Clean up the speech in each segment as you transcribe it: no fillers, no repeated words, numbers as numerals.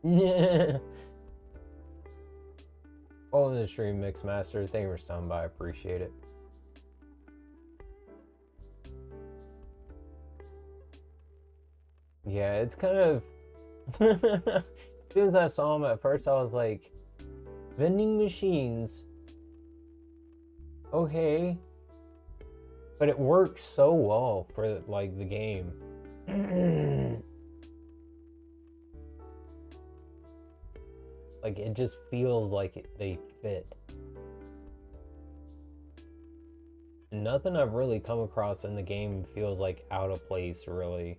Yeah. Oh, in the stream, Mixmaster. Thank you for stopping by. I appreciate it. Yeah, it's kind of. As soon as I saw him at first, I was like, vending machines. Okay. But it works so well for like the game. Like it just feels like they fit. Nothing I've really come across in the game feels like out of place, really.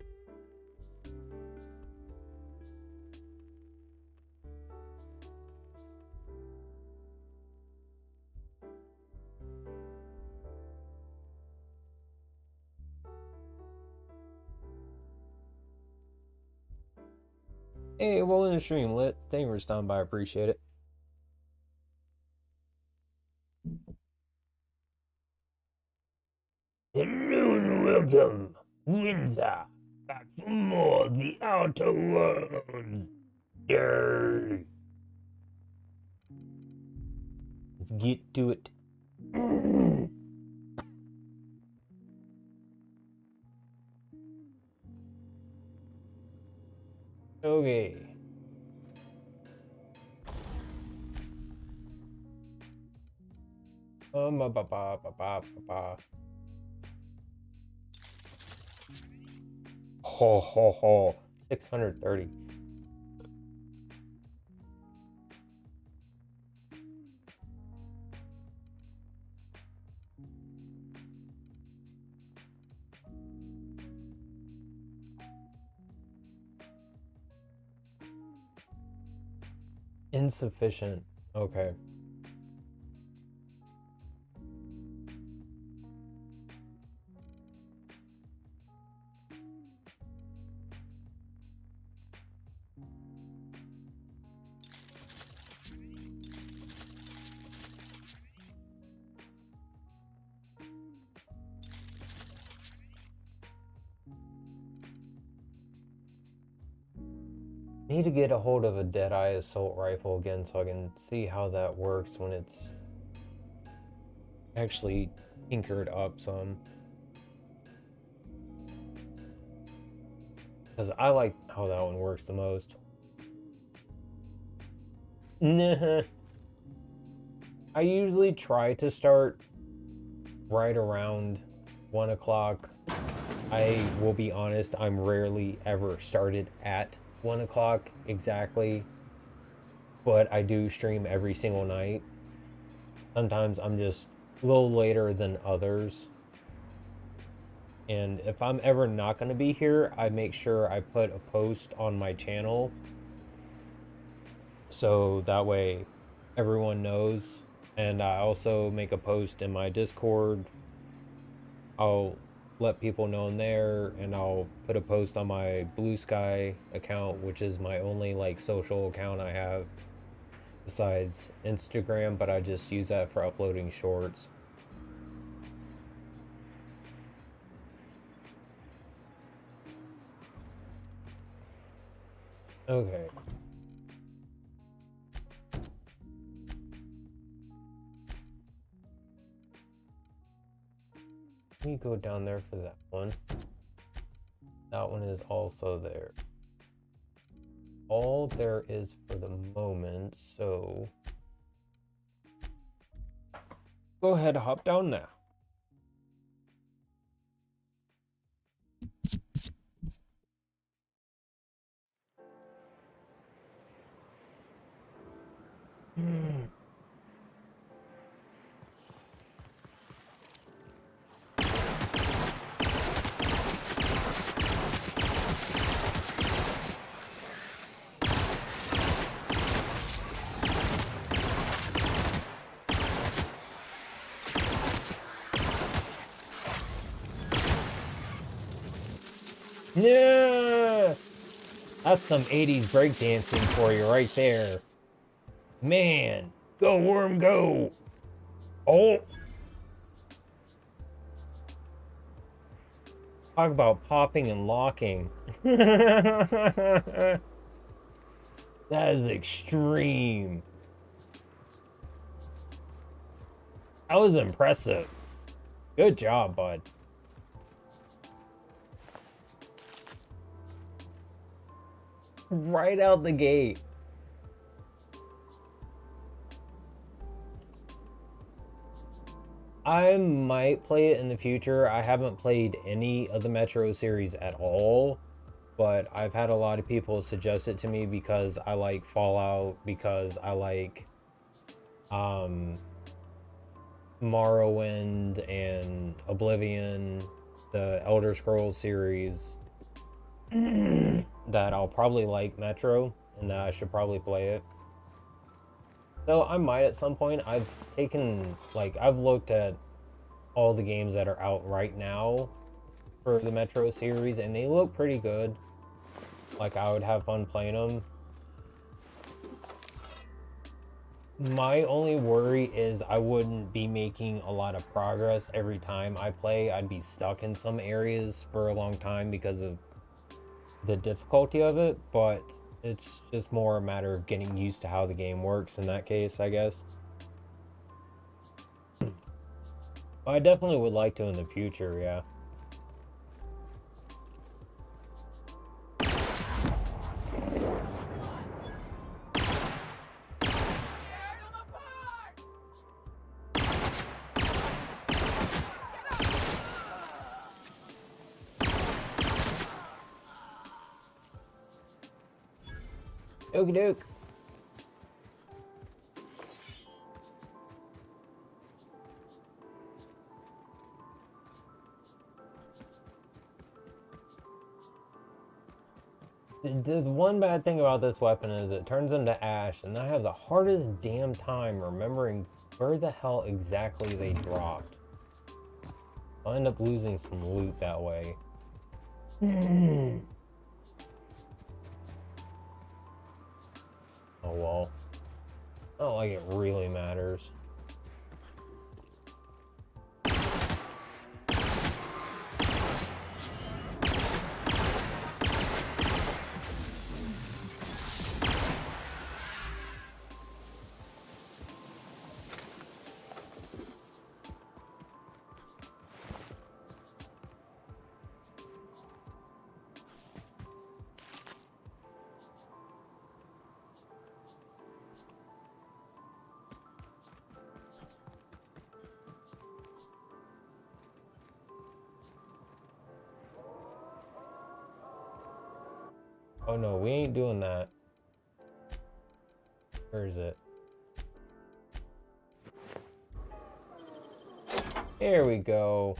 Hey, well in the stream, lit. Thank you for stopping by. I appreciate it. Hello and welcome, Windsor. Back for more of the Outer Worlds. Yay. Let's get to it. Okay. Ba ba ba ba ba ba. Ho ho ho. 630. Insufficient. Okay. Need to get a hold of a Deadeye assault rifle again so I can see how that works when it's actually tinkered up some. Because I like how that one works the most. Nah. I usually try to start right around 1 o'clock. I will be honest, I'm rarely ever started at 1 o'clock exactly, but I do stream every single night. Sometimes I'm just a little later than others. And if I'm ever not going to be here, I make sure I put a post on my channel. So that way everyone knows. And I also make a post in my Discord. I'll let people know in there, and I'll put a post on my Blue Sky account, which is my only like social account I have besides Instagram, but I just use that for uploading shorts. Okay. Let me go down there for that one. That one is also there. All there is for the moment, so go ahead, hop down now. Yeah, that's some 80s breakdancing for you right there. Man, go worm, go. Oh. Talk about popping and locking. That is extreme. That was impressive. Good job, bud. Right out the gate. I might play it in the future. I haven't played any of the Metro series at all, but I've had a lot of people suggest it to me because I like Fallout, because I like Morrowind and Oblivion, the Elder Scrolls series, that I'll probably like Metro and that I should probably play it. So I might at some point. I've looked at all the games that are out right now for the Metro series and they look pretty good. Like, I would have fun playing them. My only worry is I wouldn't be making a lot of progress every time I play. I'd be stuck in some areas for a long time because of the difficulty of it, but it's just more a matter of getting used to how the game works in that case, I guess. I definitely would like to in the future, yeah. Okie doke. The one bad thing about this weapon is it turns into ash, and I have the hardest damn time remembering where the hell exactly they dropped. I'll end up losing some loot that way. Oh well. Not like it really matters. Oh no, we ain't doing that. Where is it? There we go.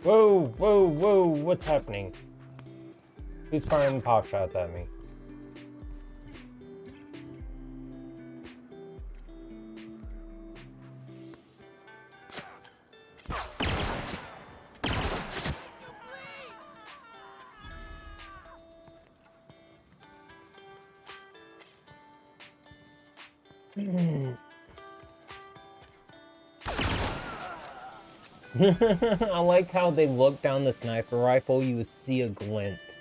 Whoa, whoa, whoa, what's happening? Who's firing pop shots at me? I like how they look down the sniper rifle, you see a glint.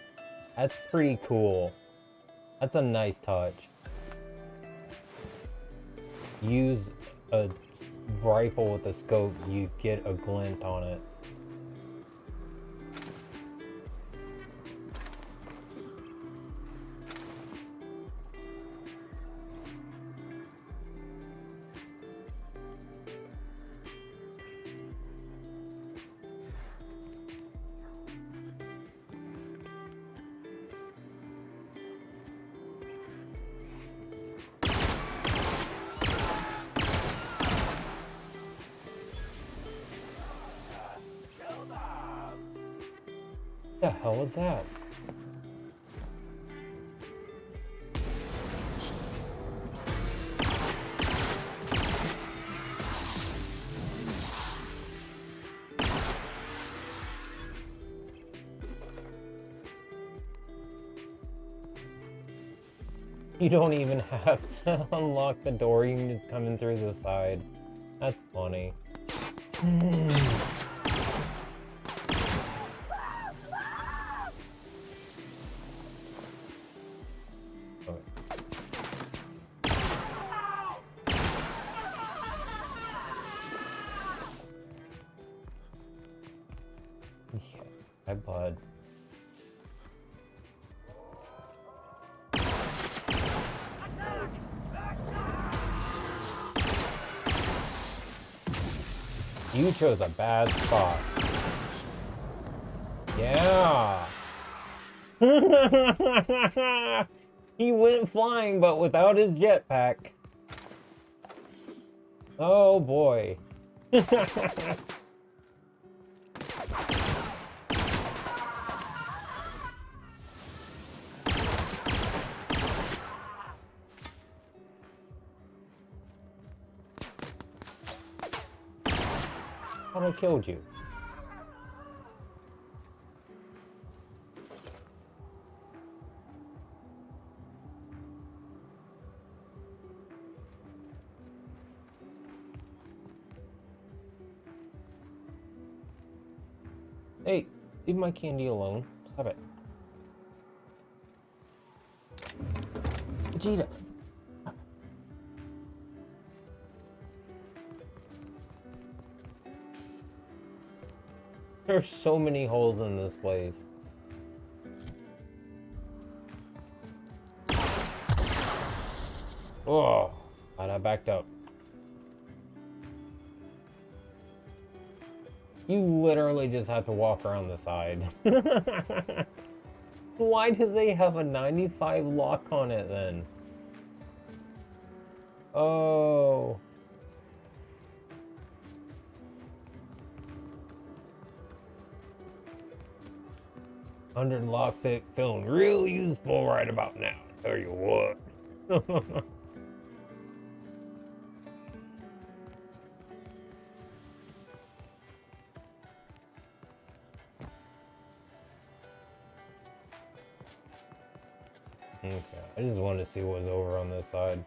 That's pretty cool. That's a nice touch. Use a rifle with a scope, you get a glint on it. The hell is that? You don't even have to unlock the door, you can just come in through the side. That's funny. Yeah, my bud. You chose a bad spot. Yeah. He went flying, but without his jetpack. Oh boy. Thought I killed you. Hey, leave my candy alone. Stop it. Vegeta. There's so many holes in this place. Oh, and I backed up. You literally just have to walk around the side. Why do they have a 95 lock on it then? Oh. 100 lockpick feeling real useful right about now. Tell you what. Okay, I just wanted to see what was over on this side.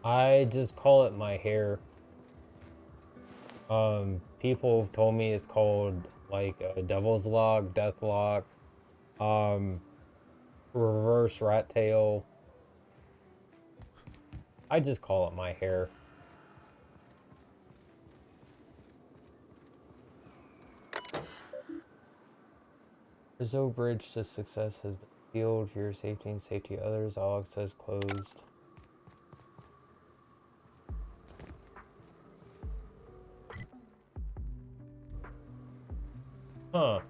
I just call it my hair. People told me it's called like a devil's lock, death lock, um, reverse rat tail. I just call it my hair. Brazil bridge to success has been sealed. For your safety and safety of others, all access closed. Huh.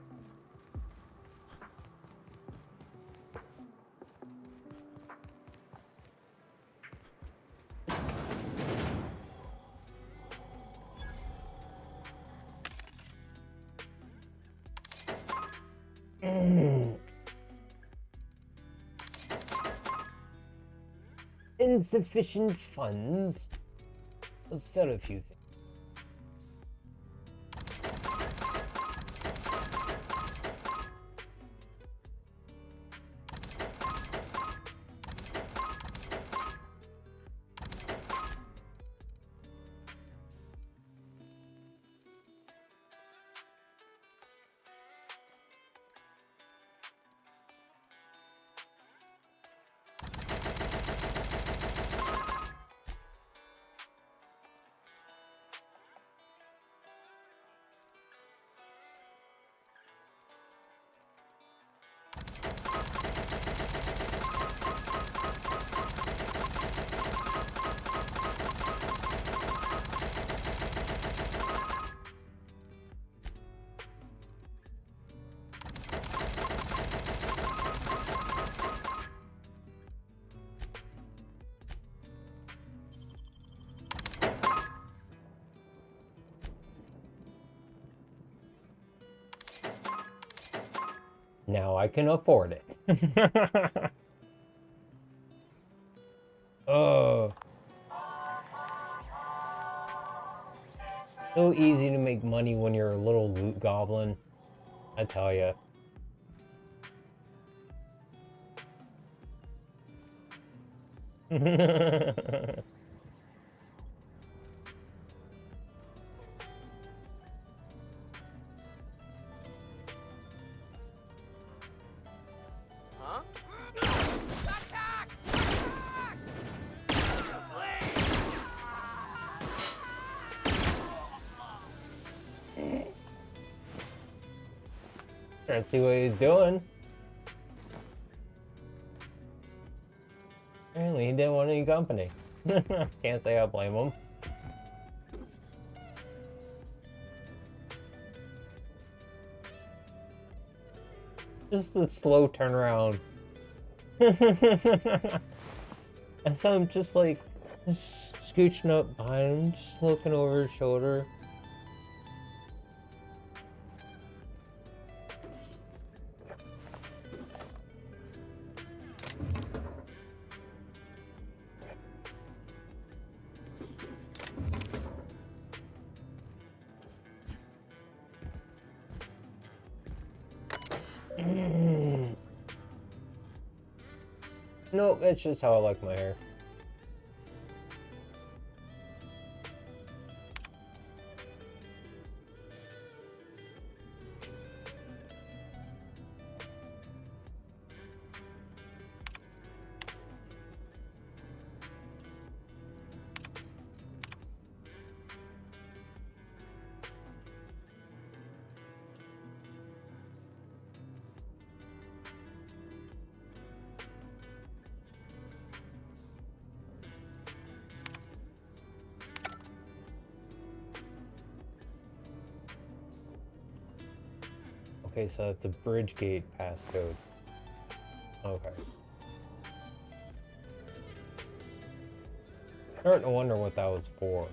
insufficient funds. Let's set a few things. Now I can afford it. Oh. So easy to make money when you're a little loot goblin. I tell ya. Let's see what he's doing. Apparently he didn't want any company. Can't say I blame him. Just a slow turnaround. And so I'm just like, just scooching up behind him, just looking over his shoulder. Nope, it's just how I like my hair. Okay, so that's a bridge gate passcode. Okay. Starting to wonder what that was for.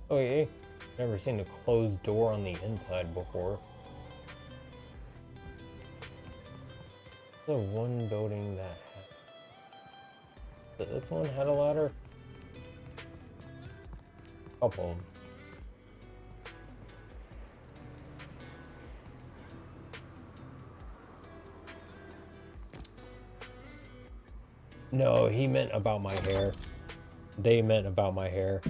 Okay, never seen a closed door on the inside before. The one building that had... This one had a ladder? Couple. No, he meant about my hair. They meant about my hair.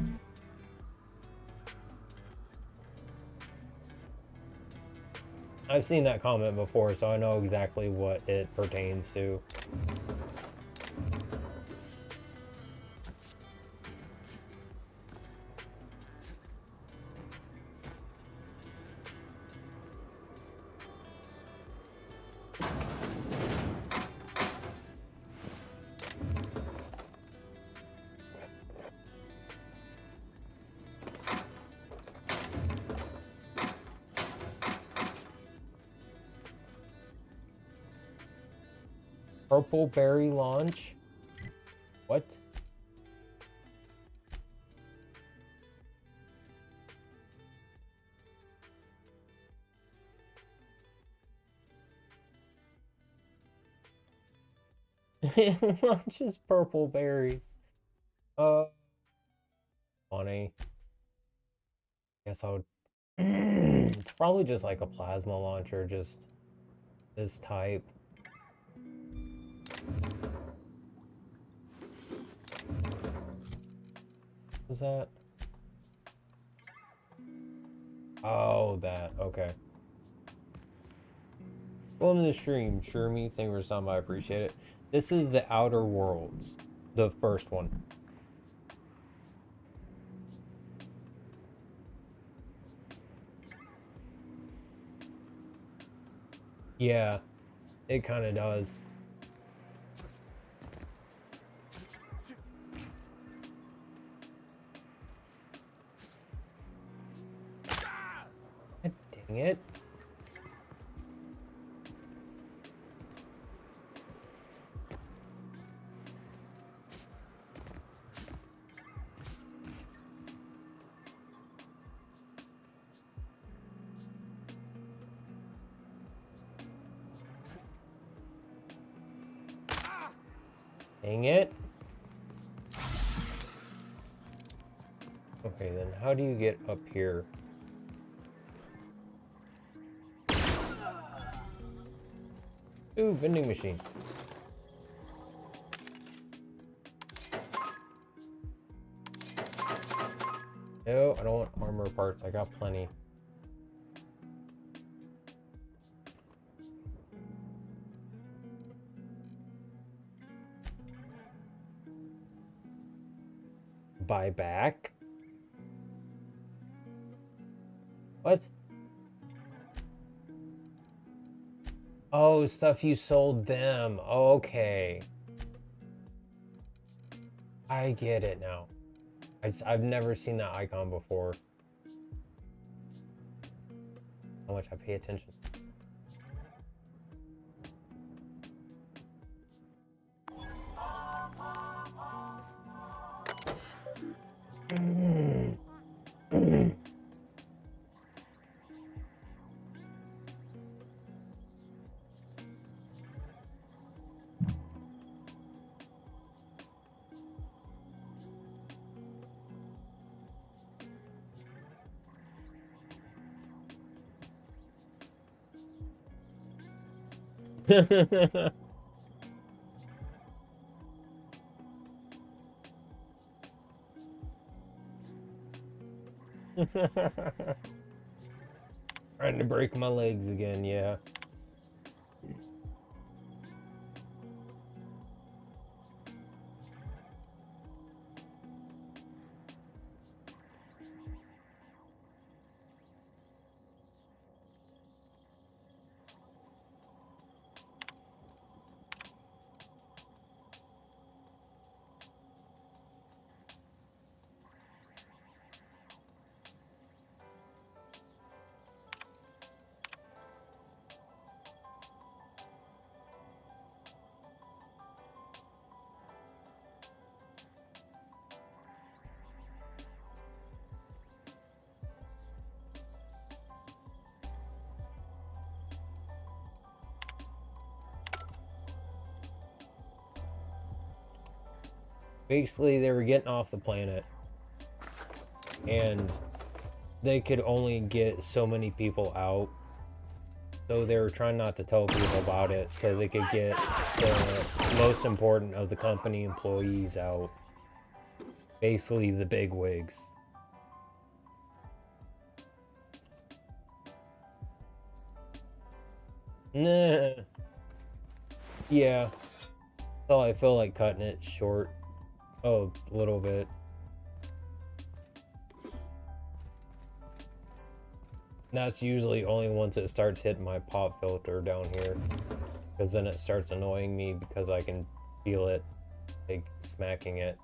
I've seen that comment before, so I know exactly what it pertains to. Purple berry launch? What? Just purple berries. Funny. Guess I would. It's probably just like a plasma launcher, just this type. Is that? Oh, that. Okay. Welcome to the stream, Shermie. Thank you for stopping by. I appreciate it. This is the Outer Worlds, the first one. Yeah, it kind of does. God dang it. Dang it. Okay, then how do you get up here? Ooh, vending machine. No, I don't want armor parts. I got plenty. Buy back? What? Oh, stuff you sold them. Okay. I get it now. I've never seen that icon before. How much I pay attention. Trying to break my legs again, yeah. Basically, they were getting off the planet, and they could only get so many people out. So they were trying not to tell people about it so they could get the most important of the company employees out. Basically, the big wigs. Nah. Yeah. So I feel like cutting it short. Oh, a little bit. That's usually only once it starts hitting my pop filter down here. Because then it starts annoying me because I can feel it, like, smacking it.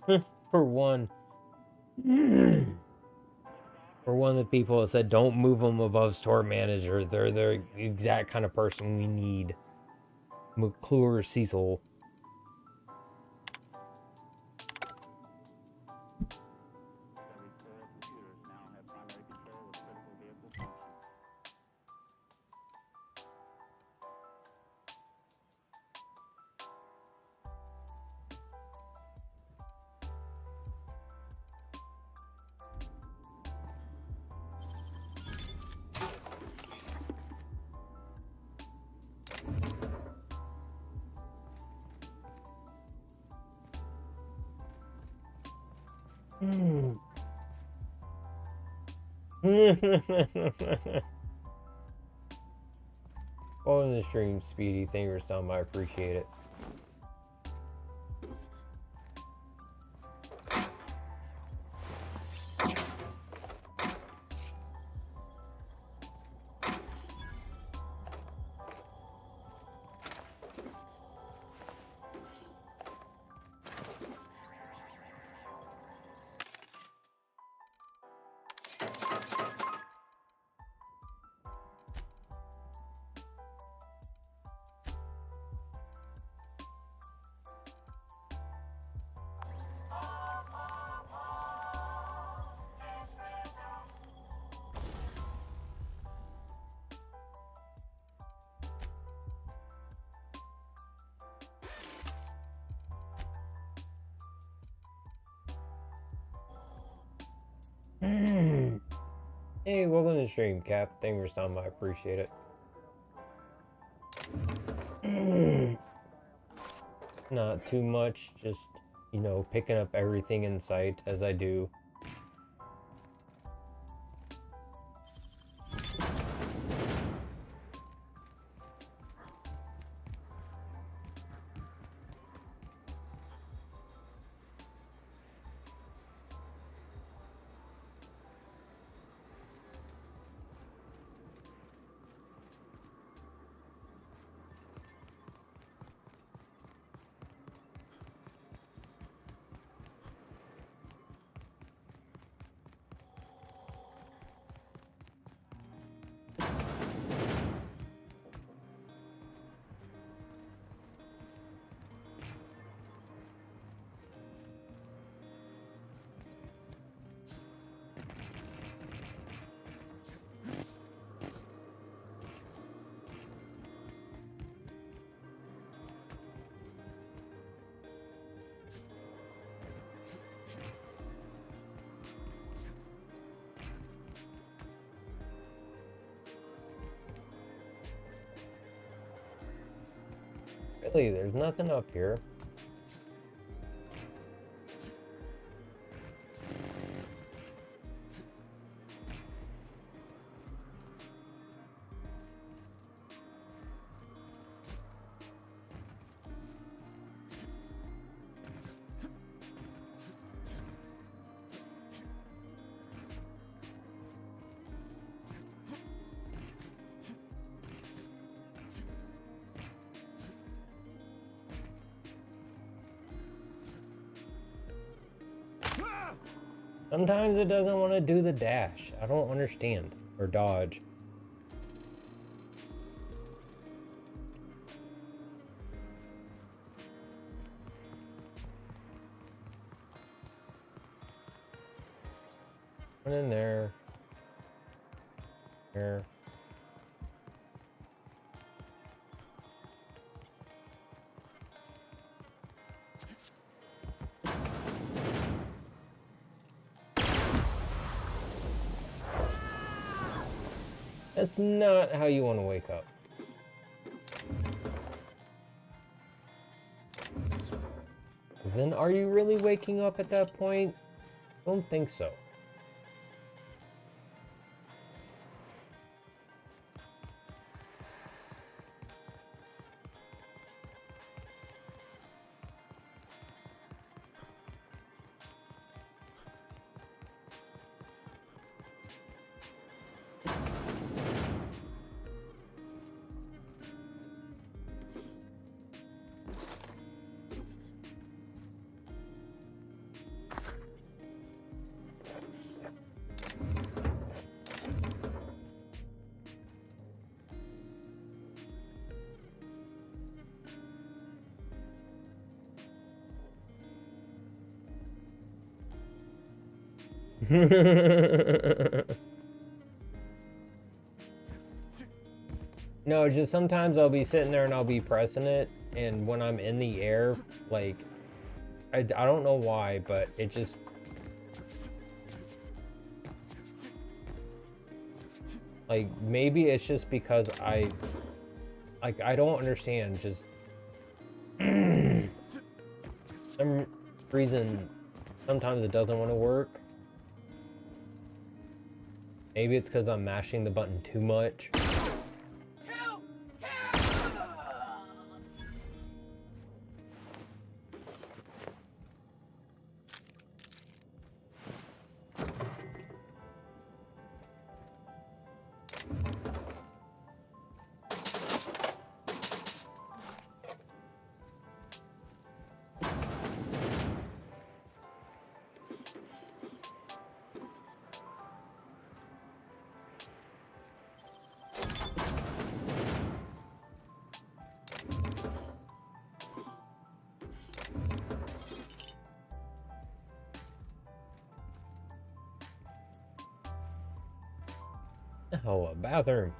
For one. For one of the people that said don't move them above store manager. They're the exact kind of person we need. McClure Cecil. On the stream, Speedy. Thank you for some. I appreciate it. Hey, welcome to the stream, Cap. Thank you for stopping by. I appreciate it. Not too much, just, you know, picking up everything in sight as I do. Really, there's nothing up here. Sometimes it doesn't want to do the dash. I don't understand. Or dodge. One in there. There. That's not how you want to wake up. Then are you really waking up at that point? Don't think so. No, just sometimes I'll be sitting there and I'll be pressing it, and when I'm in the air, like, I don't know why, but it just... Like, maybe it's just because I don't understand, just... some reason, sometimes it doesn't want to work. Maybe it's because I'm mashing the button too much. Oh, a bathroom.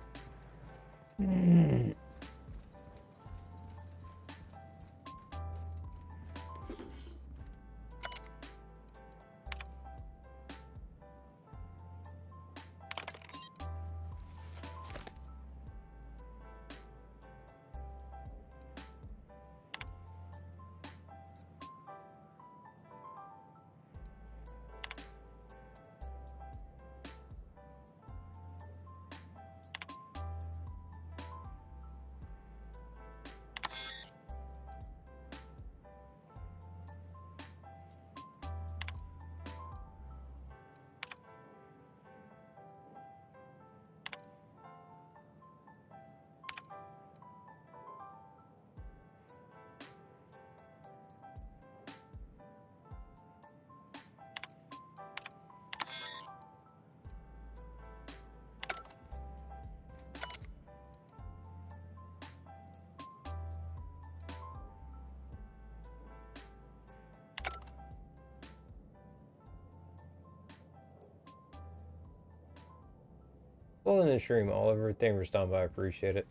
Well, in the stream, Oliver, thank you for stopping by. I appreciate it.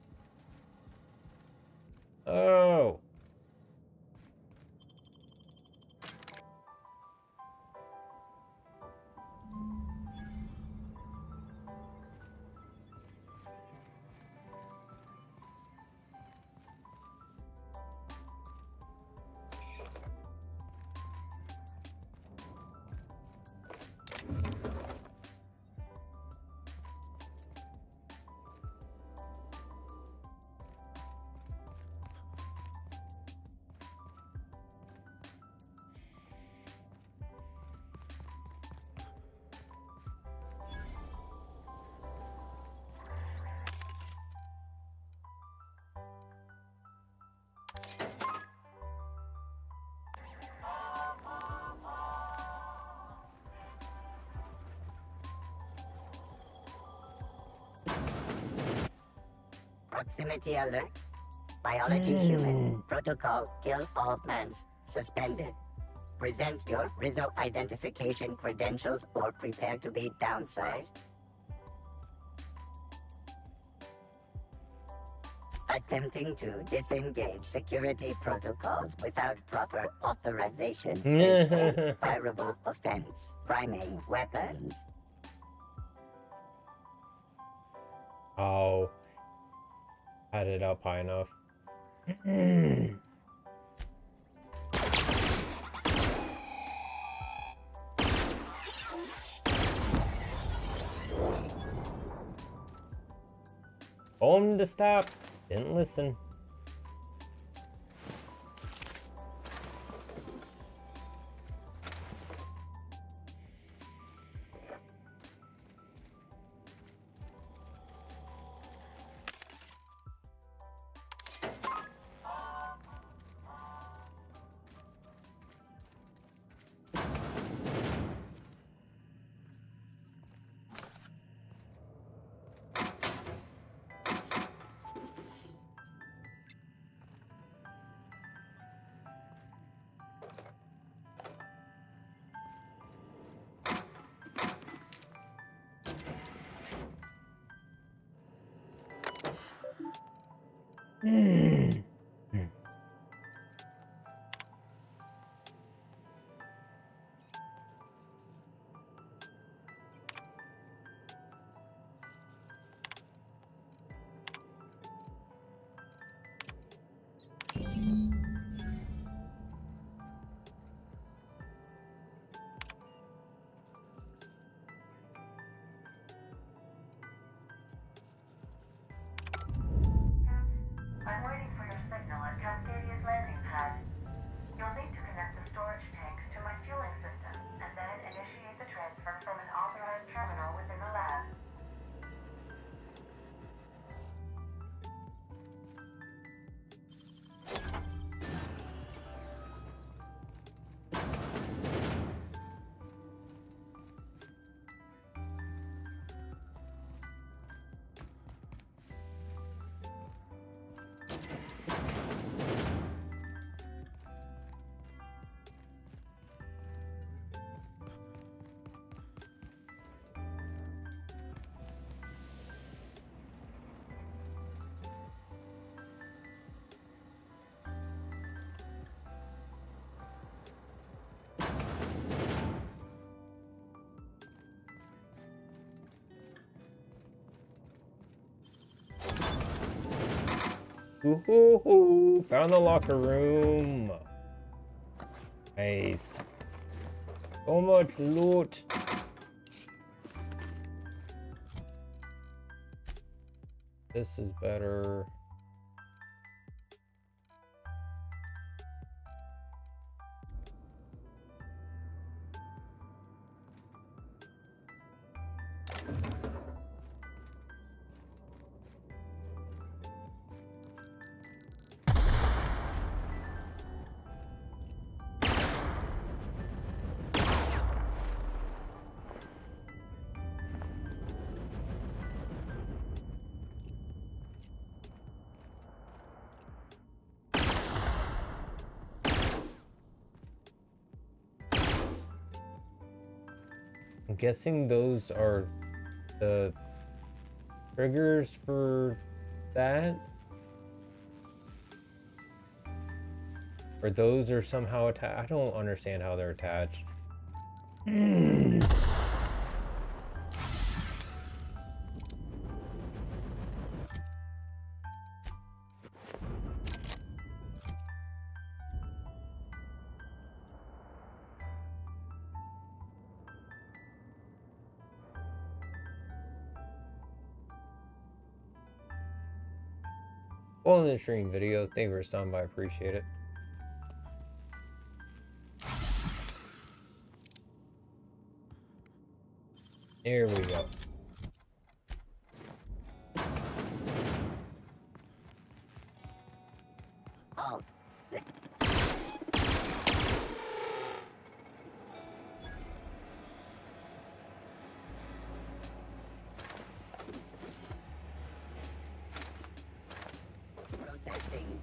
Oh. Proximity alert. Biology human. Protocol kill all plants. Suspended. Present your Rizzo identification credentials or prepare to be downsized. Attempting to disengage security protocols without proper authorization is a fireable offense. Priming weapons. Oh. Had it up high enough. Told him to stop. Didn't listen. Mm. I'm waiting for your signal at Cascadia's landing pad. You'll need to connect the storage tanks to my fueling system, and then initiate the transfer from an authorized terminal within the lab. Ooh, found the locker room. Nice. So much loot. This is better. I'm guessing those are the triggers for that? Or those are somehow attached? I don't understand how they're attached. Well, in the stream video, thank you for stopping by. I appreciate it. Here we go. Oh, processing.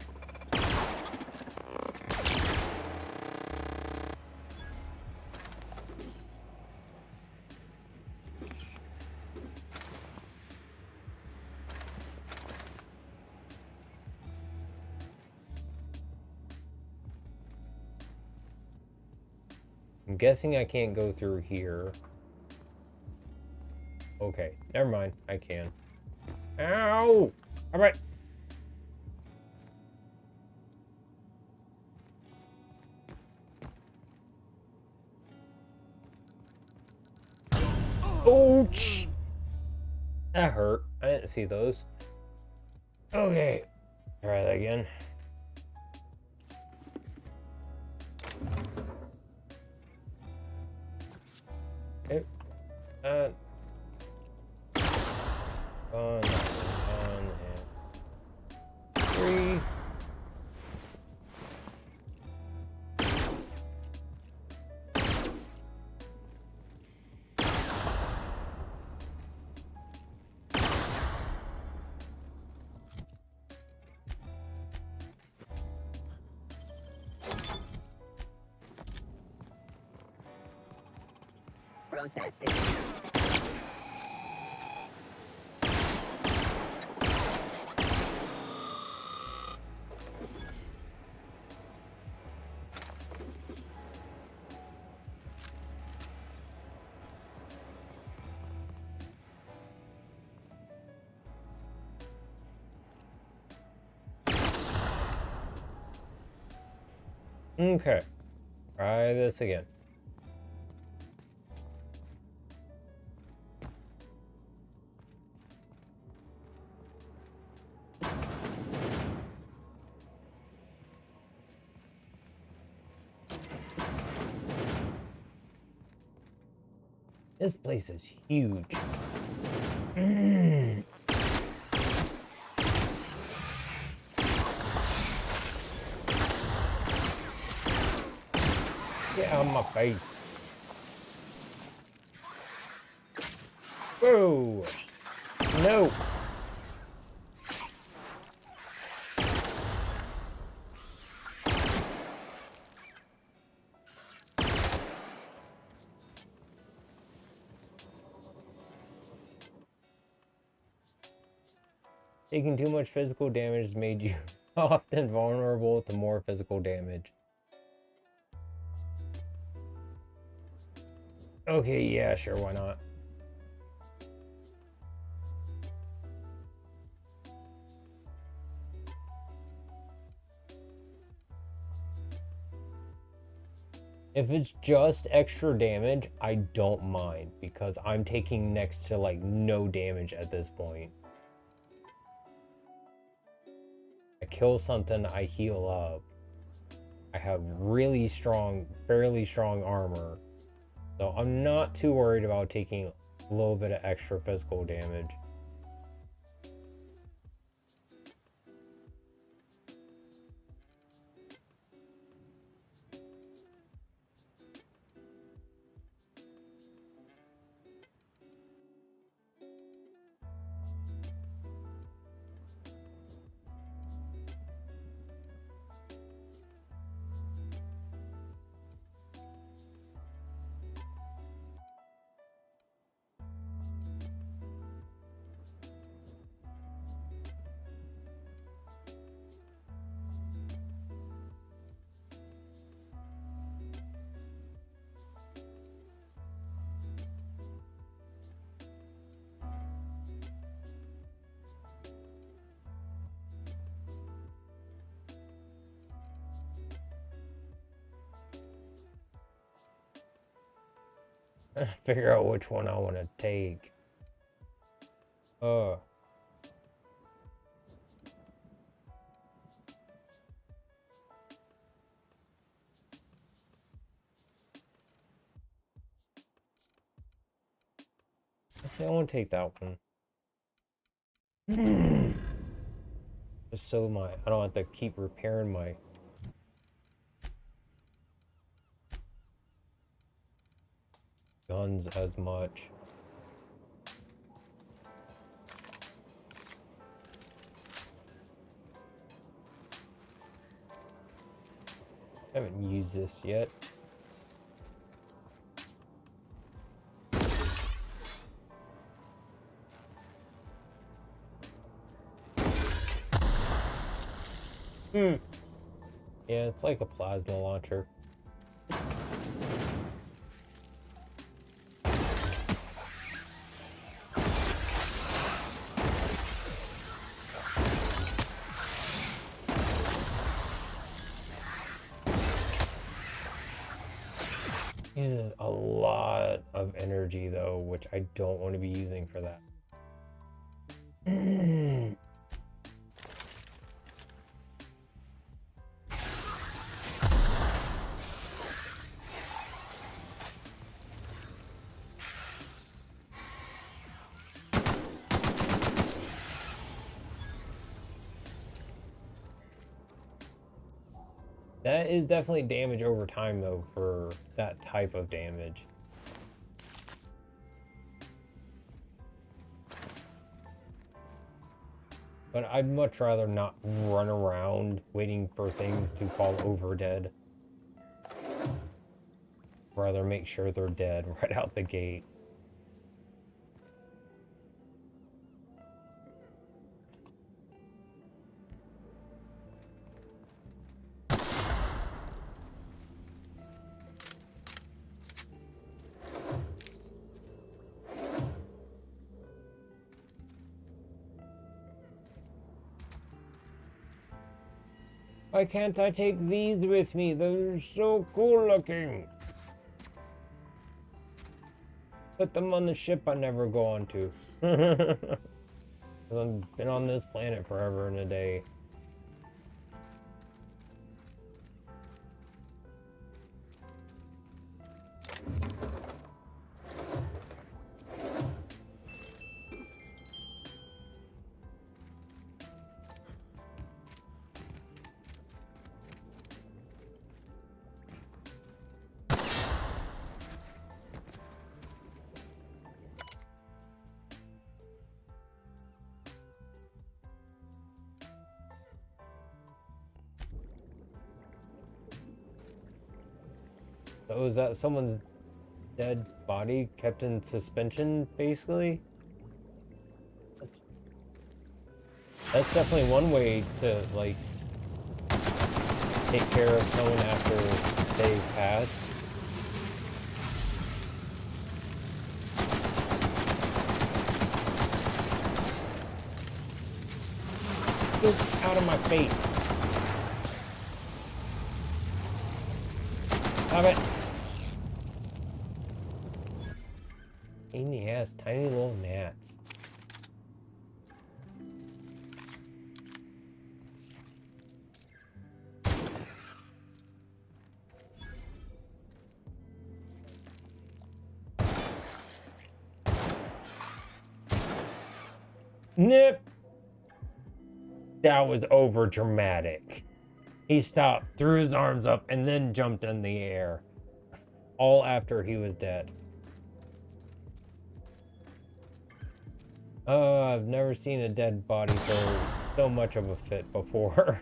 I'm guessing I can't go through here. Okay, never mind. I can. Ow! All right. Ouch! That hurt. I didn't see those. Okay. Try that again. Okay. One, and 3. Processing. Okay. Try this again. This place is huge. Get out of my face. Whoa! No! Taking too much physical damage has made you often vulnerable to more physical damage. Okay, yeah, sure, why not? If it's just extra damage, I don't mind because I'm taking next to like no damage at this point. I kill something, I heal up. I have really strong, fairly strong armor. So I'm not too worried about taking a little bit of extra physical damage. Figure out which one I want to take. Let's see, I want to take that one. Just so I don't have to keep repairing my guns as much. I haven't used this yet. Yeah, it's like a plasma launcher. Uses a lot of energy though, which I don't want to be using for that. That is definitely damage over time though for that type of damage. But I'd much rather not run around waiting for things to fall over dead. Rather make sure they're dead right out the gate. Why can't I take these with me? They're so cool looking. Put them on the ship I never go on to. I've been on this planet forever and a day. So is that someone's dead body kept in suspension, basically? That's definitely one way to, like, take care of someone after they've passed. Get out of my face. Stop it. In the ass, tiny little gnats. Nip. That was over dramatic. He stopped, threw his arms up, and then jumped in the air. All after he was dead. I've never seen a dead body throw so much of a fit before.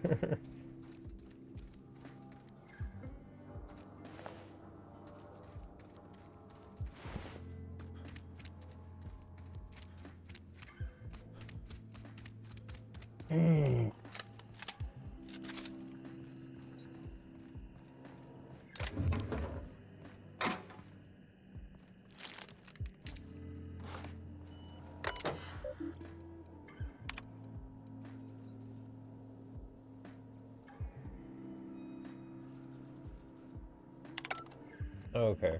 Okay.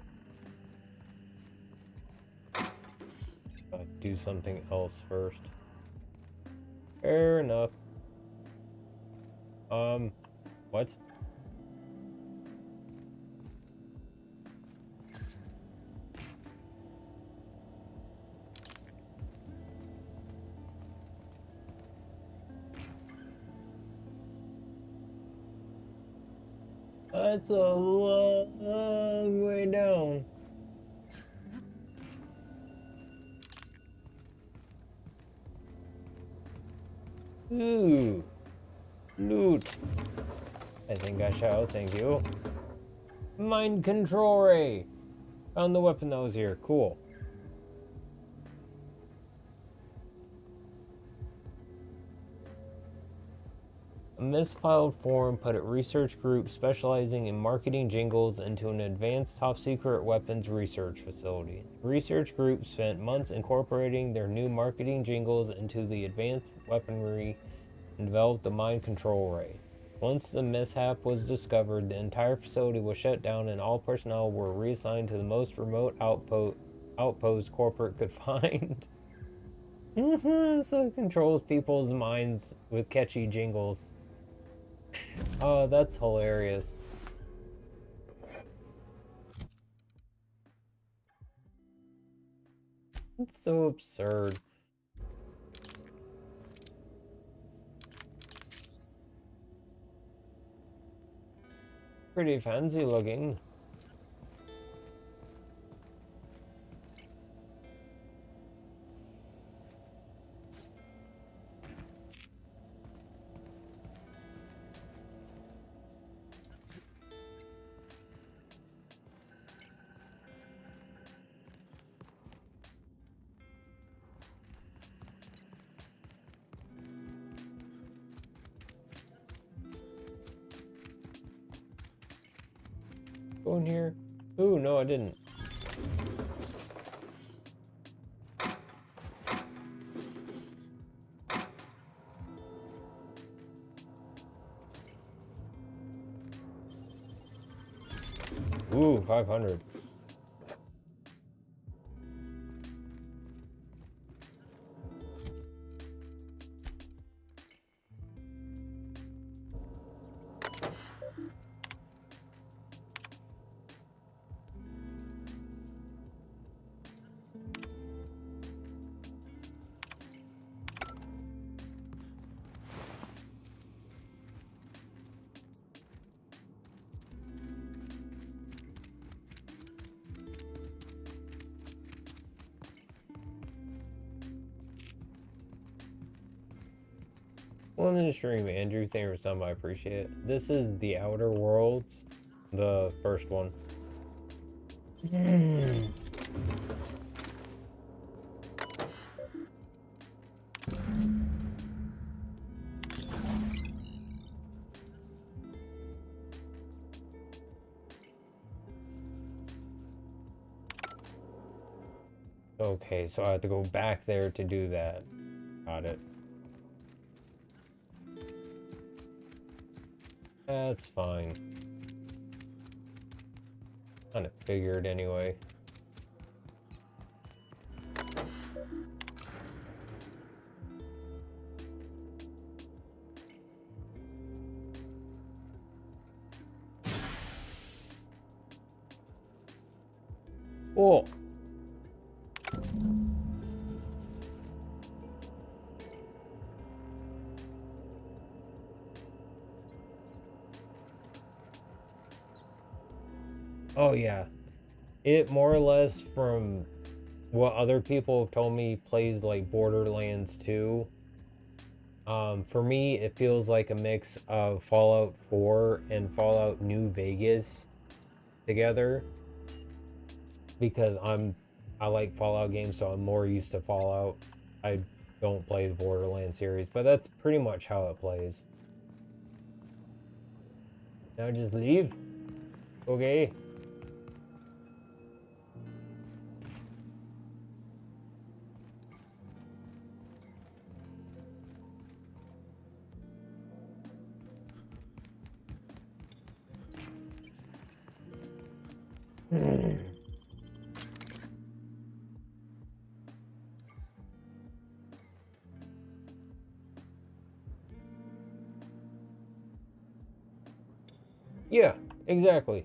Do something else first. Fair enough. What? That's a long way down. Ooh. Loot. I think I shall, thank you. Mind control ray. Found the weapon that was here. Cool. A misfiled form put a research group specializing in marketing jingles into an advanced top-secret weapons research facility. The research group spent months incorporating their new marketing jingles into the advanced weaponry and developed the mind control ray. Once the mishap was discovered, the entire facility was shut down and all personnel were reassigned to the most remote outpost corporate could find. So it controls people's minds with catchy jingles. Oh, that's hilarious. It's so absurd. Pretty fancy looking. Go in here. Ooh, no, I didn't. 500. Welcome to the stream, Andrew. Thank you for stopping by. I appreciate it. This is The Outer Worlds, the first one. Okay, so I have to go back there to do that. Got it. That's fine. Kind of figured anyway. Oh. Oh yeah, it more or less, from what other people have told me, plays like Borderlands 2. For me, it feels like a mix of Fallout 4 and Fallout New Vegas together, because I like Fallout games, so I'm more used to Fallout. I don't play the Borderlands series, but that's pretty much how it plays. Now just leave. Okay. Yeah, exactly.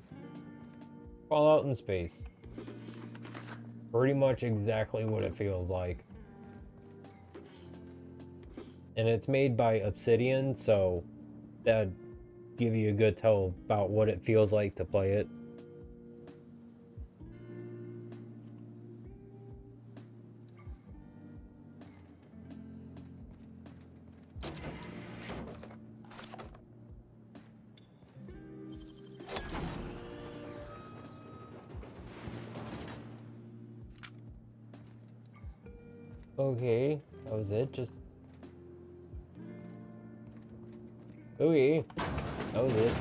Fallout in space. Pretty much exactly what it feels like. And it's made by Obsidian, so that'd give you a good tell about what it feels like to play it. Okay, that was it. Just okay, that was it.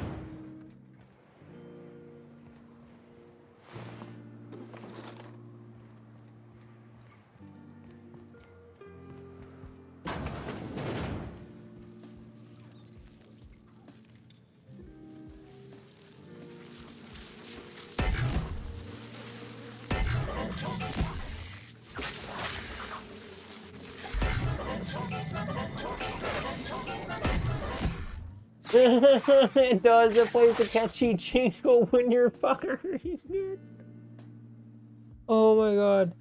It does. It plays a catchy jingle when you're firing it. Oh my god.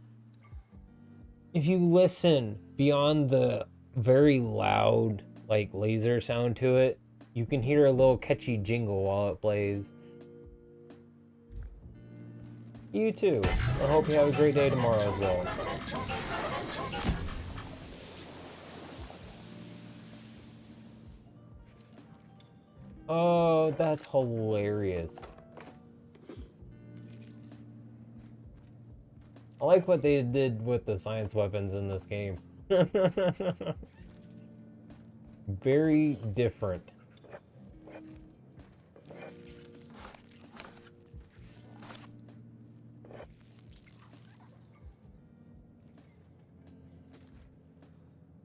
If you listen beyond the very loud, like, laser sound to it, you can hear a little catchy jingle while it plays. You too. I hope you have a great day tomorrow as well. Oh, that's hilarious. I like what they did with the science weapons in this game. Very different.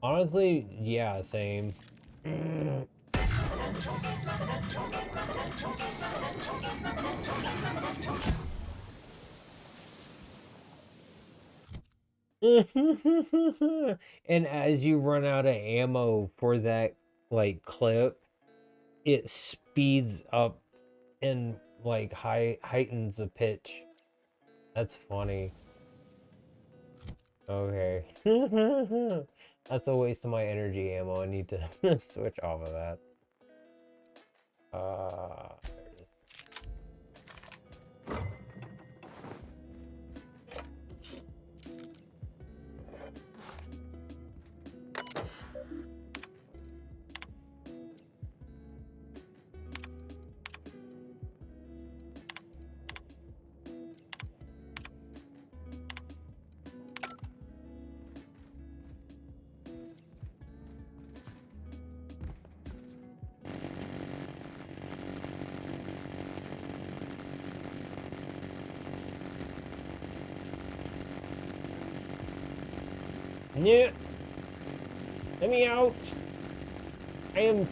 Honestly, yeah, same. And as you run out of ammo for that like clip, it speeds up and like heightens the pitch. That's funny. Okay. That's a waste of my energy ammo. I need to switch off of that. There it is. Yeah. Let me out. I am.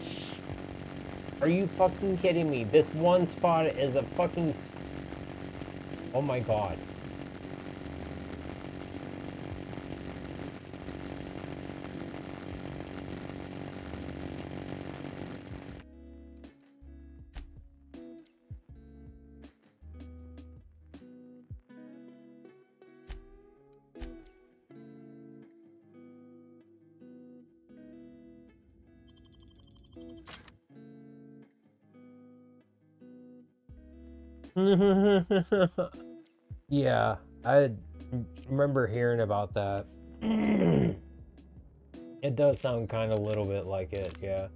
Are you fucking kidding me? This one spot is a fucking. Oh my god. Yeah, I remember hearing about that. It does sound kind of a little bit like it, yeah.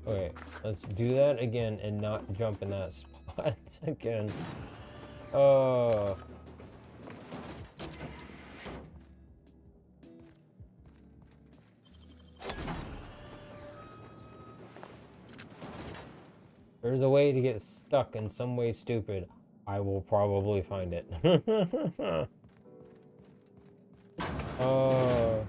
Okay, let's do that again and not jump in that spot again. Oh. There's a way to get stuck in some way stupid. I will probably find it. Oh.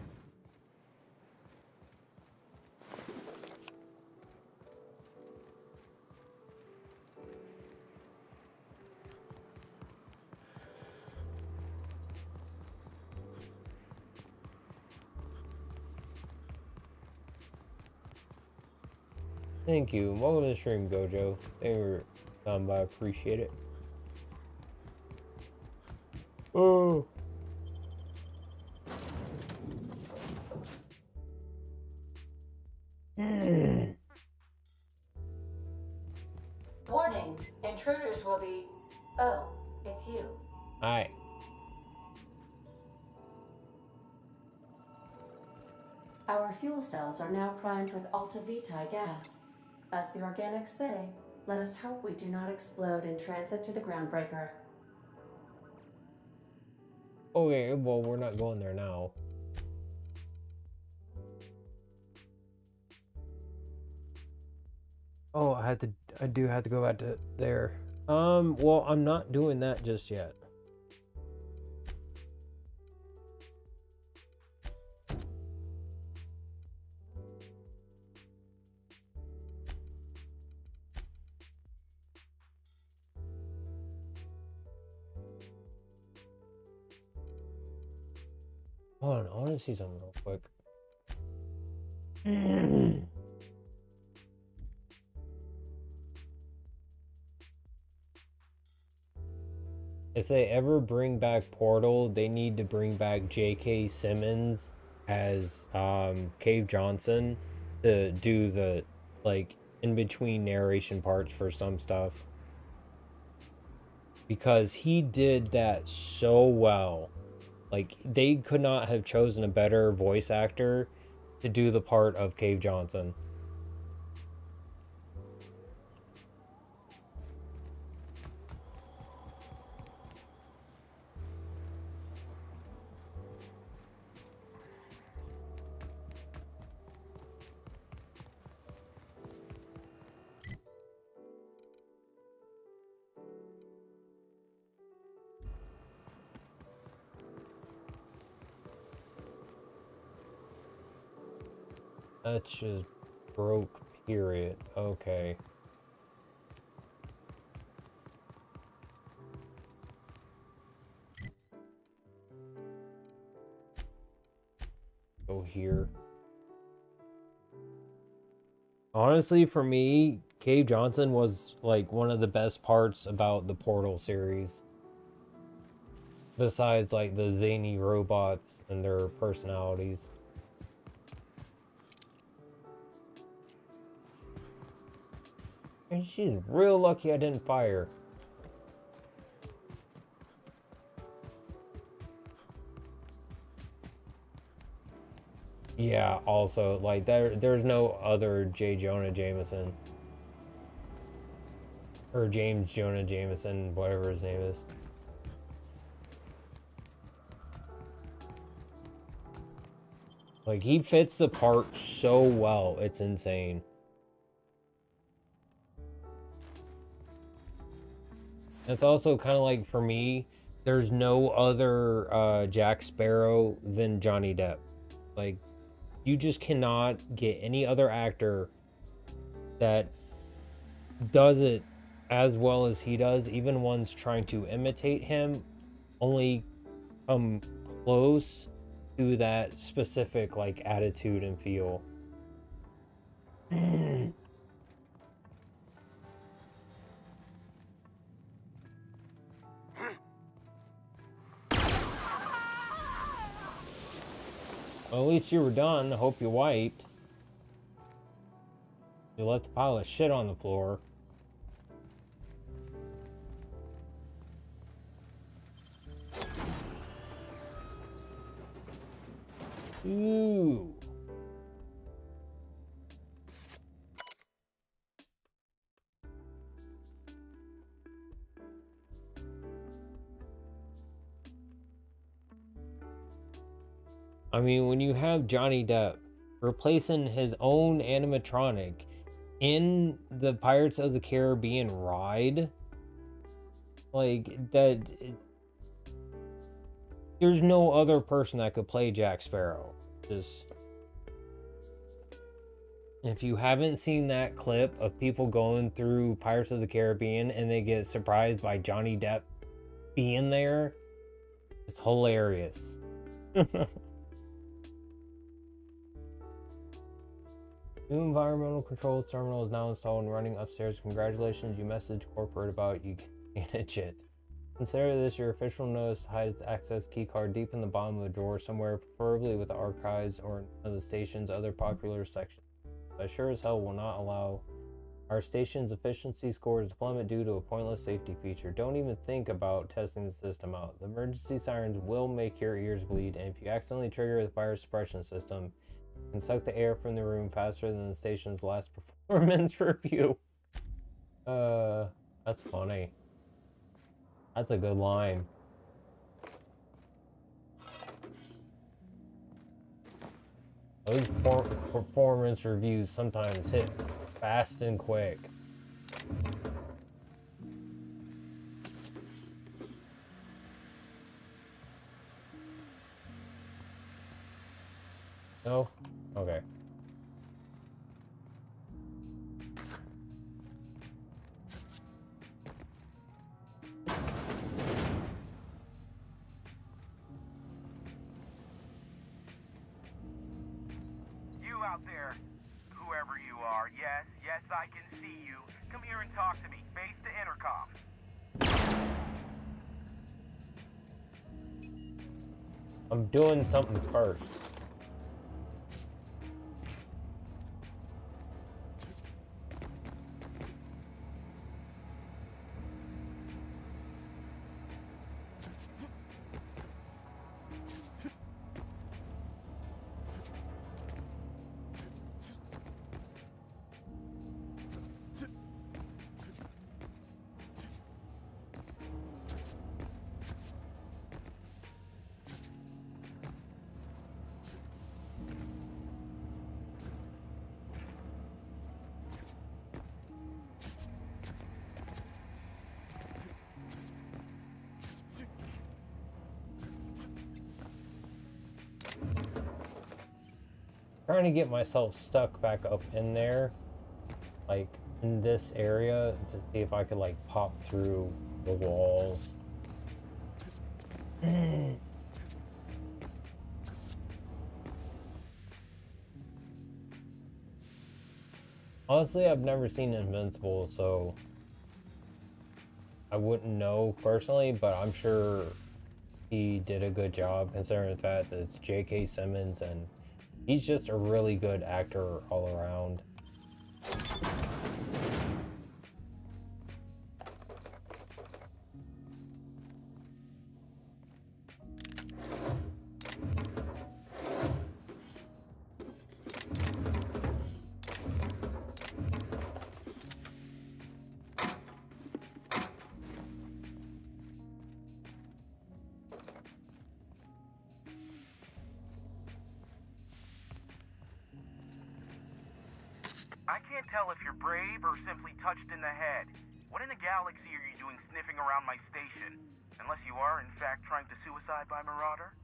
Thank you. Welcome to the stream, Gojo. Thank you for coming by. Appreciate it. Oh. Warning, intruders will be... Oh, it's you. Hi. Our fuel cells are now primed with Alta Vitae gas. As the organics say, let us hope we do not explode in transit to the groundbreaker. Okay, well, we're not going there now. Oh, I do have to go back to there. Well, I'm not doing that just yet. Hold on, I want to see something real quick. If they ever bring back Portal, they need to bring back J.K. Simmons as Cave Johnson to do the like in between narration parts for some stuff. Because he did that so well. Like they could not have chosen a better voice actor to do the part of Cave Johnson. That just broke, period. Okay. portal here. Honestly, for me, Cave Johnson was like one of the best parts about the Portal series. Besides like the zany robots and their personalities. And she's real lucky I didn't fire. Yeah, also, like, there's no other J. Jonah Jameson. Or James Jonah Jameson, whatever his name is. Like, he fits the part so well, it's insane. It's also kind of like, for me, there's no other Jack Sparrow than Johnny Depp. Like, you just cannot get any other actor that does it as well as he does. Even ones trying to imitate him only come close to that specific like attitude and feel. Well, at least you were done. I hope you wiped. You left a pile of shit on the floor. Ooh. I mean, when you have Johnny Depp replacing his own animatronic in the Pirates of the Caribbean ride, like, that, there's no other person that could play Jack Sparrow. Just, if you haven't seen that clip of people going through Pirates of the Caribbean and they get surprised by Johnny Depp being there, it's hilarious. New environmental controls terminal is now installed and running upstairs. Congratulations, you messaged corporate about you manage it. Consider this your official notice to hide its access keycard deep in the bottom of the drawer somewhere, preferably with the archives or one of the station's other popular sections. I sure as hell will not allow our station's efficiency scores to plummet due to a pointless safety feature. Don't even think about testing the system out. The emergency sirens will make your ears bleed, and if you accidentally trigger the fire suppression system, you can suck the air from the room faster than the station's last performance review. That's funny. That's a good line. Those performance reviews sometimes hit fast and quick. No? Okay. You out there, whoever you are, yes, I can see you. Come here and talk to me, face the intercom. I'm doing something first. Trying to get myself stuck back up in there, like in this area, to see if I could like pop through the walls. Honestly, I've never seen Invincible, so I wouldn't know personally, but I'm sure he did a good job considering the fact that it's J.K. Simmons and he's just a really good actor all around. I can't tell if you're brave or simply touched in the head. What in the galaxy are you doing sniffing around my station? Unless you are, in fact, trying to suicide by Marauder?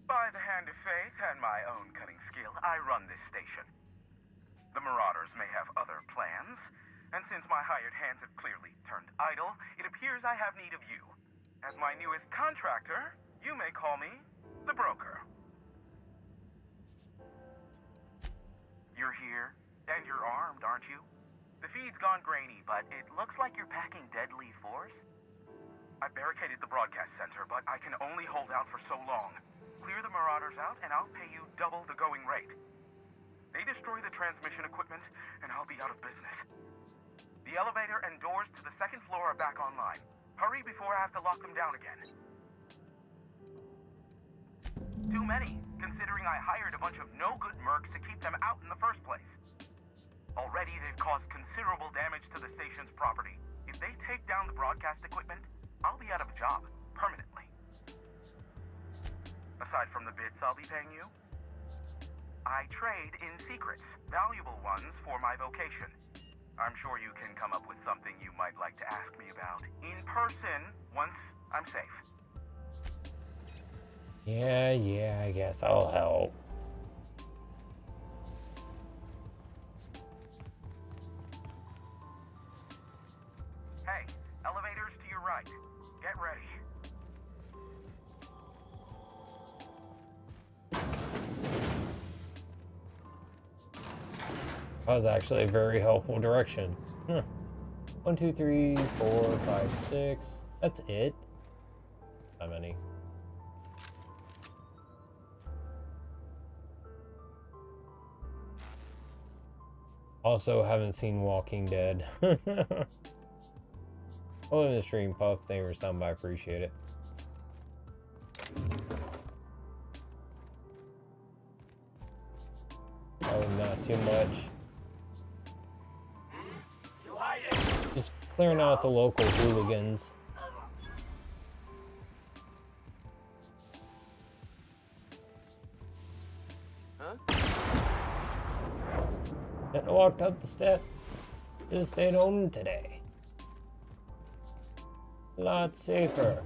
By the hand of fate and my own cunning skill, I run this station. The Marauders may have other plans, and since my hired hands have clearly turned idle, it appears I have need of you. As my newest contractor, you may call me the broker. You're here, and you're armed, aren't you? The feed's gone grainy, but it looks like you're packing deadly force. I barricaded the broadcast center, but I can only hold out for so long. Clear the Marauders out, and I'll pay you double the going rate. They destroy the transmission equipment, and I'll be out of business. The elevator and doors to the second floor are back online. Hurry before I have to lock them down again. Too many, considering I hired a bunch of no-good mercs to keep them out in the first place. Already, they've caused considerable damage to the station's property. If they take down the broadcast equipment, I'll be out of a job, permanently. Aside from the bits I'll be paying you, I trade in secrets, valuable ones for my vocation. I'm sure you can come up with something you might like to ask me about in person once I'm safe. Yeah, I guess I'll help. Hey, elevators to your right. Get ready. That was actually a very helpful direction. 1, 2, 3, 4, 5, 6. That's it. How many? Also, haven't seen Walking Dead. Oh, in the stream, Puff. Thank you for stopping by. I appreciate it. Oh, not too much. Just clearing out the local hooligans. And I walked up the steps. Just stayed home today. A lot safer.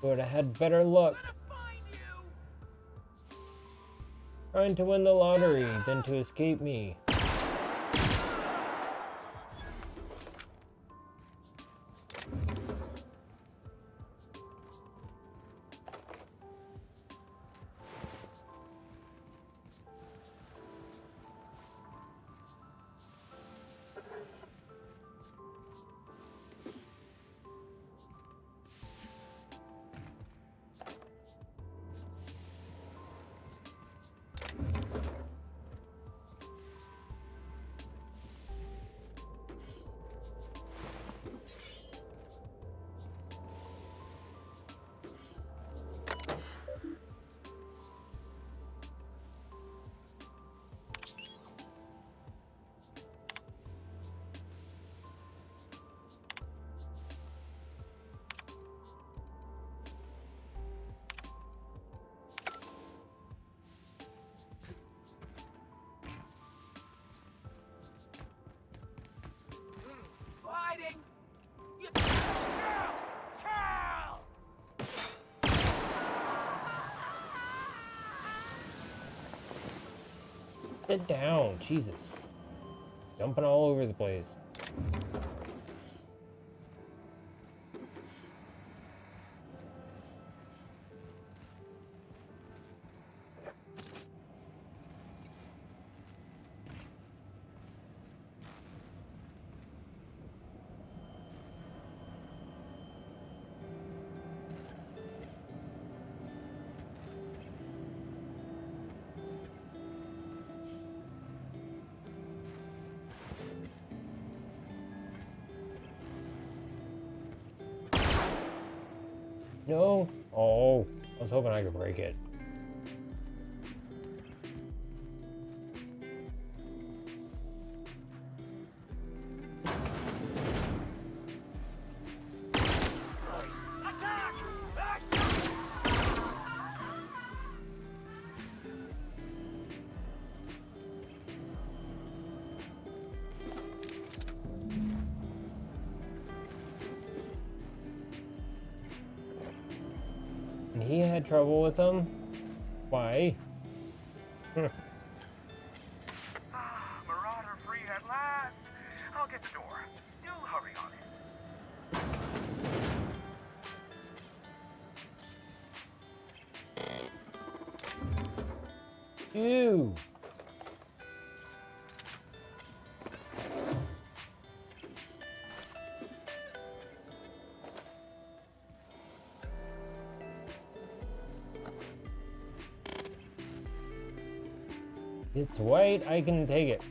Would have had better luck trying to win the lottery than to escape me. Sit down, Jesus. Jumping all over the place. No. Oh, I was hoping I could break it. And he had trouble with them? Why? Marauder free at last. I'll get the door. You hurry on it. Ew. It's white, I can take it.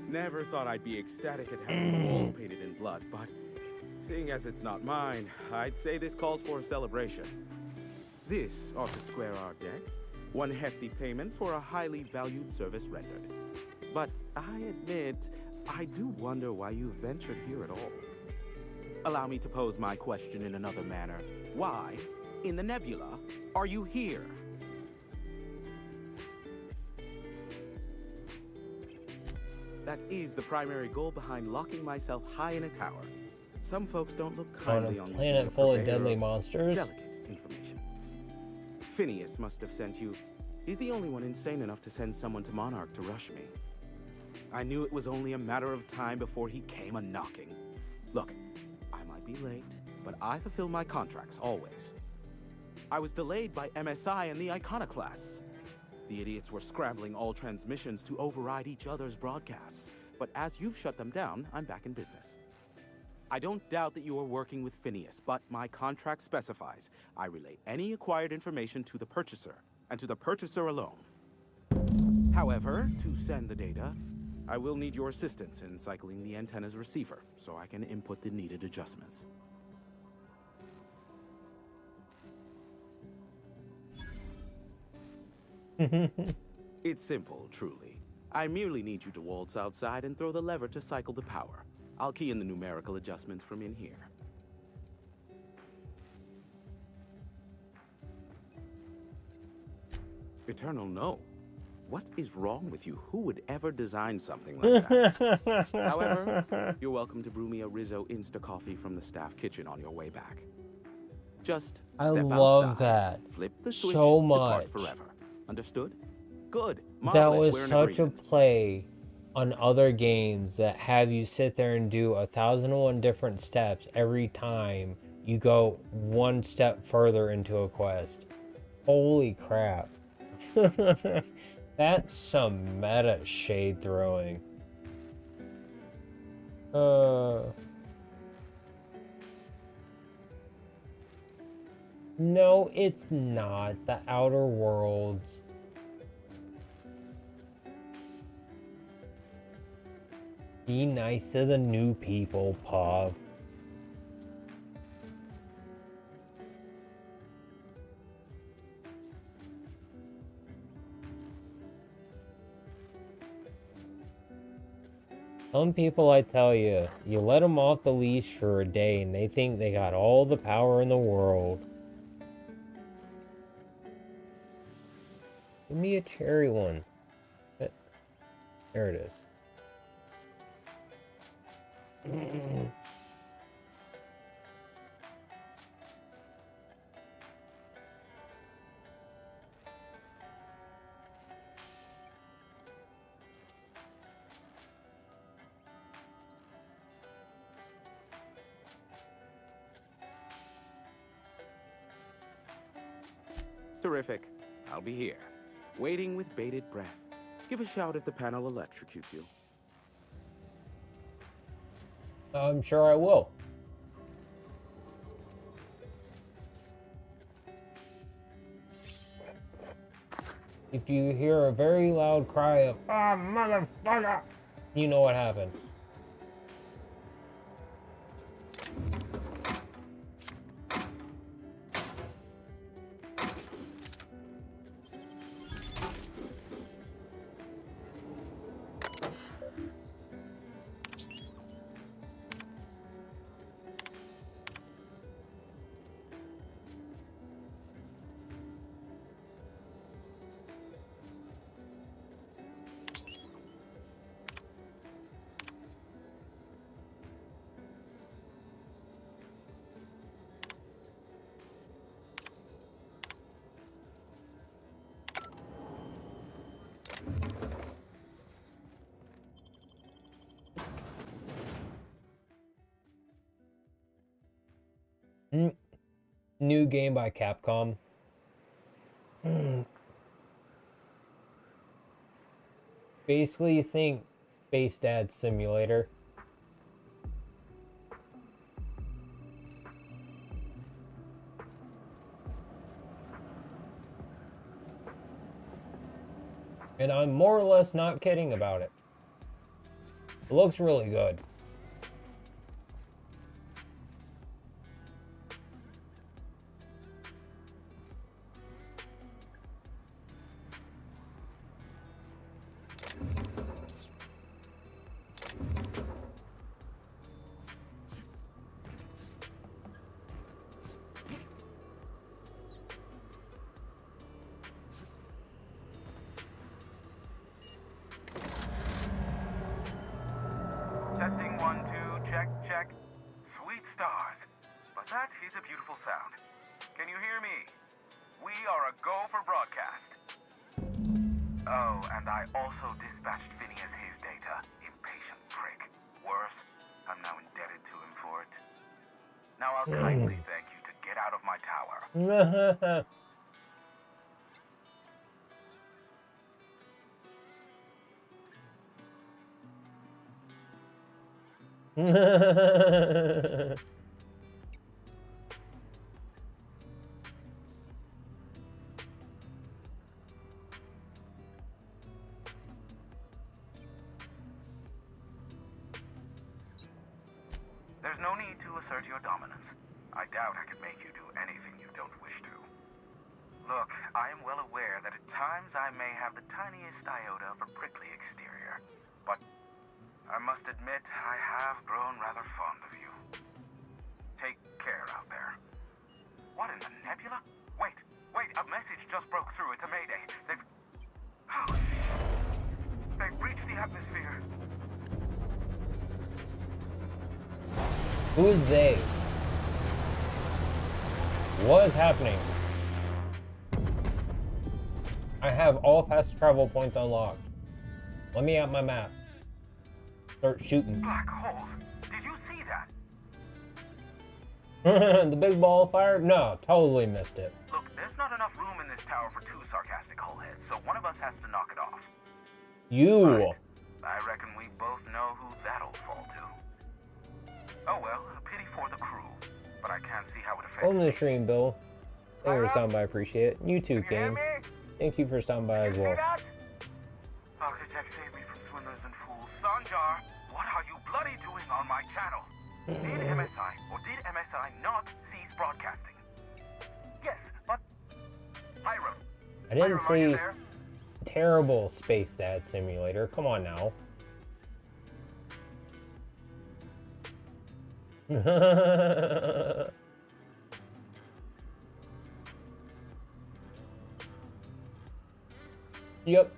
Never thought I'd be ecstatic at having the walls painted in blood, but seeing as it's not mine, I'd say this calls for a celebration. This ought to square our debt. One hefty payment for a highly valued service rendered. But I admit, I do wonder why you ventured here at all. Allow me to pose my question in another manner. Why, in the nebula, are you here? That is the primary goal behind locking myself high in a tower. Some folks don't look kindly on a planet full of deadly of monsters. delicate information. Phineas must have sent you. He's the only one insane enough to send someone to Monarch to rush me. I knew it was only a matter of time before he came a-knocking. Look, I might be late, but I fulfill my contracts, always. I was delayed by MSI and the Iconoclasts. The idiots were scrambling all transmissions to override each other's broadcasts. But as you've shut them down, I'm back in business. I don't doubt that you are working with Phineas, but my contract specifies I relay any acquired information to the purchaser, and to the purchaser alone. However, to send the data, I will need your assistance in cycling the antenna's receiver, so I can input the needed adjustments. It's simple, truly. I merely need you to waltz outside and throw the lever to cycle the power. I'll key in the numerical adjustments from in here. Eternal, no. What is wrong with you? Who would ever design something like that? However, you're welcome to brew me a Rizzo Insta coffee from the staff kitchen on your way back. Just I step love outside, that flip the switch, so depart much. forever. Understood? Good. That Marvelous. was We're in such a agreement. play on other games that have you sit there and do 1,001 different steps every time you go one step further into a quest. Holy crap. That's some meta shade throwing. No, it's not. The Outer Worlds. Be nice to the new people, Pop. Some people, I tell you, you let them off the leash for a day and they think they got all the power in the world. Give me a cherry one. There it is. Terrific. I'll be here, waiting with bated breath. Give a shout if the panel electrocutes you. I'm sure I will. If you hear a very loud cry of, ah, motherfucker, you know what happened. New game by Capcom. Basically, think Space Dad Simulator. And I'm more or less not kidding about it. It looks really good. Testing 1, 2, check, check. Sweet stars. But that is a beautiful sound. Can you hear me? We are a go for broadcast. Oh, and I also dispatched Phineas his data. Impatient prick. Worse, I'm now indebted to him for it. Now I'll kindly thank you to get out of my tower. There's no need to assert your dominance. I doubt I could make you do anything you don't wish to. Look, I am well aware that at times I may have the tiniest iota of a prickly exterior, but I must admit I have grown rather fond of you. Take care out there. What in the nebula? Wait, a message just broke through. It's a mayday. They've breached the atmosphere. Who is they? What is happening? I have all fast travel points unlocked. Let me out my map. Start shooting. Black holes. Did you see that? The big ball of fire? No, totally missed it. Look, there's not enough room in this tower for two sarcastic hullheads, so one of us has to knock it off. You. Right. I reckon we both know who that'll fall to. Oh well, a pity for the crew, but I can't see how it affects Welcome to the me. stream, Bill. Thank you for stopping by, I appreciate it. You too, Can you hear Kane. me? Thank you for stopping by as You well. see that? Architect, save me from swindlers and fools. Sanjar, what are you bloody doing on my channel? Did MSI or did MSI not cease broadcasting? Yes, but Hiram. I didn't Hiram, are you say there? terrible Space Dad Simulator. Come on now. Yep.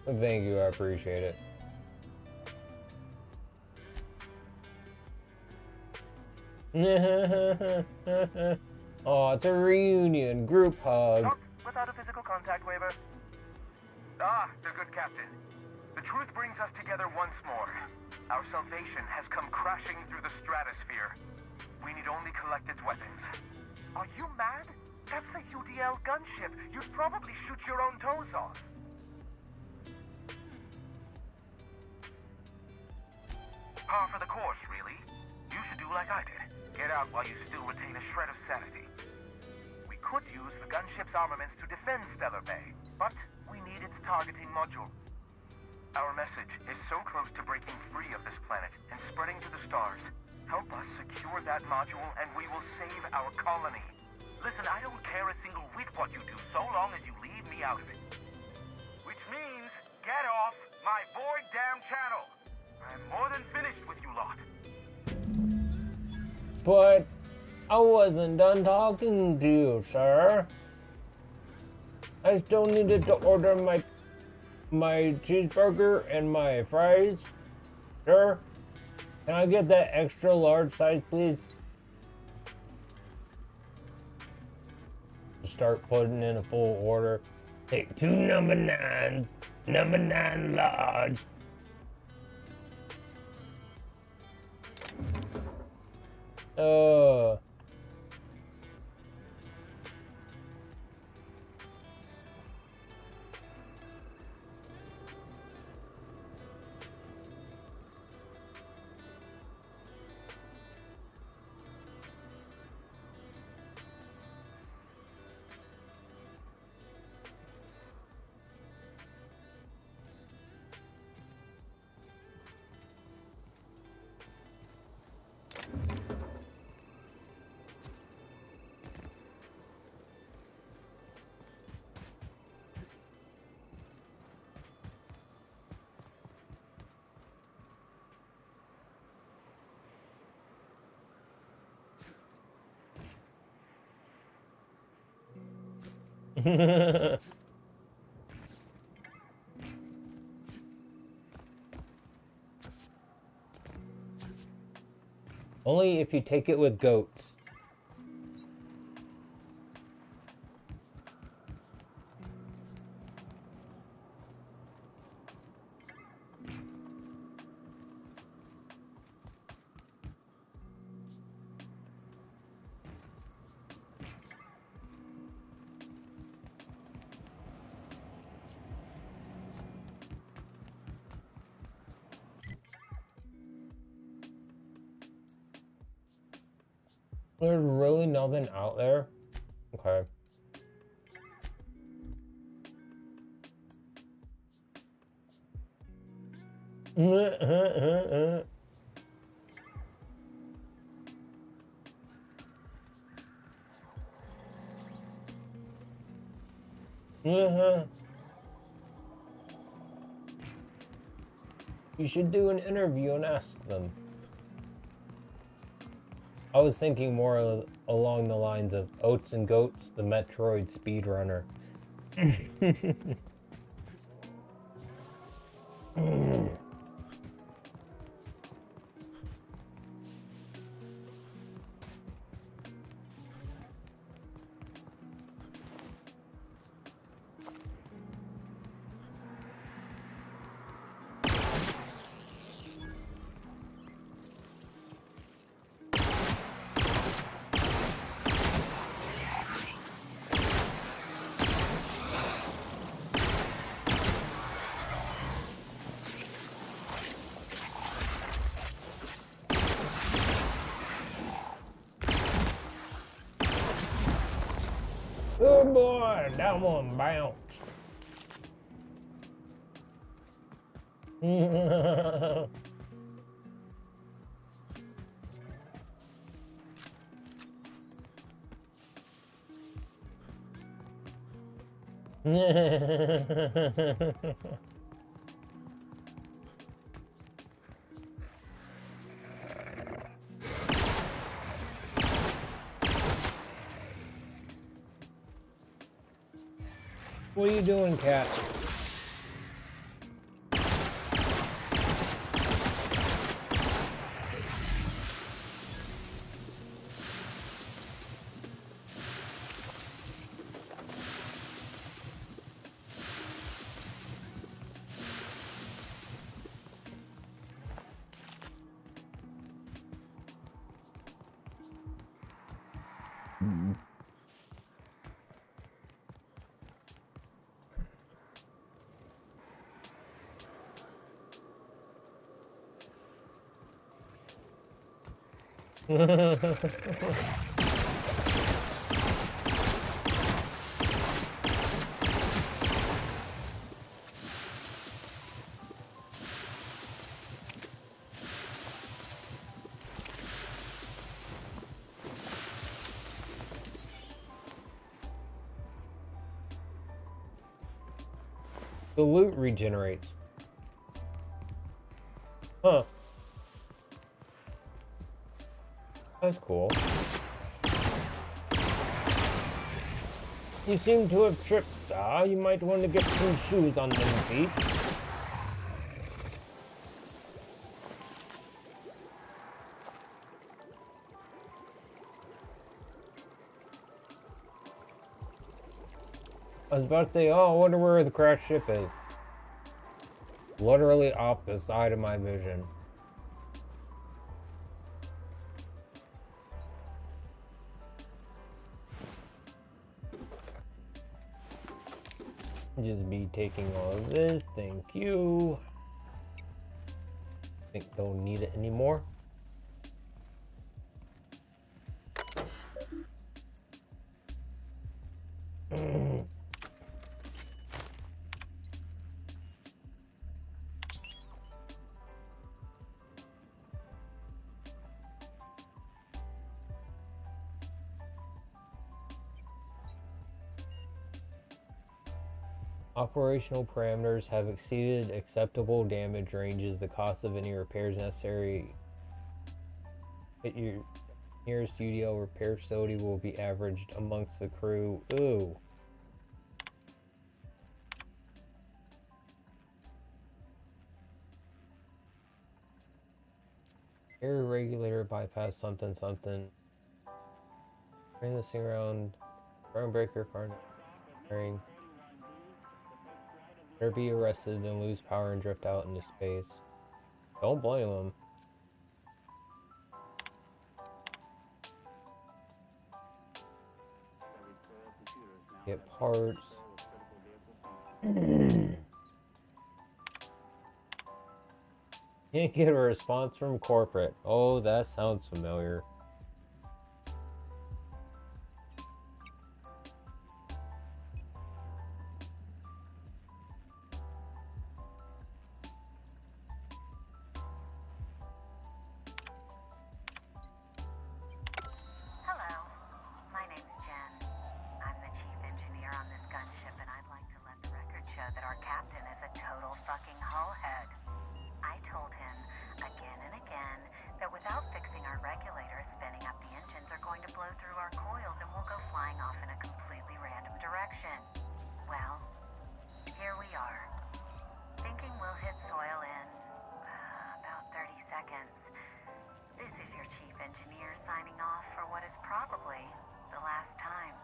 Thank you, I appreciate it. Oh, it's a reunion, group hug. Not without a physical contact waiver. Ah, the good captain. The truth brings us together once more. Our salvation has come crashing through the stratosphere. We need only collect its weapons. Are you mad? That's the UDL gunship. You'd probably shoot your own toes off. par for the course, really. You should do like I did. Get out while you still retain a shred of sanity. We could use the gunship's armaments to defend Stellar Bay, but we need its targeting module. Our message is so close to breaking free of this planet and spreading to the stars. Help us secure that module and we will save our colony. Listen, I don't care a single whit what you do so long as you leave me out of it. Which means, get off my void damn channel. I'm more than finished with you lot. But I wasn't done talking to you, sir. I still needed to order my cheeseburger and my fries. Sir, can I get that extra large size, please? Start putting in a full order. Take 2 number 9s, number 9 large. Only if you take it with goats. There's really nothing out there? Okay. You should do an interview and ask them. I was thinking more along the lines of Oats and Goats, the Metroid speedrunner. Good boy, that one bounced. What are you doing, cat? The loot regenerates. Huh. That's cool. You seem to have tripped, Star. You might want to get some shoes on them feet. I was about to say, oh, I wonder where the crashed ship is. Literally off the side of my vision. Just be taking all of this, thank you. Think don't need it anymore. Operational parameters have exceeded acceptable damage ranges. The cost of any repairs necessary at your nearest studio repair facility will be averaged amongst the crew. Ooh. Air regulator bypass something something. Bring this thing around. Ground breaker firing. Better be arrested and lose power and drift out into space. Don't blame them. Get parts. Can't get a response from corporate. Oh, that sounds familiar. Hello, my name's Jen. I'm the chief engineer on this gunship, and I'd like to let the record show that our captain is a total fucking hullhead. I told him again and again that without fixing our regulators, spinning up the engines are going to blow through our coils and we'll go flying off in a completely random direction. Well, here we are. Thinking we'll hit soil in about 30 seconds. This is your chief engineer signing off for what is probably the last time.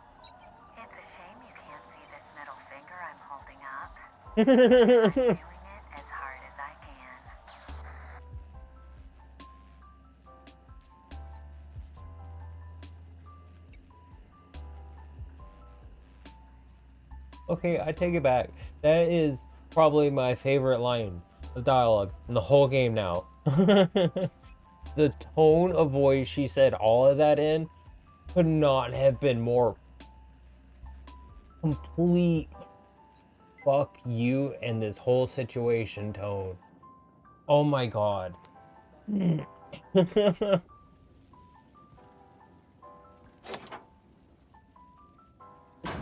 It's a shame you can't see this middle finger I'm holding up. I'm doing it as hard as I can. Okay, I take it back. That is probably my favorite line of dialogue in the whole game now. The tone of voice she said all of that in could not have been more complete fuck you and this whole situation tone. Oh my god.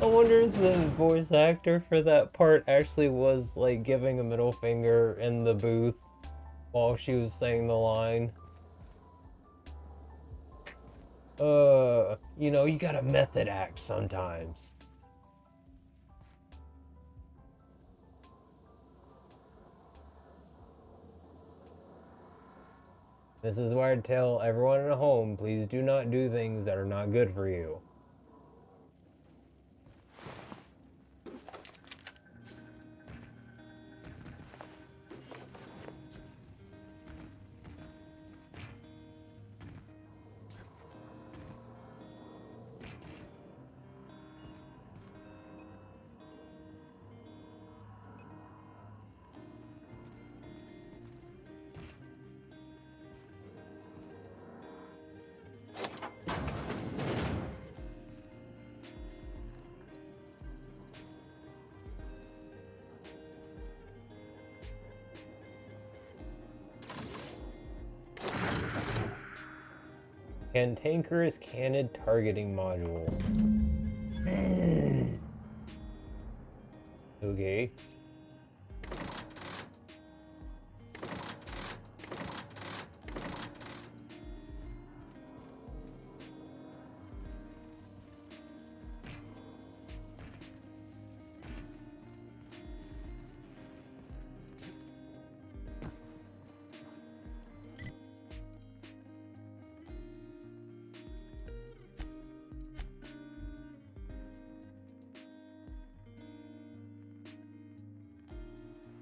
I wonder if the voice actor for that part actually was like giving a middle finger in the booth while she was saying the line. You know, you gotta method act sometimes. This is why I tell everyone at home, please do not do things that are not good for you. Cantankerous cannon targeting module. Okay.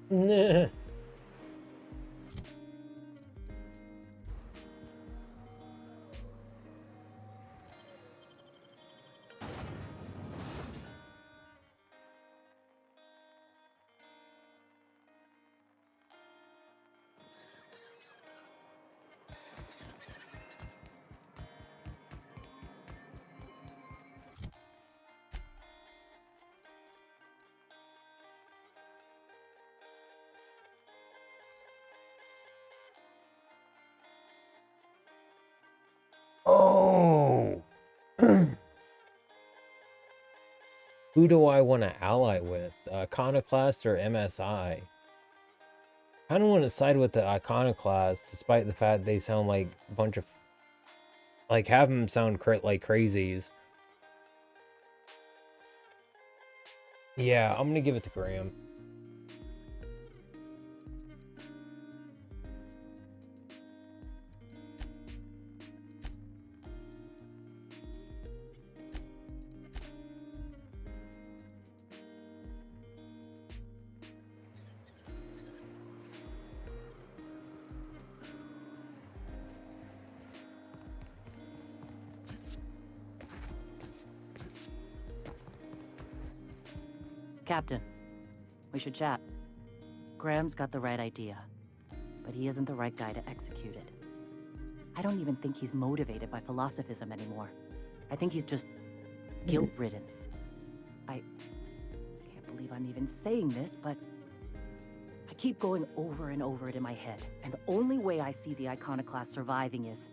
Nah. Oh. Who do I want to ally with? Iconoclast or MSI? I don't want to side with the Iconoclast, despite the fact they sound like a bunch of... Like, have them sound like crazies. Yeah, I'm gonna give it to Graham. Captain, we should chat. Graham's got the right idea, but he isn't the right guy to execute it. I don't even think he's motivated by philosophism anymore. I think he's just guilt-ridden. I can't believe I'm even saying this, but I keep going over and over it in my head, and the only way I see the Iconoclast surviving is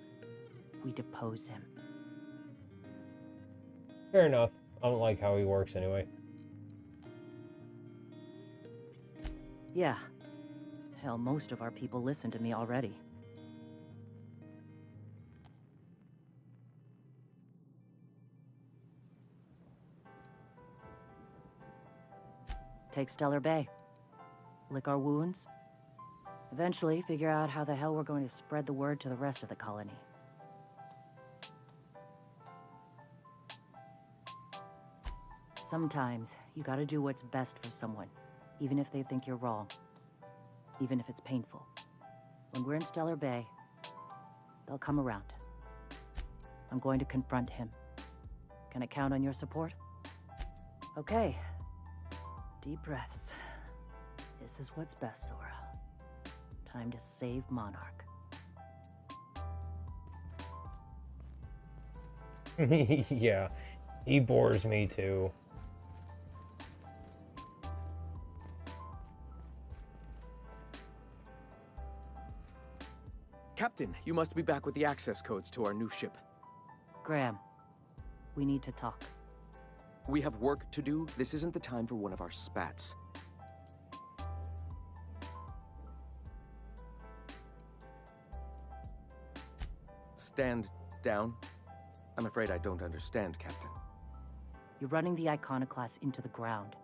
we depose him. Fair enough. I don't like how he works anyway. Yeah. Hell, most of our people listen to me already. Take Stellar Bay. Lick our wounds. Eventually, figure out how the hell we're going to spread the word to the rest of the colony. Sometimes, you gotta do what's best for someone, even if they think you're wrong. Even if it's painful. When we're in Stellar Bay, they'll come around. I'm going to confront him. Can I count on your support? Okay. Deep breaths. This is what's best, Sora. Time to save Monarch. Yeah, he bores me too. Captain, you must be back with the access codes to our new ship. Graham, we need to talk. We have work to do. This isn't the time for one of our spats. Stand down. I'm afraid I don't understand, Captain. You're running the Iconoclast into the ground,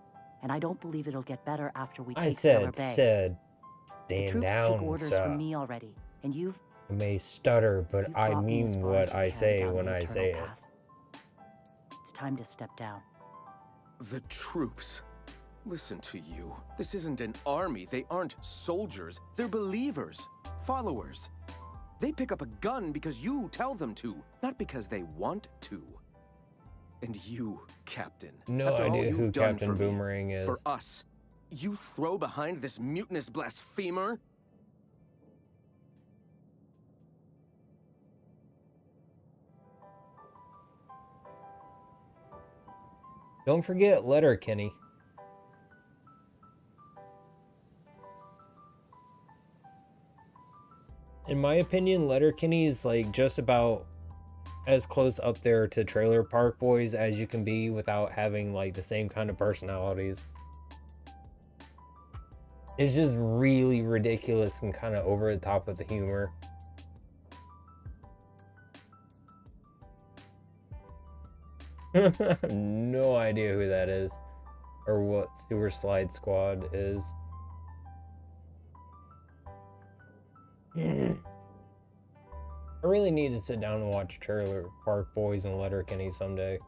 and I don't believe it'll get better after we I take Stellar Bay. said, The stand troops down, take orders sir. from me already, and you've I may stutter, but you've I brought me as mean far as what you I can say down when the I eternal say it. path. It's time to step down. The troops. Listen to you. This isn't an army. They aren't soldiers. They're believers. Followers. They pick up a gun because you tell them to, not because they want to. And you, Captain. No after all idea you've who done Captain for me, Boomerang is. For us, you throw behind this mutinous blasphemer? Don't forget Letterkenny. In my opinion, Letterkenny is like just about as close up there to Trailer Park Boys as you can be without having like the same kind of personalities. It's just really ridiculous and kind of over the top with the humor. No idea who that is or what Sewer Slide Squad is. I really need to sit down and watch Trailer Park Boys and Letterkenny someday.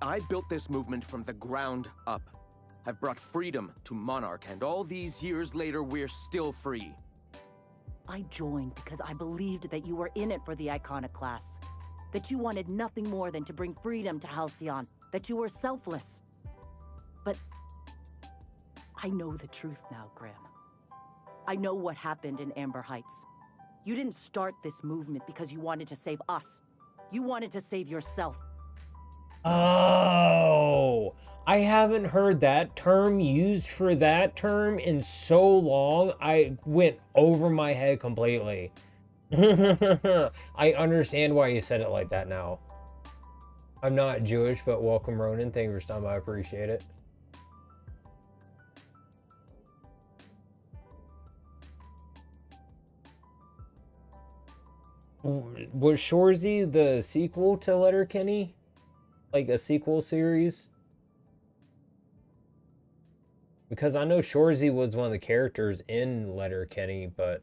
I built this movement from the ground up. I've brought freedom to Monarch, and all these years later, we're still free. I joined because I believed that you were in it for the Iconoclasts. That you wanted nothing more than to bring freedom to Halcyon. That you were selfless. But I know the truth now, Graham. I know what happened in Amber Heights. You didn't start this movement because you wanted to save us. You wanted to save yourself. Oh, I haven't heard that term used for that term in so long. I went over my head completely. I understand why you said it like that now. I'm not Jewish, but welcome, Ronan. Thank you for stopping by. I appreciate it. Was Shorzy the sequel to Letterkenny? Like a sequel series? Because I know Shorzy was one of the characters in Letterkenny, but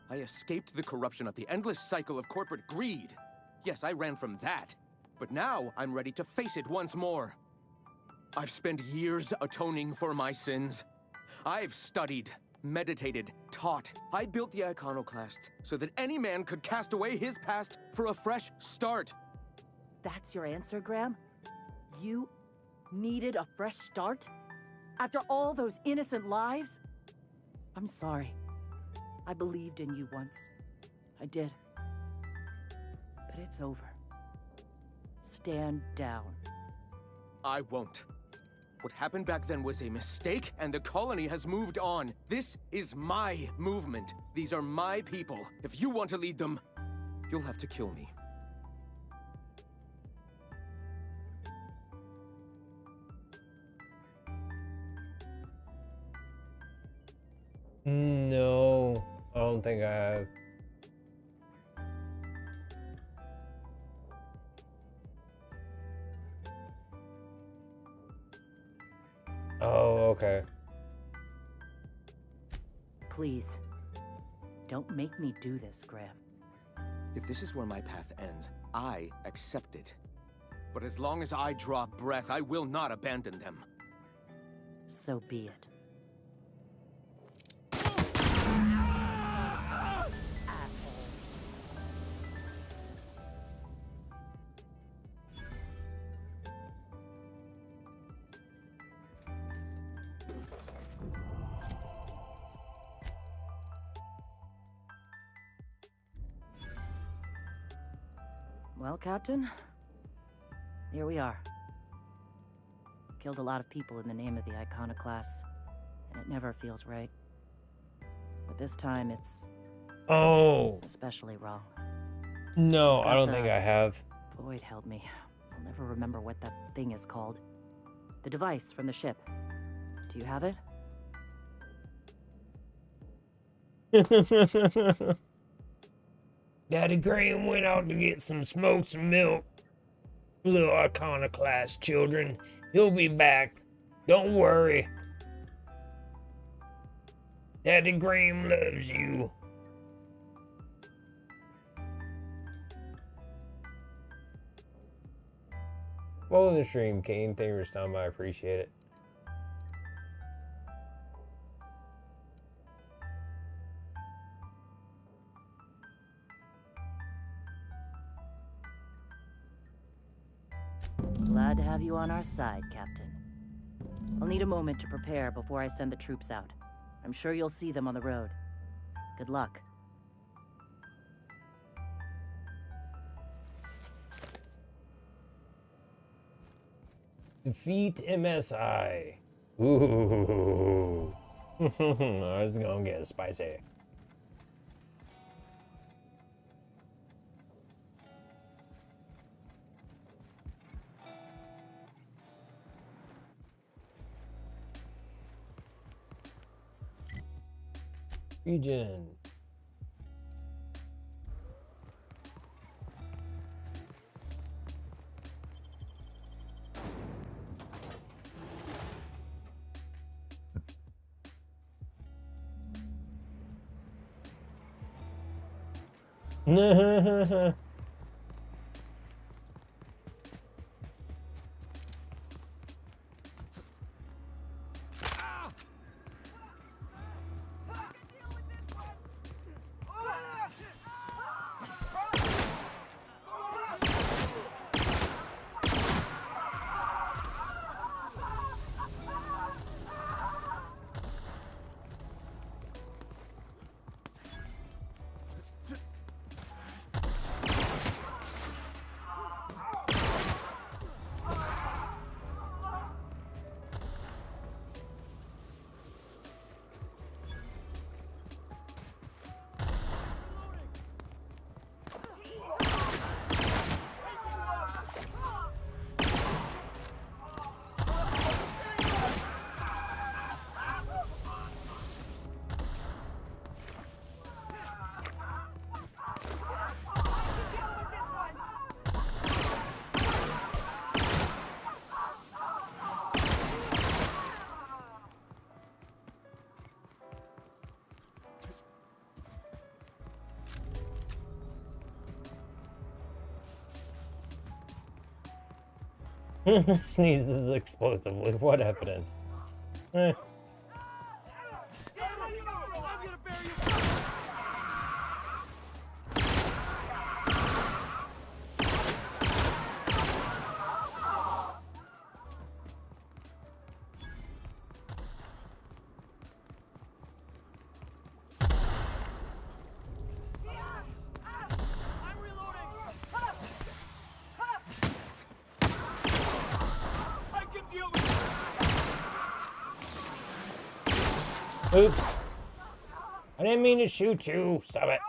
I escaped the corruption of the endless cycle of corporate greed. Yes, I ran from that. But now I'm ready to face it once more. I've spent years atoning for my sins. I've studied, meditated, taught. I built the Iconoclasts so that any man could cast away his past for a fresh start. That's your answer, Graham? You needed a fresh start? After all those innocent lives? I'm sorry. I believed in you once. I did. But it's over. Stand down. I won't. What happened back then was a mistake, and the colony has moved on. This is my movement. These are my people. If you want to lead them, you'll have to kill me. no, I don't think I have. Oh, okay. Please. Don't make me do this, Graham. If this is where my path ends, I accept it. But as long as I draw breath, I will not abandon them. So be it. Well, Captain, here we are. Killed a lot of people in the name of the Iconoclasts, and it never feels right. But this time it's Oh, especially wrong. no, I Got don't the- think I have. Void held me. I'll never remember what that thing is called. The device from the ship. Do you have it? Daddy Graham went out to get some smoked milk. Little iconoclast children. He'll be back. Don't worry. Daddy Graham loves you. Well, in the stream, Kane. Thank you for stopping by. I appreciate it. Glad to have you on our side, Captain. I'll need a moment to prepare before I send the troops out. I'm sure you'll see them on the road. Good luck. Defeat MSI. Ooh. It's gonna get spicy. Region. Sneezes explosively. What happened? Eh. Oops. I didn't mean to shoot you. Stop it.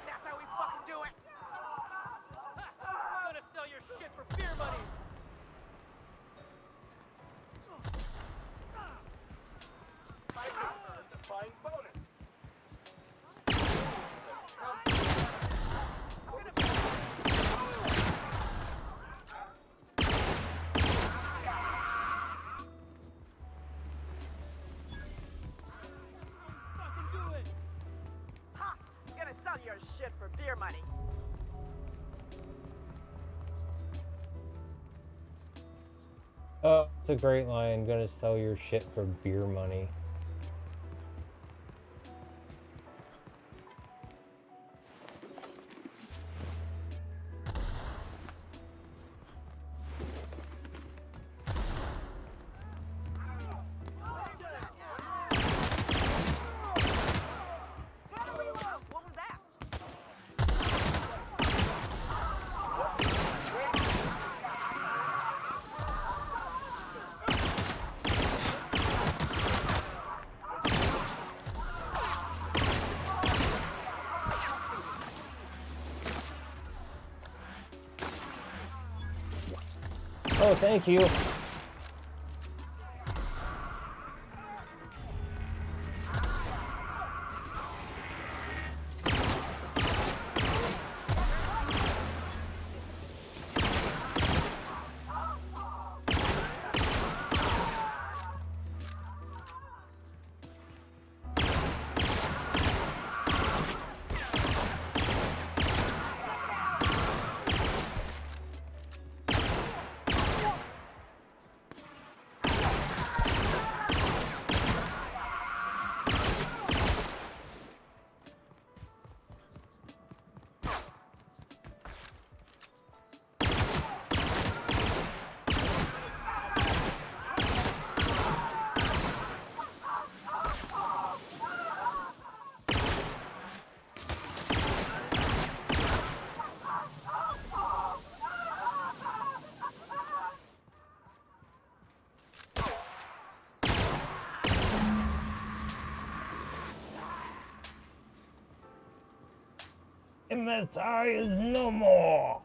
That's how we fucking do it! I'm gonna sell your shit for beer money! Defying bonus! Sell your shit for beer money. Oh, it's a great line. Gonna sell your shit for beer money. Oh, thank you. MSI is no more.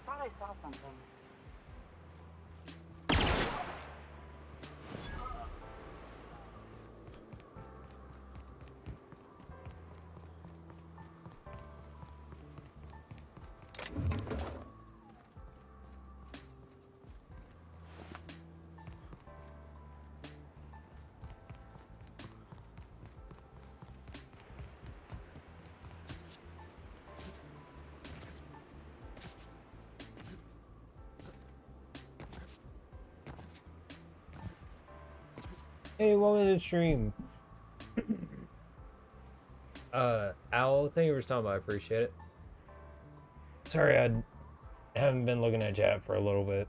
Thought I saw something. Hey, what was the stream? Owl, thank you for stopping by. I appreciate it. Sorry, I haven't been looking at chat for a little bit.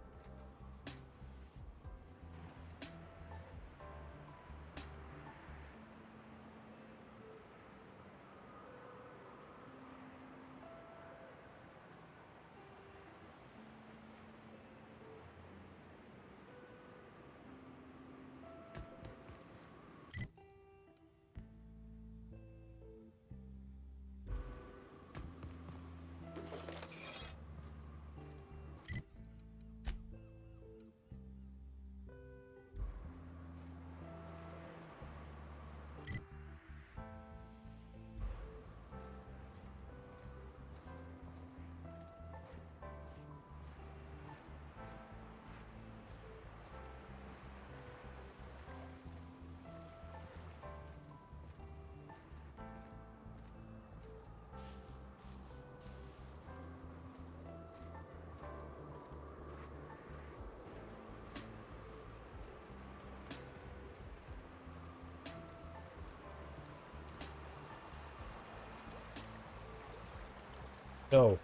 No.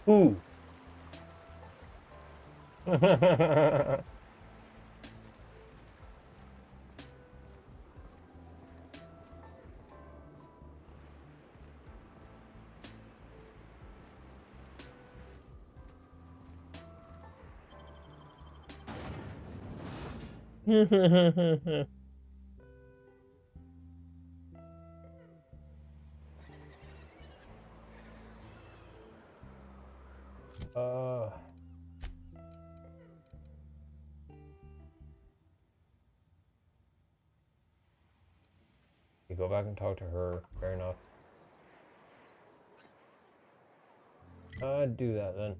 Who? uh you go back and talk to her. Fair enough. Do that then.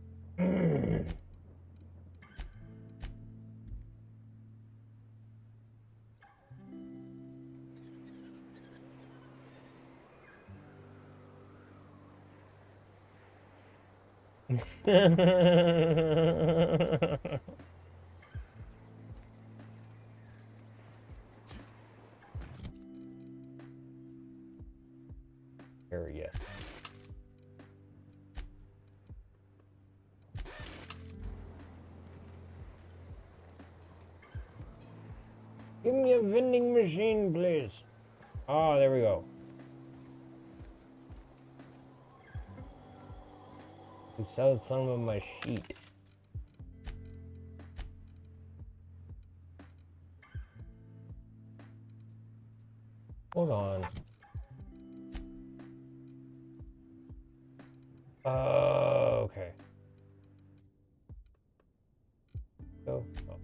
Area. Give me a vending machine, please. Ah, there we go. You sell some of my sheet. Hold on. Okay. Go. Oh.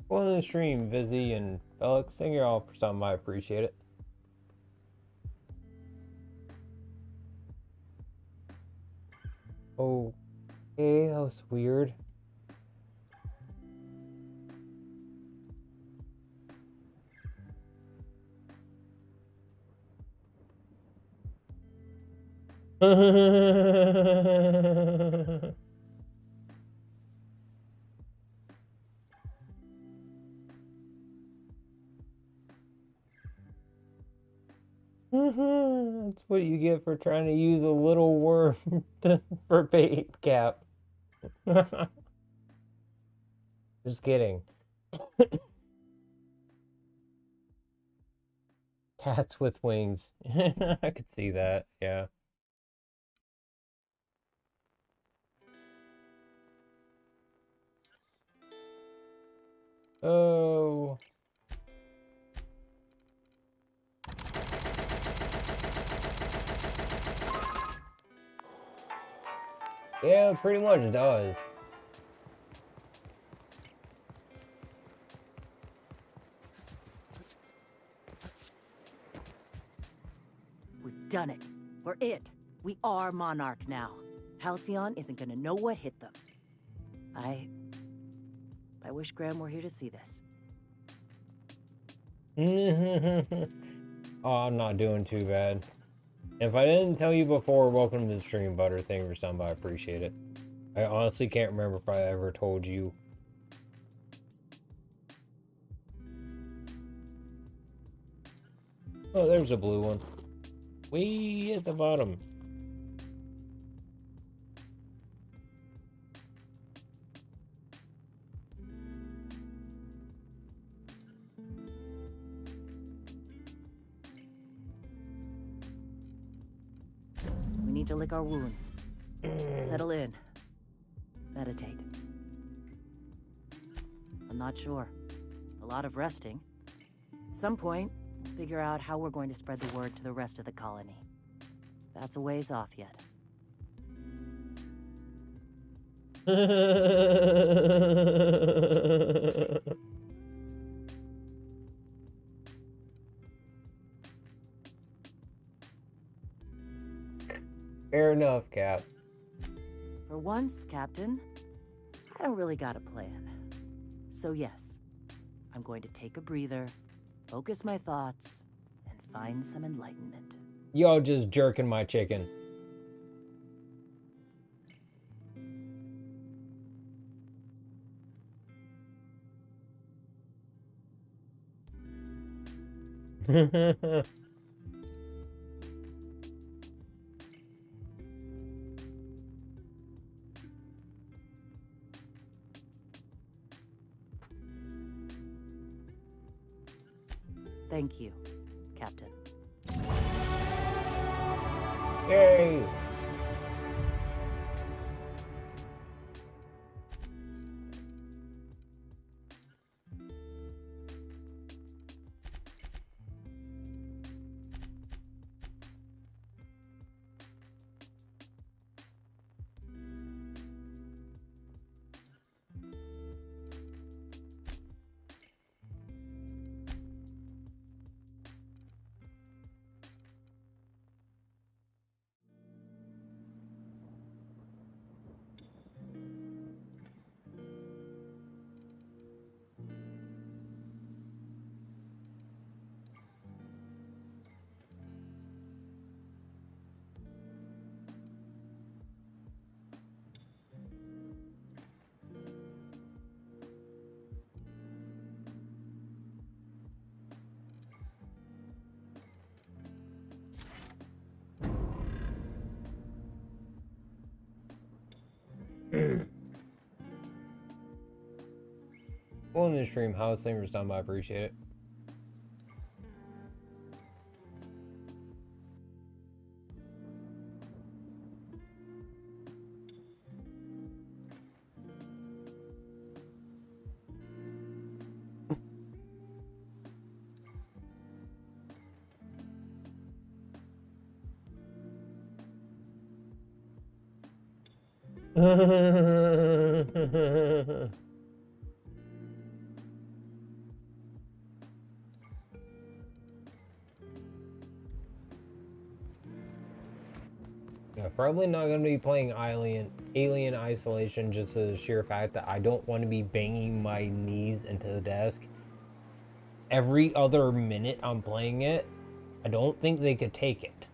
Well, in the stream, Vizzy and Felix, thank you all for stopping by. I appreciate it. Okay, that was weird. That's what you get for trying to use a little worm for bait, Cap. Just kidding. Cats with wings. I could see that, yeah. Oh. Yeah, it pretty much does. We've done it. We're it. We are Monarch now. Halcyon isn't gonna know what hit them. I wish Graham were here to see this. Oh, I'm not doing too bad. If I didn't tell you before, welcome to the stream, Butter. Thank you for stopping by. I appreciate it. I honestly can't remember if I ever told you. Oh, there's a blue one. Way at the bottom. We need to lick our wounds. Settle in. Meditate. I'm not sure. A lot of resting. At some point, we'll figure out how we're going to spread the word to the rest of the colony. That's a ways off yet. Fair enough, Cap. For once, Captain, I don't really got a plan. So yes, I'm going to take a breather, focus my thoughts, and find some enlightenment. Y'all just jerking my chicken. Thank you, Captain. Yay! Well, in the stream, how's things done? I appreciate it. Yeah, probably not going to be playing Alien Isolation just for the sheer fact that I don't want to be banging my knees into the desk every other minute I'm playing it. I don't think they could take it.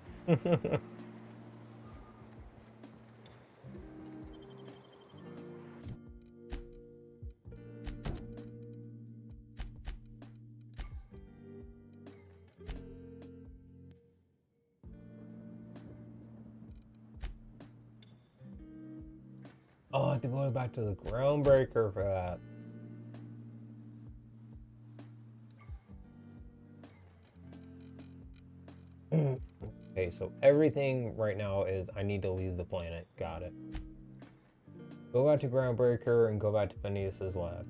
Oh, I have to go back to the Groundbreaker for that. Okay, so everything right now is I need to leave the planet. Got it. Go back to Groundbreaker and go back to Phineas's lab.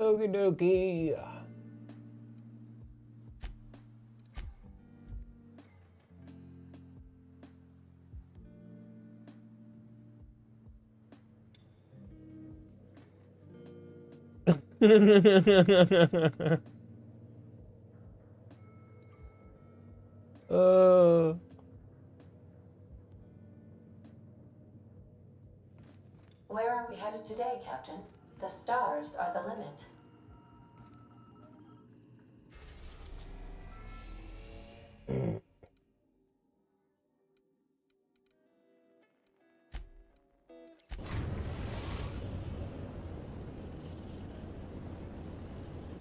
Okie dokie. uh Where are we headed today, Captain? The stars are the limit.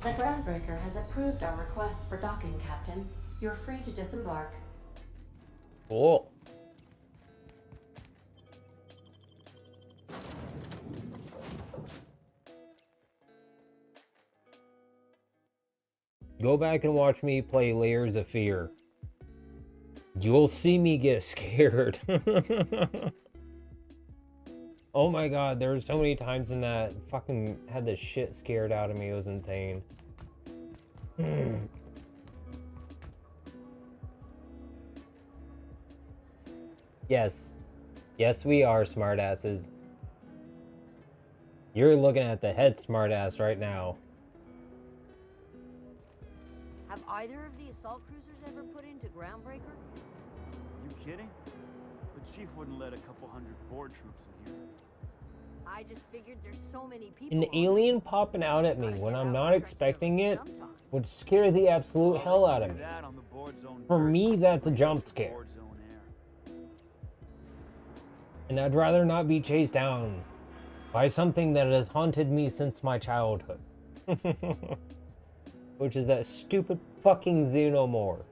The Groundbreaker has approved our request for docking, Captain. You're free to disembark. Cool. Go back and watch me play Layers of Fear. You'll see me get scared. Oh my god, there were so many times in that fucking had the shit scared out of me. It was insane. Yes. Yes, we are smartasses. You're looking at the head smartass right now. Have either of the assault cruisers ever put into Groundbreaker? You kidding? The chief wouldn't let a couple hundred board troops in here. I just figured there's so many people. An alien popping out at me when I'm not expecting it would scare the absolute hell out of me. For me, that's a jump scare. And I'd rather not be chased down by something that has haunted me since my childhood. Which is that stupid fucking Xenomorph.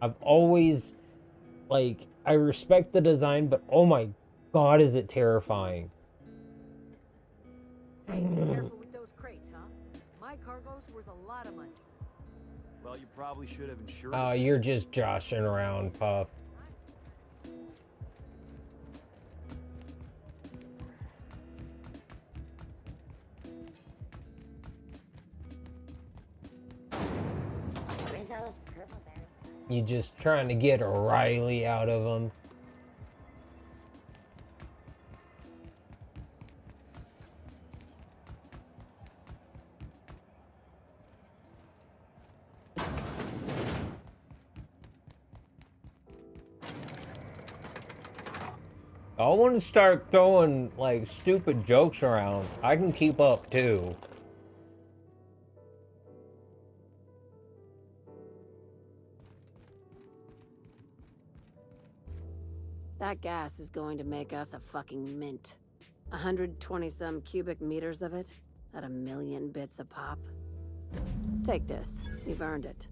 I've always, like, I respect the design, but oh my god, is it terrifying. Hey, be careful with those crates, huh? My cargo's worth a lot of money. Well, you probably should have insured. Oh, you're just joshing around, Puff. You just trying to get Riley out of him. I want to start throwing, like, stupid jokes around. I can keep up, too. That gas is going to make us a fucking mint. 120-some cubic meters of it, at 1,000,000 bits a pop. Take this, you've earned it.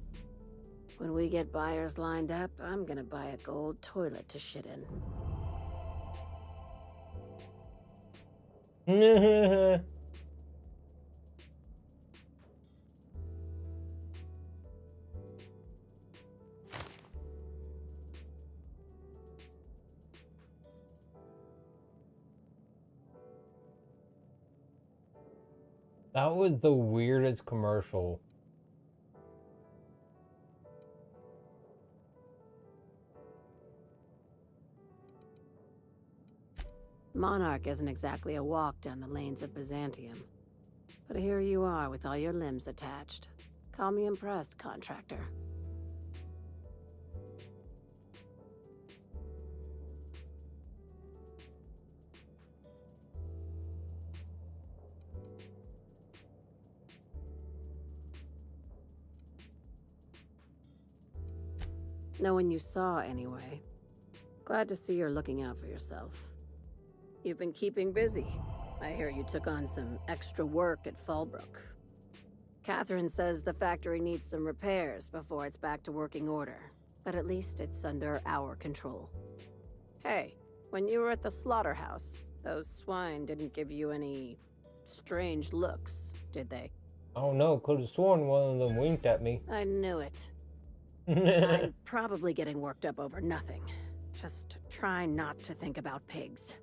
When we get buyers lined up, I'm gonna buy a gold toilet to shit in. That was the weirdest commercial. Monarch isn't exactly a walk down the lanes of Byzantium. But here you are with all your limbs attached. Call me impressed, contractor. No one you saw, anyway. Glad to see you're looking out for yourself. You've been keeping busy. I hear you took on some extra work at Fallbrook. Catherine says the factory needs some repairs before it's back to working order, but at least it's under our control. Hey, when you were at the slaughterhouse, those swine didn't give you any strange looks, did they? Oh no, could have sworn one of them winked at me. I knew it. I'm probably getting worked up over nothing. Just try not to think about pigs.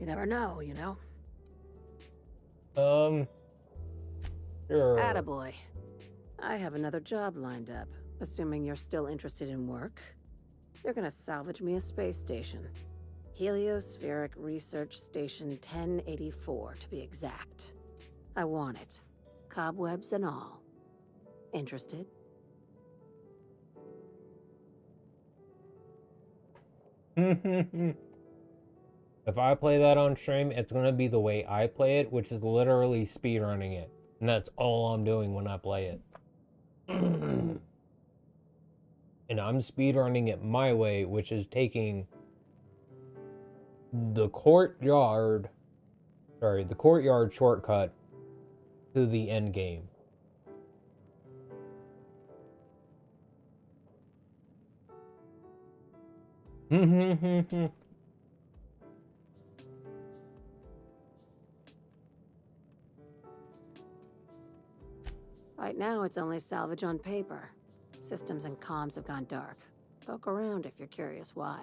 You never know, you know? Sure. Attaboy. I have another job lined up, assuming you're still interested in work. You're gonna salvage me a space station. Heliospheric Research Station 1084, to be exact. I want it. Cobwebs and all. Interested? If I play that on stream, it's gonna be the way I play it, which is literally speedrunning it. And that's all I'm doing when I play it. And I'm speedrunning it my way, which is taking the courtyard shortcut to the end game. Right now, it's only salvage on paper. Systems and comms have gone dark. Poke around if you're curious why.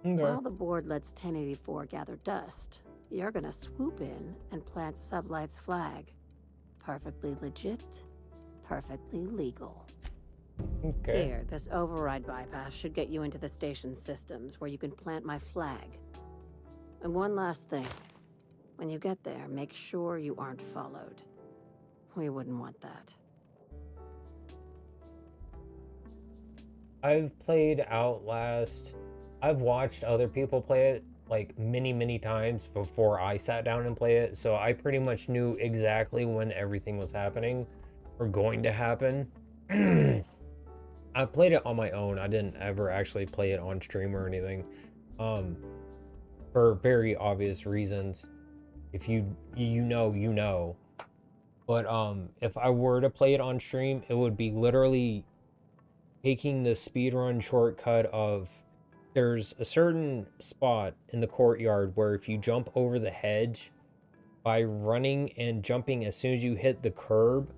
Okay. While the board lets 1084 gather dust, you're gonna swoop in and plant Sublight's flag. Perfectly legit, perfectly legal. Okay. Here, this override bypass should get you into the station's systems where you can plant my flag. And one last thing. When you get there, make sure you aren't followed. We wouldn't want that. I've played Outlast. I've watched other people play it like many times before I sat down and play it, so I pretty much knew exactly when everything was happening or going to happen. I played it on my own. I didn't ever actually play it on stream or anything, for very obvious reasons. If you know. But if I were to play it on stream, it would be literally taking the speedrun shortcut of, there's a certain spot in the courtyard where if you jump over the hedge by running and jumping as soon as you hit the curb,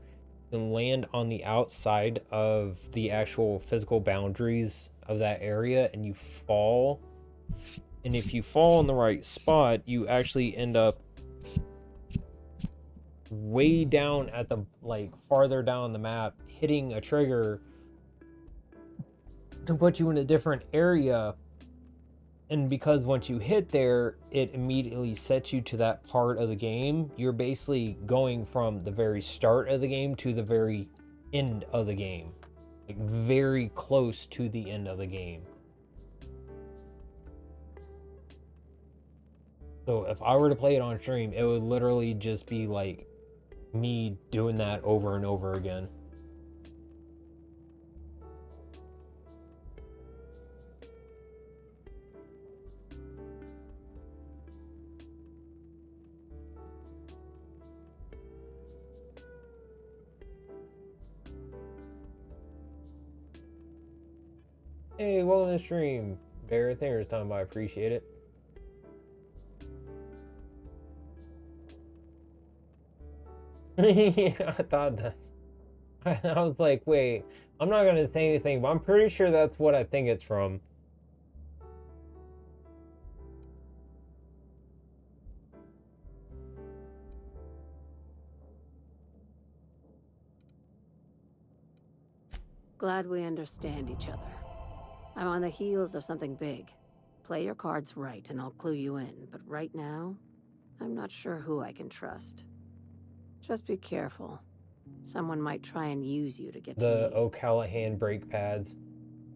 you can land on the outside of the actual physical boundaries of that area and you fall. And if you fall in the right spot, you actually end up way down at the, like, farther down the map, hitting a trigger to put you in a different area. And because once you hit there, it immediately sets you to that part of the game. You're basically going from the very start of the game to the very end of the game, like very close to the end of the game. So if I were to play it on stream, it would literally just be like me doing that over and over again. Hey, welcome to the stream. Bear Thinger's time, I appreciate it. Yeah, I thought that's... I was like, wait, I'm not gonna say anything, but I'm pretty sure that's what I think it's from. Glad we understand each other. I'm on the heels of something big. Play your cards right and I'll clue you in, but right now, I'm not sure who I can trust. Just be careful. Someone might try and use you to get to The me. O'Callahan brake pads.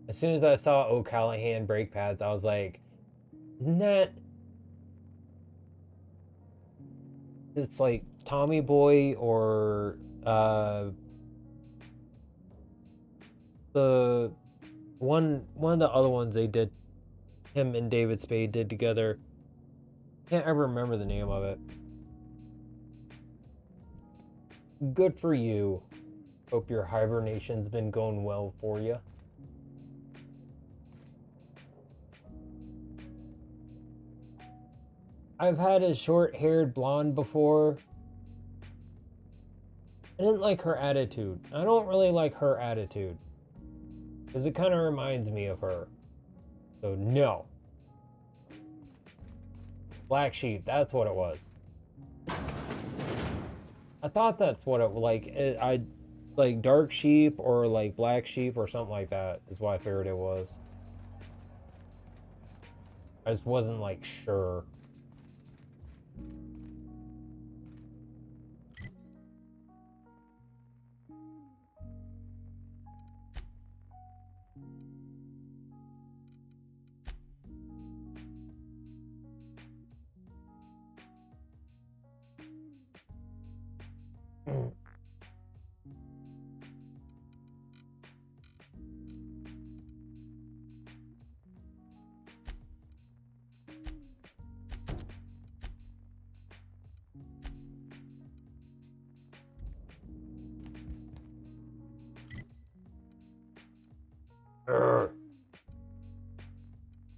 As soon as I saw O'Callahan brake pads, I was like, isn't that... It's like Tommy Boy or the one of the other ones they did, him and David Spade did together. Can't ever remember the name of it. Good for you. Hope your hibernation's been going well for you. I've had a short-haired blonde before. I didn't like her attitude. I don't really like her attitude, because it kind of reminds me of her. So no. Black Sheep, that's what it was. I thought that's what it I like Dark Sheep or like Black Sheep or something like that is what I figured it was. I just wasn't like sure.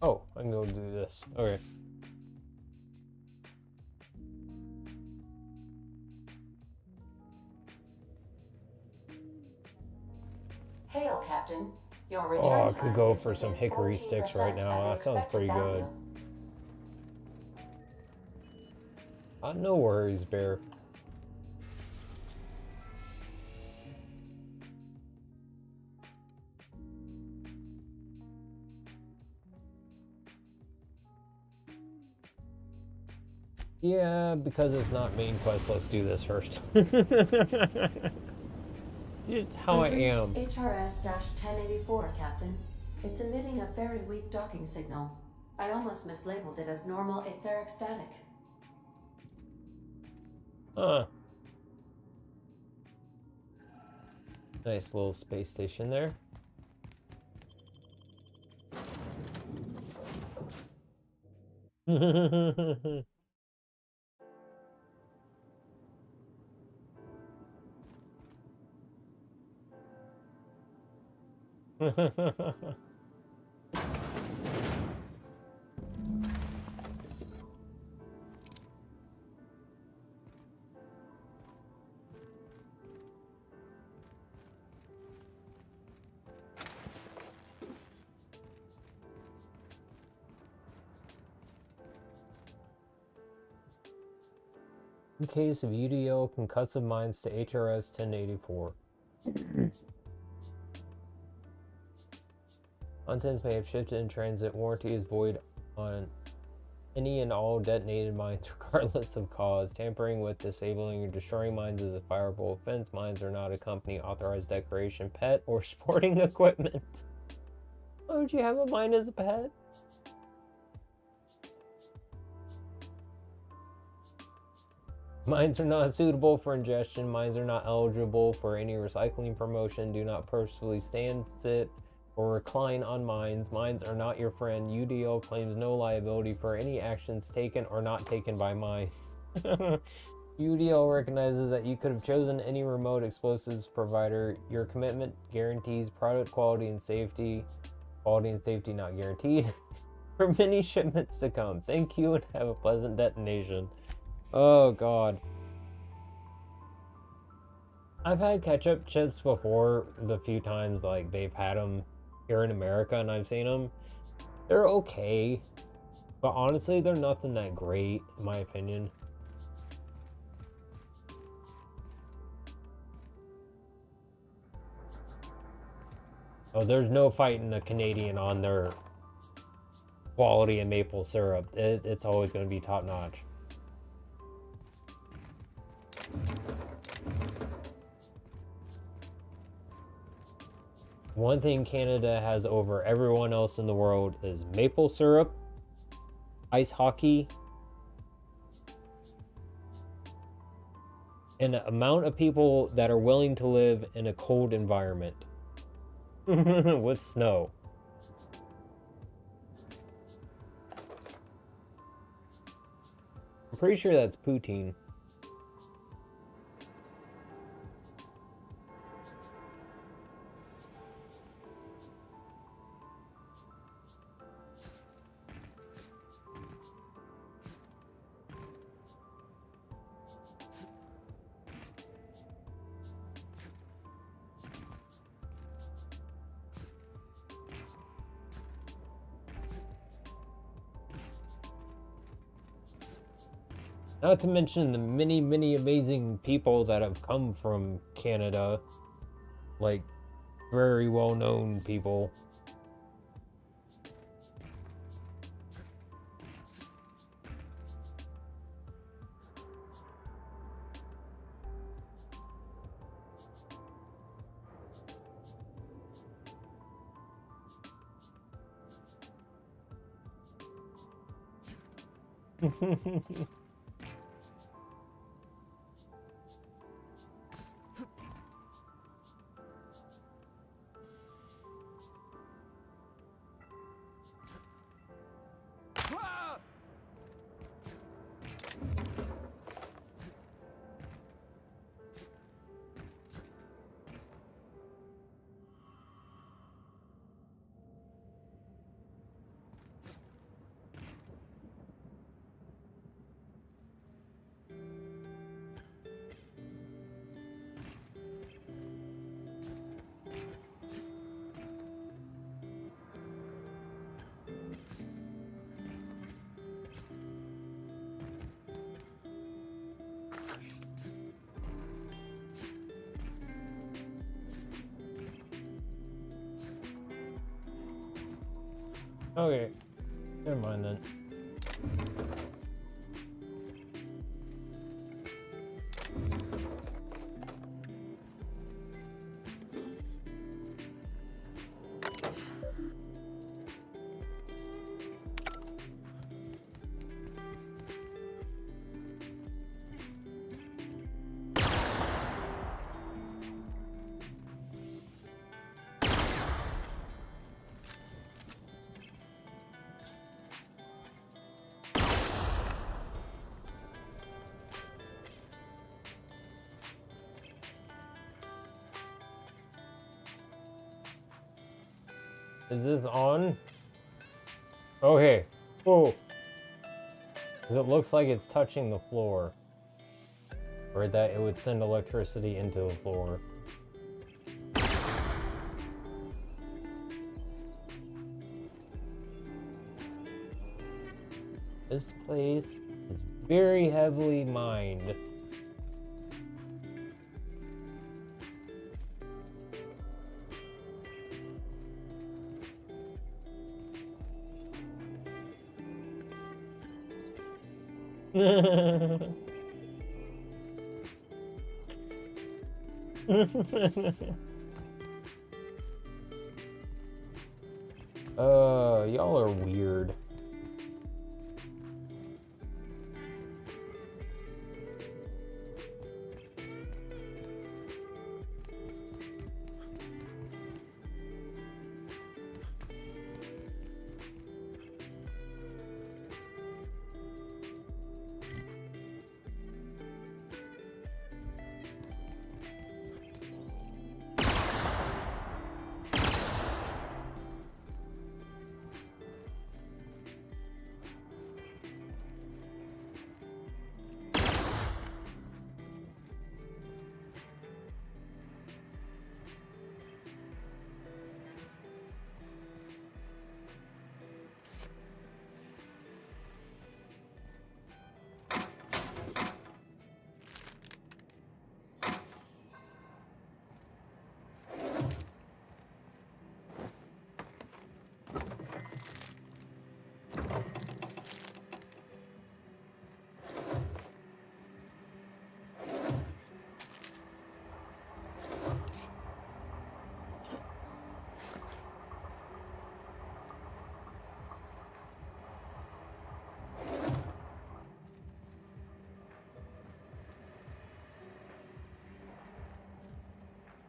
Oh, I can go do this. Okay. Hail, Captain. Your return Oh, I time could go is for some within hickory sticks right 14% now. of the That sounds expected pretty good. value. No worries, Bear. Yeah, because it's not main quest, let's do this first. It's how I am. HRS-1084, Captain. It's emitting a very weak docking signal. I almost mislabeled it as normal etheric static. Huh. Nice little space station there. In case of UDO, concussive mines to HRS 1084. Contents may have shifted in transit. Warranty is void on any and all detonated mines, regardless of cause. Tampering with, disabling, or destroying mines is a fireable offense. Mines are not a company authorized decoration, pet, or sporting equipment. Why would you have a mine as a pet? Mines are not suitable for ingestion. Mines are not eligible for any recycling promotion. Do not purposefully stand, sit, or recline on mines. Mines are not your friend. UDO claims no liability for any actions taken or not taken by mines. UDO recognizes that you could have chosen any remote explosives provider. Your commitment guarantees product quality and safety. Quality and safety not guaranteed. For many shipments to come. Thank you and have a pleasant detonation. Oh god. I've had ketchup chips before, the few times like they've had them here in America and I've seen them. They're okay, but honestly they're nothing that great in my opinion. Oh, there's no fighting a Canadian on their quality of maple syrup. It's always going to be top notch. One thing Canada has over everyone else in the world is maple syrup, ice hockey, and the amount of people that are willing to live in a cold environment with snow. I'm pretty sure that's poutine. Not to mention the many, many amazing people that have come from Canada. Like, very well-known people. Okay, never mind then. Is this on? Okay. Oh. 'Cause it looks like it's touching the floor. Or that it would send electricity into the floor. This place is very heavily mined. Y'all are weird.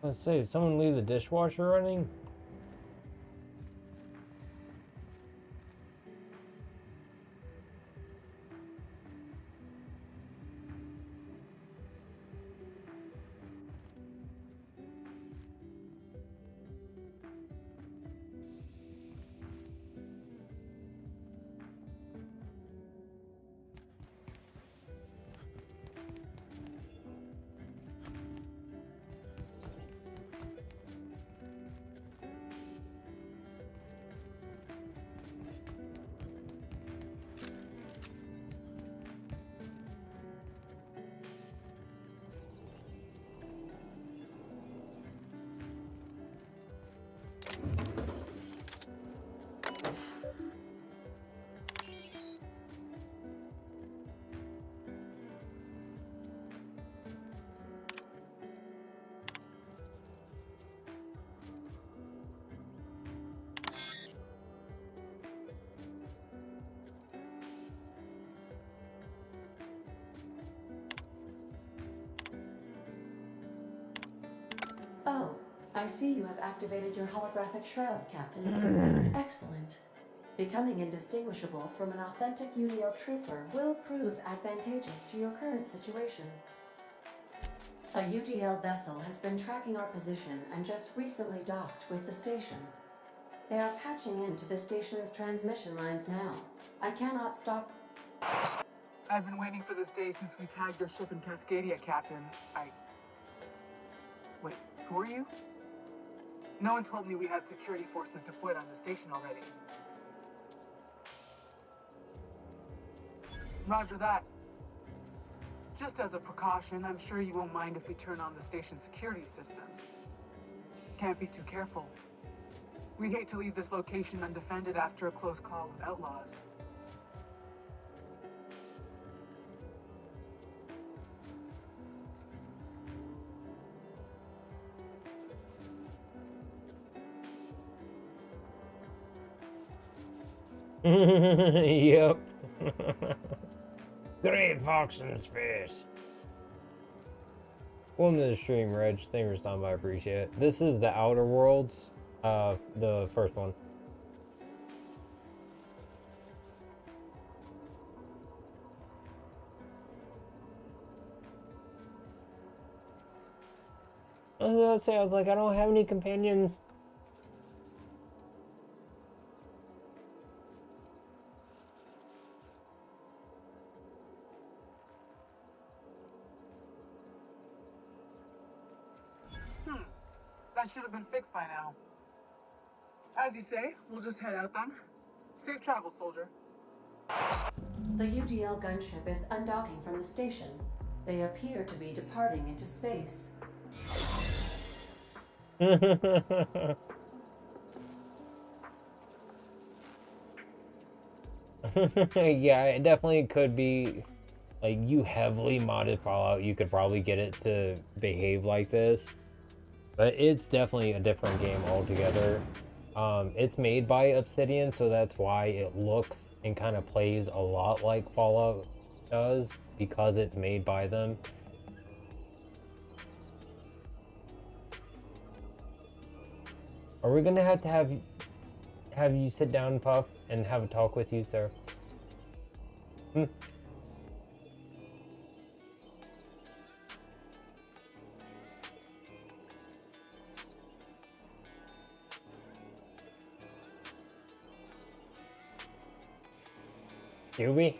Let's say, someone leave the dishwasher running? Oh, I see you have activated your holographic shroud, Captain. Excellent. Becoming indistinguishable from an authentic UDL trooper will prove advantageous to your current situation. A UDL vessel has been tracking our position and just recently docked with the station. They are patching into the station's transmission lines now. I cannot stop. I've been waiting for this day since we tagged your ship in Cascadia, Captain. Wait, who are you? No one told me we had security forces deployed on the station already. Roger that. Just as a precaution, I'm sure you won't mind if we turn on the station's security systems. Can't be too careful. We'd hate to leave this location undefended after a close call with outlaws. Yep. Great fox in space. Welcome to the stream, Reg. Thank you for stopping by. I appreciate it. This is the Outer Worlds, the first one. I was gonna say, I was like, I don't have any companions. That should have been fixed by now. As you say, we'll just head out then. Safe travel, soldier. The UDL gunship is undocking from the station. They appear to be departing into space. Yeah, it definitely could be, like, you heavily modded Fallout, you could probably get it to behave like this. But it's definitely a different game altogether. It's made by Obsidian, so that's why it looks and kind of plays a lot like Fallout does, because it's made by them. Are we gonna have to have you sit down, Puff, and have a talk with you, sir? Yubi?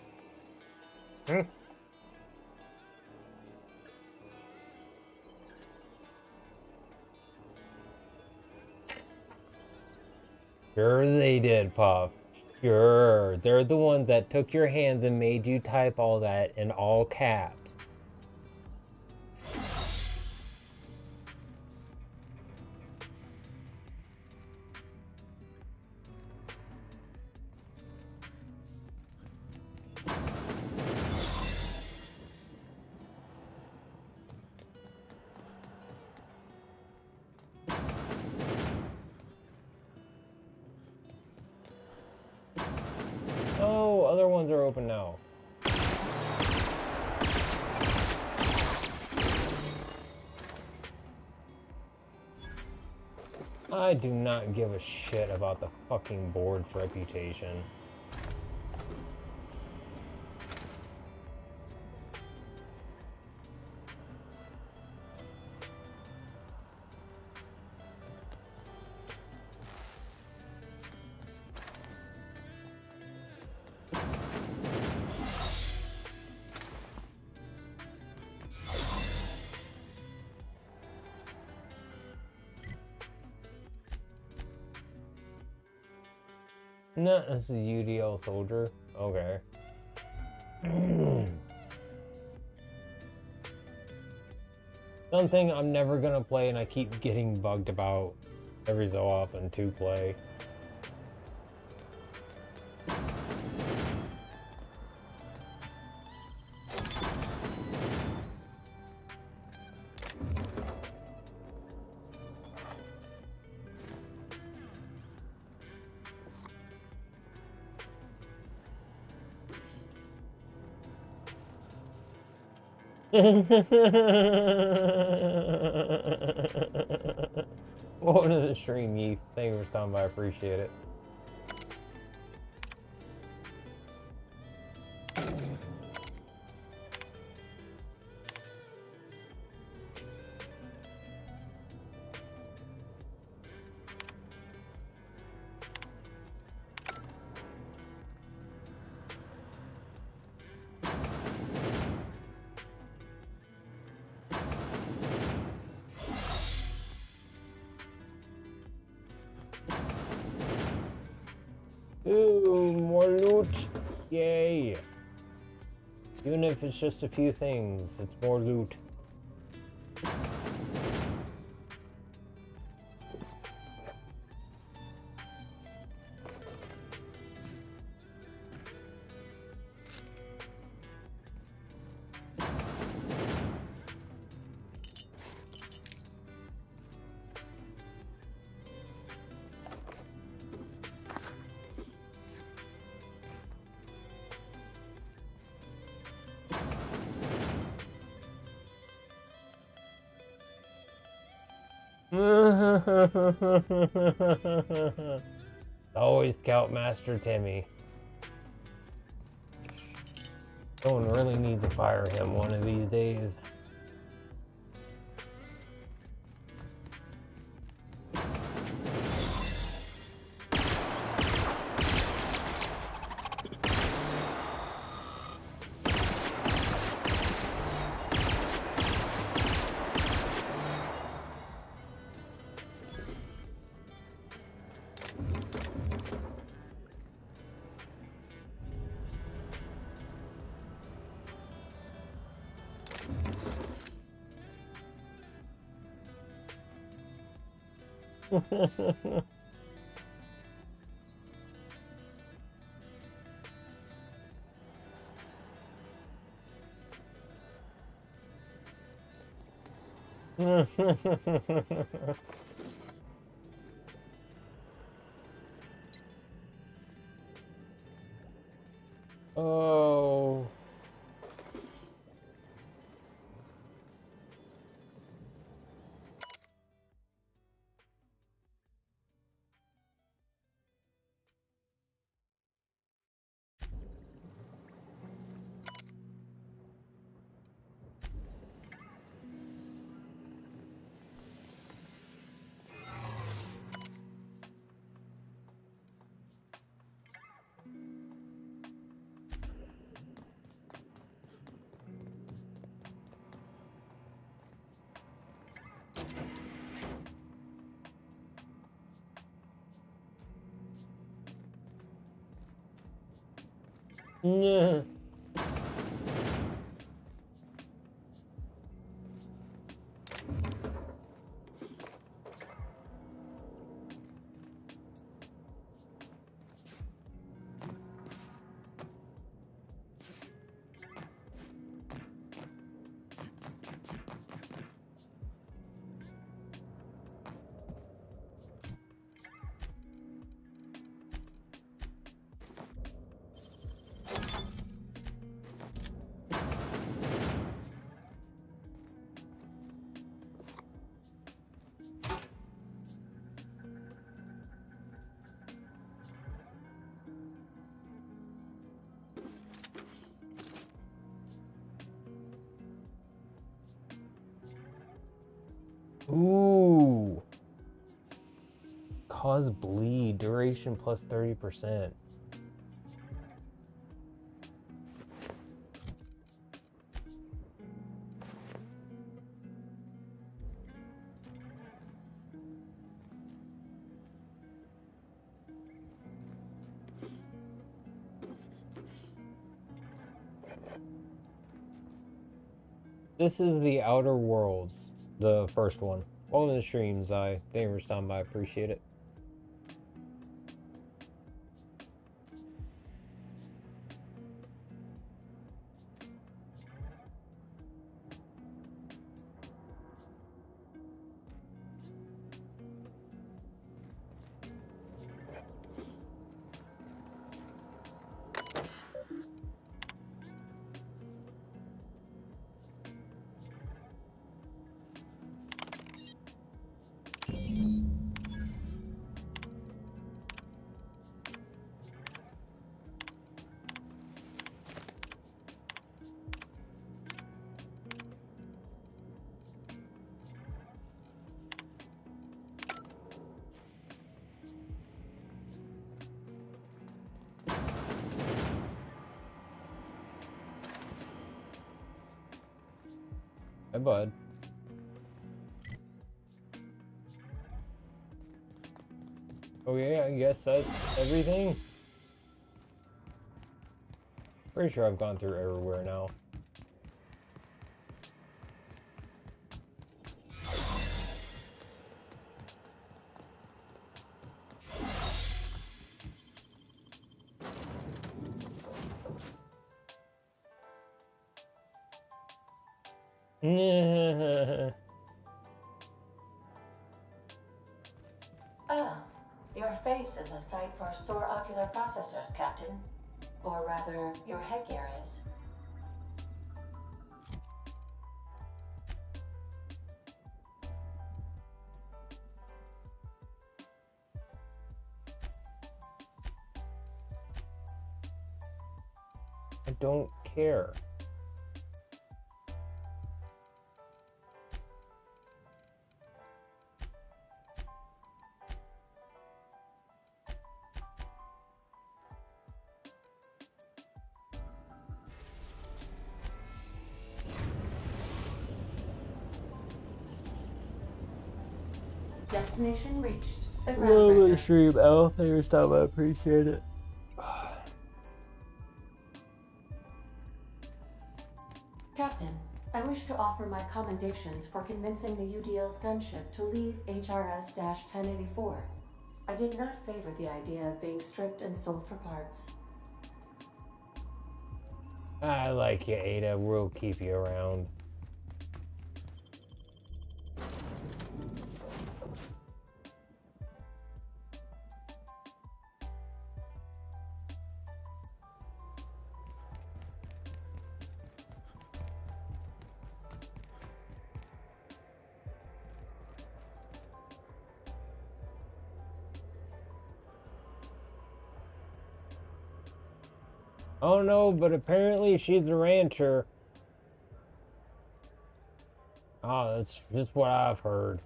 Sure they did, Puff. Sure. They're the ones that took your hands and made you type all that in all caps. Oh, other ones are open now. I do not give a shit about the fucking board's reputation. No, this is UDL Soldier. Okay. Something I'm never gonna play and I keep getting bugged about every so often to play. Welcome to the stream, Yeeth. Thank you for stopping by. I appreciate it. Ooh, more loot. Yay. Even if it's just a few things, it's more loot. Always Scoutmaster Timmy. Someone really needs to fire him one of these days. Oh. Yeah. Ooh. Cause bleed. Duration plus 30%. This is the Outer Worlds, the first one. Welcome to the streams, thank you for stopping by, I appreciate it. Hi, bud. Okay, I guess that's everything. Pretty sure I've gone through everywhere now. Ah, your face is a sight for sore ocular processors, Captain. Or rather, your headgear is. I don't care. Destination reached. The Love the groundbreaker. stream, Al. Thank you for stopping by, I appreciate it. Captain, I wish to offer my commendations for convincing the UDL's gunship to leave HRS-1084. I did not favor the idea of being stripped and sold for parts. I like you, Ada. We'll keep you around. Oh no, but apparently she's the rancher. Oh, that's just what I've heard.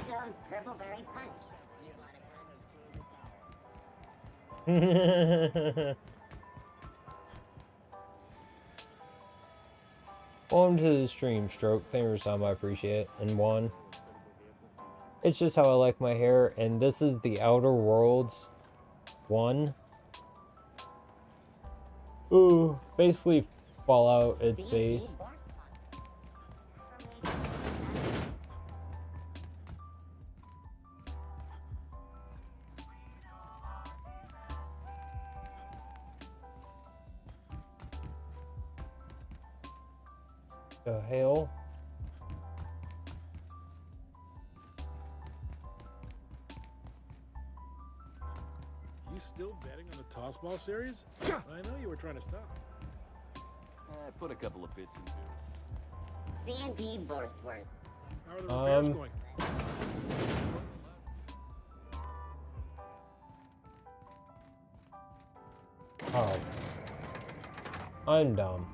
Rizzo's Purple Berry Punch. Welcome to the stream, Stroke. Thank you for stopping by, I appreciate it. And one. It's just how I like my hair, and this is the Outer Worlds 1. Ooh, basically Fallout its base. The hell? You still betting on the tossball series? I know you were trying to stop. I put a couple of bits into it. Sandy Borthworth. How are the repairs going? Oh. I'm dumb.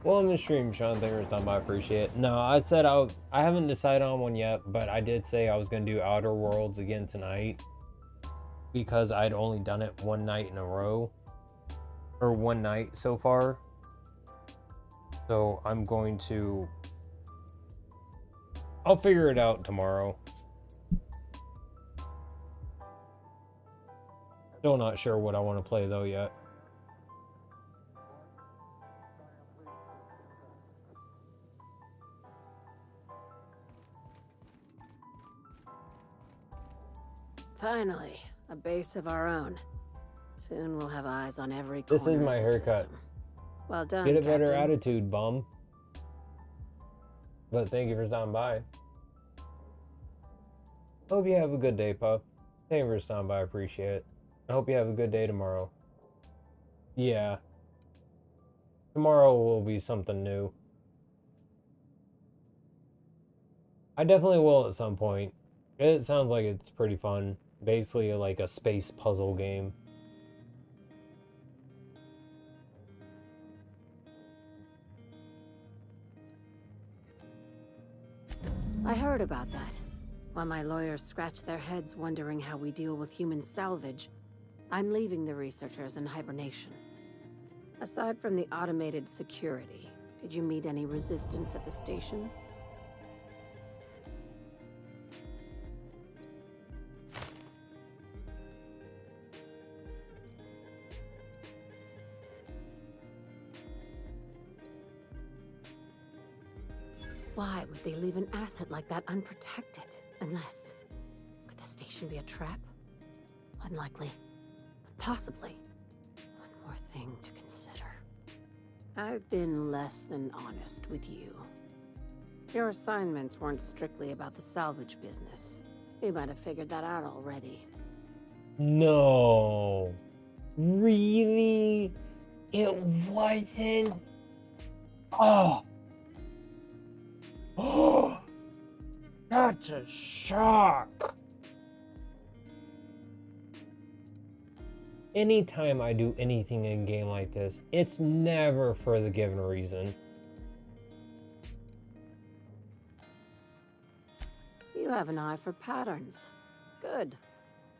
Well, I'm in stream, Sean. Thank you for time. I appreciate it. No, I said I haven't decided on one yet, but I did say I was going to do Outer Worlds again tonight because I'd only done it one night in a row, or one night so far. So I'm going to... I'll figure it out tomorrow. Still not sure what I want to play though yet. Finally, a base of our own. Soon we'll have eyes on every corner This is of my the haircut. system. Well done, Get a better Captain. attitude, bum. But thank you for stopping by. Hope you have a good day, Puff. Thank you for stopping by. I appreciate it. I hope you have a good day tomorrow. Yeah. Tomorrow will be something new. I definitely will at some point. It sounds like it's pretty fun. Basically like a space puzzle game. I heard about that. While my lawyers scratch their heads wondering how we deal with human salvage, I'm leaving the researchers in hibernation. Aside from the automated security, did you meet any resistance at the station? Why would they leave an asset like that unprotected? Unless... Could the station be a trap? Unlikely. But possibly. One more thing to consider. I've been less than honest with you. Your assignments weren't strictly about the salvage business. You might have figured that out already. No. Really? It wasn't? Oh. Oh. That's a shock. Anytime I do anything in a game like this, it's never for the given reason. You have an eye for patterns. Good.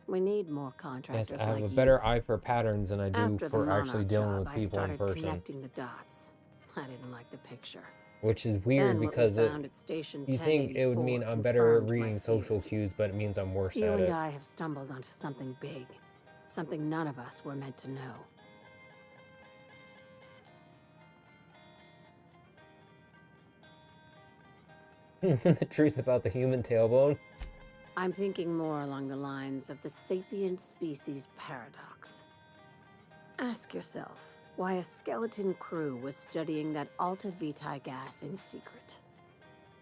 We need more contractors Yes, I have like a you. better eye for patterns than I do After the for actually Monarch dealing job, with I people in started person. connecting the dots. I didn't like the picture. Which is weird Then what we because found at Station you think it would 1084 mean I'm better at confirmed my reading social fears. cues, but it means I'm worse You at and it. I have stumbled onto something big. Something none of us were meant to know. The truth about the human tailbone? I'm thinking more along the lines of the sapient species paradox. Ask yourself why a skeleton crew was studying that Alta Vitae gas in secret.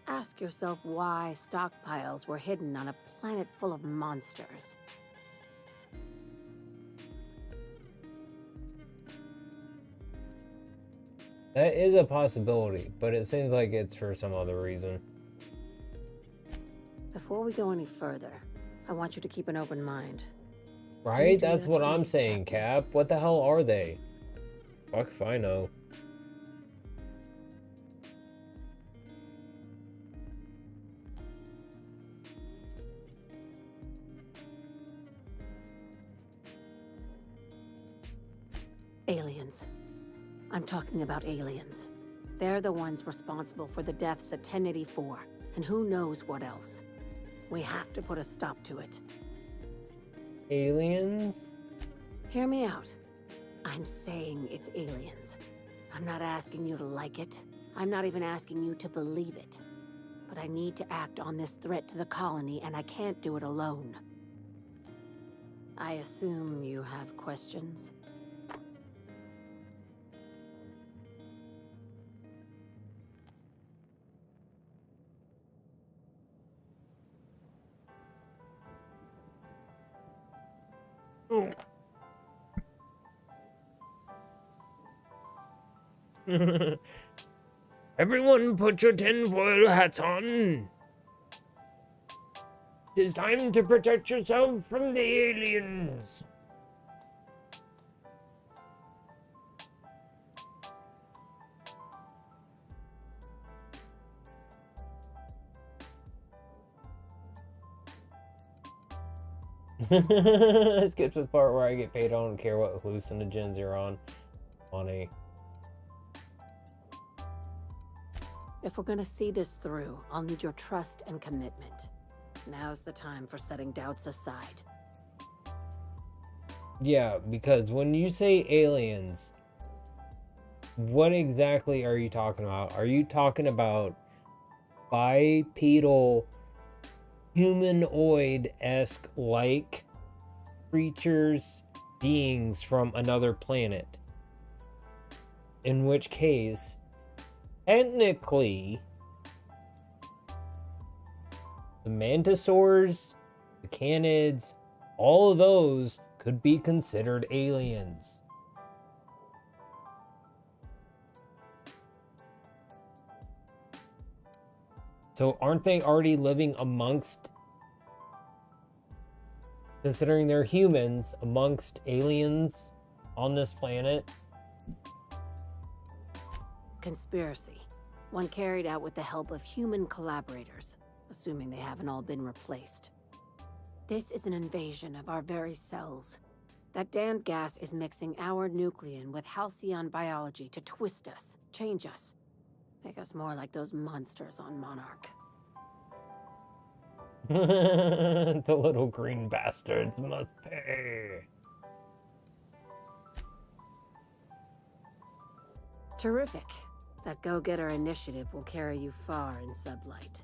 Ask yourself why stockpiles were hidden on a planet full of monsters. That is a possibility, but it seems like it's for some other reason. Before we go any further, I want you to keep an open mind. Right? That's what I'm saying, Cap. What the hell are they? Fuck if I know. Aliens. I'm talking about aliens. They're the ones responsible for the deaths at 1084, and who knows what else. We have to put a stop to it. Aliens? Hear me out. I'm saying it's aliens. I'm not asking you to like it. I'm not even asking you to believe it. But I need to act on this threat to the colony, and I can't do it alone. I assume you have questions? Everyone put your tinfoil hats on. It is time to protect yourself from the aliens. Skips the part where I get paid. I don't care what hallucinogens you're on. Funny. If we're gonna see this through, I'll need your trust and commitment. Now's the time for setting doubts aside. Yeah, because when you say aliens, what exactly are you talking about? Are you talking about bipedal, humanoid-esque like creatures, beings from another planet? In which case, technically, the Mantisaurs, the Canids, all of those could be considered aliens. So aren't they already living amongst, considering they're humans, amongst aliens on this planet? Conspiracy. One carried out with the help of human collaborators, assuming they haven't all been replaced. This is an invasion of our very cells. That damned gas is mixing our nucleon with halcyon biology to twist us, change us, make us more like those monsters on Monarch. The little green bastards must pay. Terrific. That go-getter initiative will carry you far in sublight.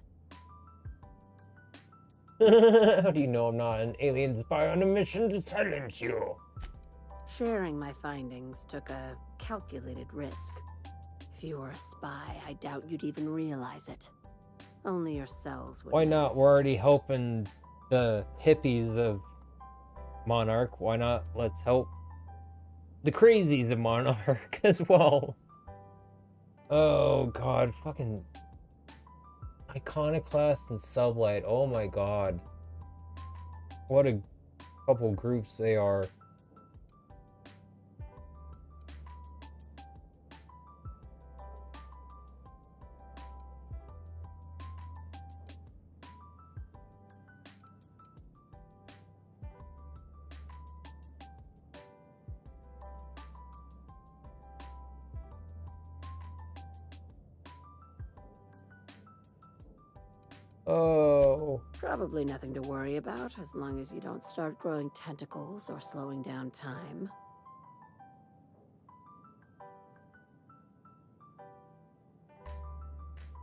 How do you know I'm not an alien spy on a mission to silence you? Sharing my findings took a calculated risk. If you were a spy, I doubt you'd even realize it. Only your cells would. Why not? We're already helping the hippies of Monarch. Why not? Let's help the crazies of Monarch as well. Oh god, fucking Iconoclast and Sublight. Oh my god. What a couple groups they are. Oh. Probably nothing to worry about, as long as you don't start growing tentacles or slowing down time.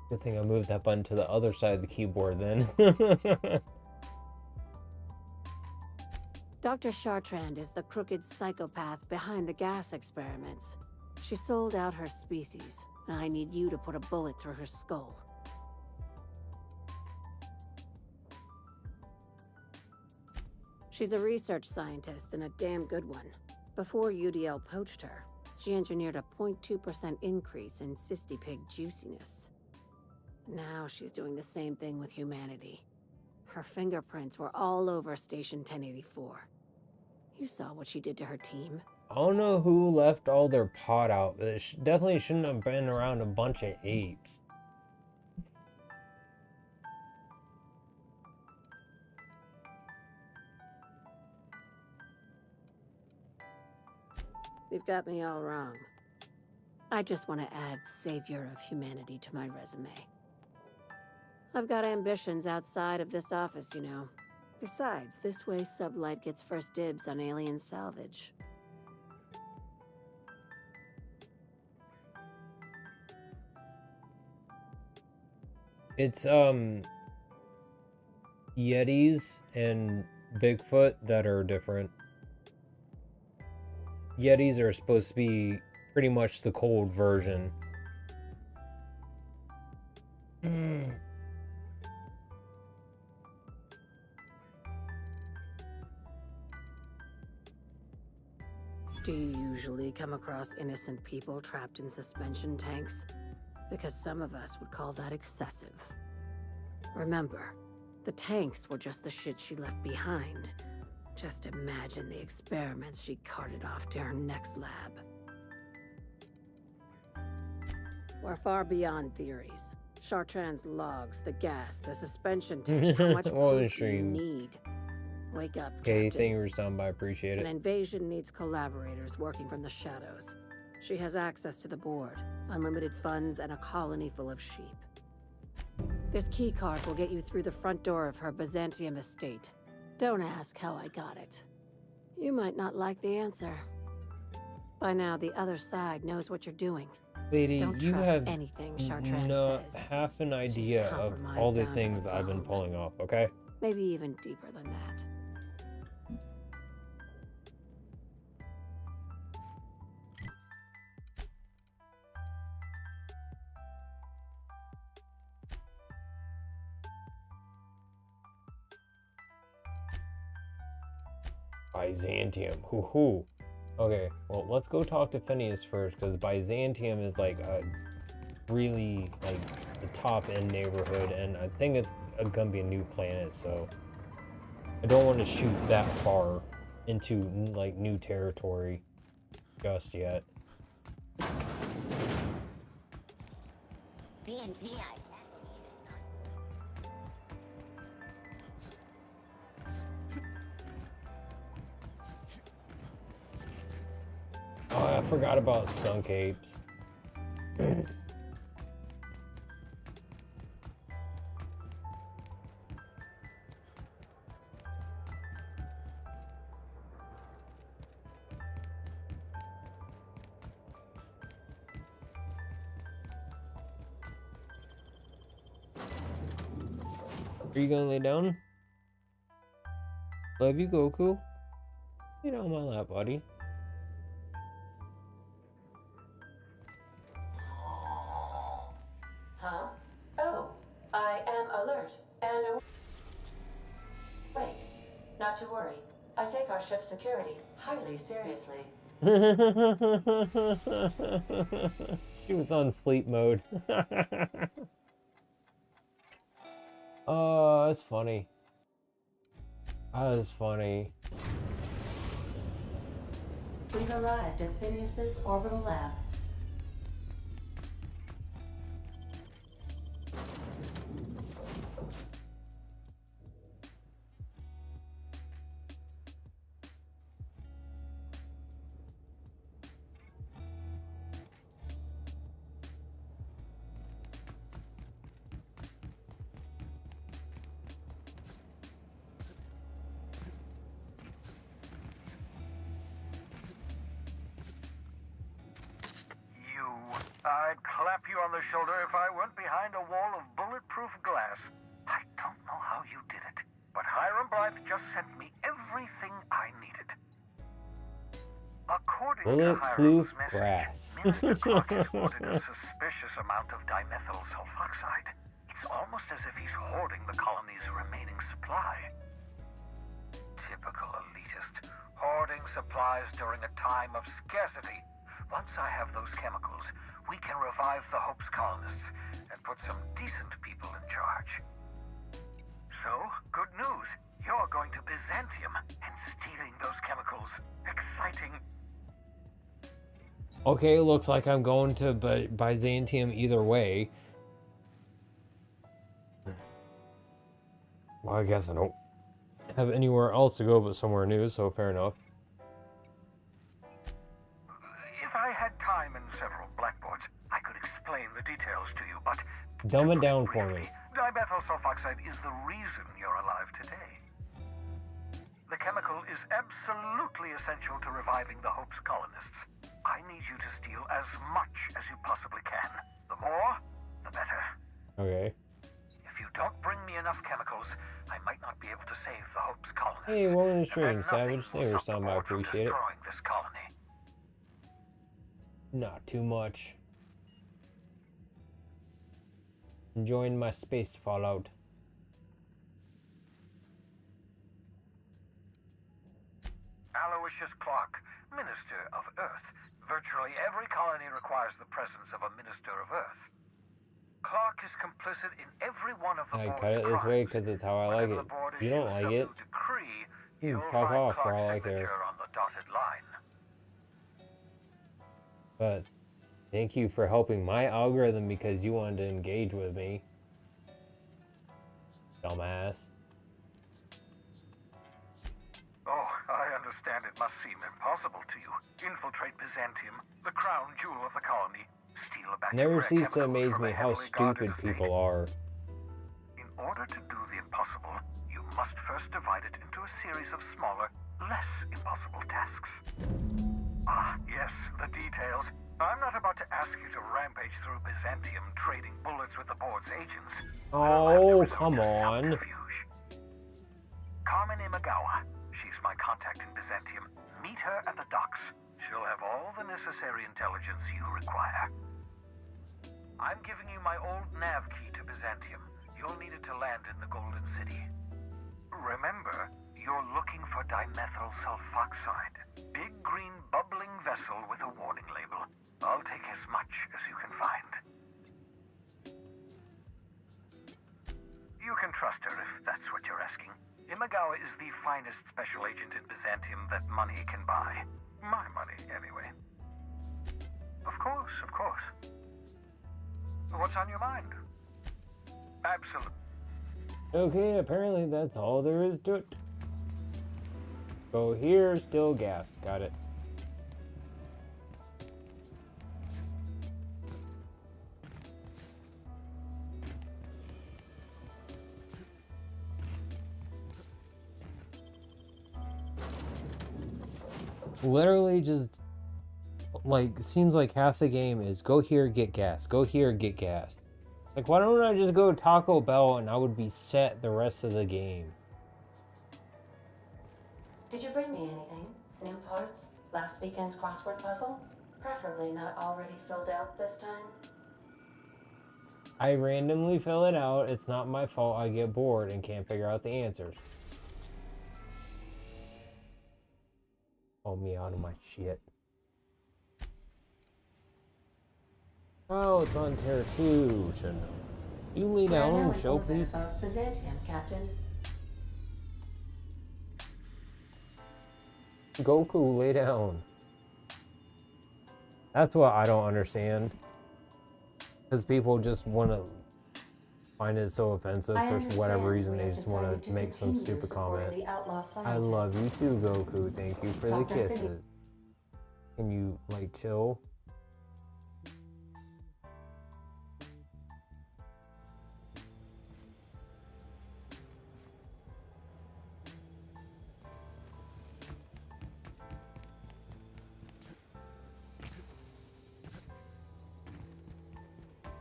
Good thing I moved that button to the other side of the keyboard then. Dr. Chartrand is the crooked psychopath behind the gas experiments. She sold out her species, and I need you to put a bullet through her skull. She's a research scientist and a damn good one. Before UDL poached her, she engineered a 0.2% increase in cystipig juiciness. Now she's doing the same thing with humanity. Her fingerprints were all over Station 1084. You saw what she did to her team. I don't know who left all their pot out, but it definitely shouldn't have been around a bunch of apes. You've got me all wrong. I just want to add Savior of Humanity to my resume. I've got ambitions outside of this office, you know. Besides, this way Sublight gets first dibs on alien salvage. It's, Yetis and Bigfoot that are different. Yetis are supposed to be pretty much the cold version. Do you usually come across innocent people trapped in suspension tanks? Because some of us would call that excessive. Remember, the tanks were just the shit she left behind. Just imagine the experiments she carted off to her next lab. We're far beyond theories. Chartrand's logs, the gas, the suspension tanks, how much proof do you need? Wake up, Okay, Captain. thank you for stopping by. I appreciate An it. invasion needs collaborators working from the shadows. She has access to the board, unlimited funds, and a colony full of sheep. This keycard will get you through the front door of her Byzantium estate. Don't ask how I got it. You might not like the answer. By now, the other side knows what you're doing. Lady, Don't you trust have anything Chartrand not says. half an idea of compromised all the down to the things I've been bone. pulling off, okay? Maybe even deeper than that. Byzantium. Hoo-hoo. Okay, well, let's go talk to Phineas first, because Byzantium is like a really, like, the top-end neighborhood, and I think it's gonna be a new planet, so I don't want to shoot that far into, like, new territory just yet. Oh, I forgot about skunk apes. Are you gonna lay down? Love you, Goku. Lay down on my lap, buddy. Huh? Oh, I am alert and awake. Not to worry. I take our ship's security highly seriously. She was on sleep mode. Oh, that's funny. That is funny. We've arrived at Phineas's orbital lab. I'd clap you on the shoulder if I weren't behind a wall of bulletproof glass. I don't know how you did it, but Hiram Blythe just sent me everything I needed. According to Bulletproof Hiram's message, grass. Minister Clark has ordered a suspicious amount of dimethyl sulfoxide. It's almost as if he's hoarding the colony's remaining supply. Typical elitist, hoarding supplies during a time of scarcity. Once I have those chemicals, we can revive the Hope's colonists and put some decent people in charge. So, good news. You're going to Byzantium and stealing those chemicals. Exciting. Okay, looks like I'm going to Byzantium either way. Well, I guess I don't have anywhere else to go but somewhere new, so fair enough. If I had time and several blackboards, I could explain the details to you, but... Dumb it down for me. Dimethyl sulfoxide is the reason you're alive today. The chemical is absolutely essential to reviving the Hope's colonists. I need you to steal as much as you possibly can. The more, the better. Okay. If you don't bring me enough chemicals, I might not be able to save the Hope's colonists. Hey, welcome to the And stream, then Savage. nothing Thank you for will stop stopping the by. I board from appreciate it. destroying this colony. Not too much. Enjoying my space Fallout. Aloysius Clark, Minister of Earth. Virtually every colony requires the presence of a Minister of Earth. Clark is complicit in every one of the I board's cut it this way crimes. because it's how I like Whenever it. the board If you don't issues like some it, new decree, you you'll can fuck find off for Clark's all I care. signature on the dotted line. But thank you for helping my algorithm because you wanted to engage with me. Dumbass. Oh, I understand it must seem impossible to you. Infiltrate Byzantium, the crown jewel of the colony, steal a batch of Never rare cease to chemicals amaze from me a how heavily guarded stupid estate. people are. In order to do the impossible, you must first divide it into a series of smaller, less impossible tasks. Ah, yes, the details. I'm not about to ask you to rampage through Byzantium trading bullets with the board's agents. Oh, come on. Carmen Imagawa. She's my contact in Byzantium. Meet her at the docks. She'll have all the necessary intelligence you require. I'm giving you my old nav key to Byzantium. You'll need it to land in the Golden City. Remember, you're looking for dimethyl sulfoxide. Big green bubbling vessel with a warning label. I'll take as much as you can find. You can trust her if that's what you're asking. Imagawa is the finest special agent in Byzantium that money can buy. My money, anyway. Of course, of course. What's on your mind? Absolutely. Okay, apparently that's all there is to it. Go here, still gas. Got it. Literally just like seems like half the game is go here, get gas. Go here, get gas. Like, why don't I just go to Taco Bell and I would be set the rest of the game? Did you bring me anything? New parts? Last weekend's crossword puzzle? Preferably not already filled out this time. I randomly fill it out. It's not my fault I get bored and can't figure out the answers. Oh, me out of my shit. Oh, it's on Terra 2. You lay down and show, please. Of Byzantium, Captain. Goku, lay down. That's what I don't understand. Because people just want to find it so offensive for whatever reason. They just want to make some stupid comment. I love you too, Goku. Thank you for the kisses. Can you, like, chill?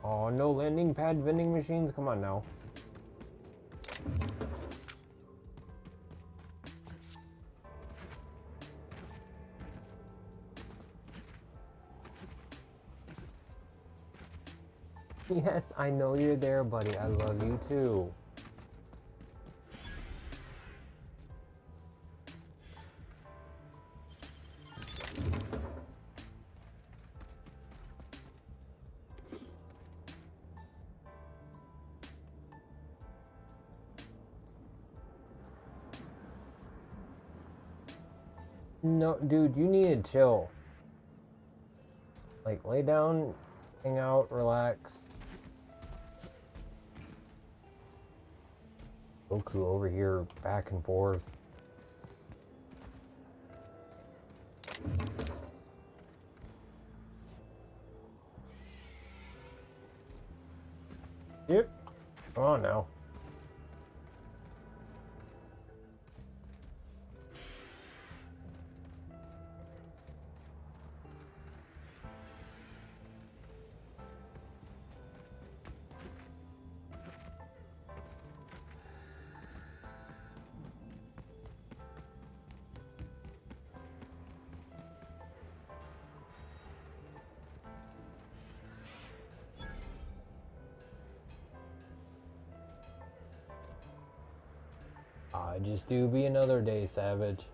Oh, no landing pad vending machines? Come on now. Yes, I know you're there, buddy. I love you too. No, dude, you need to chill. Like, lay down, hang out, relax. Goku over here, back and forth. Yep. Come on now. I just do be another day, Savage.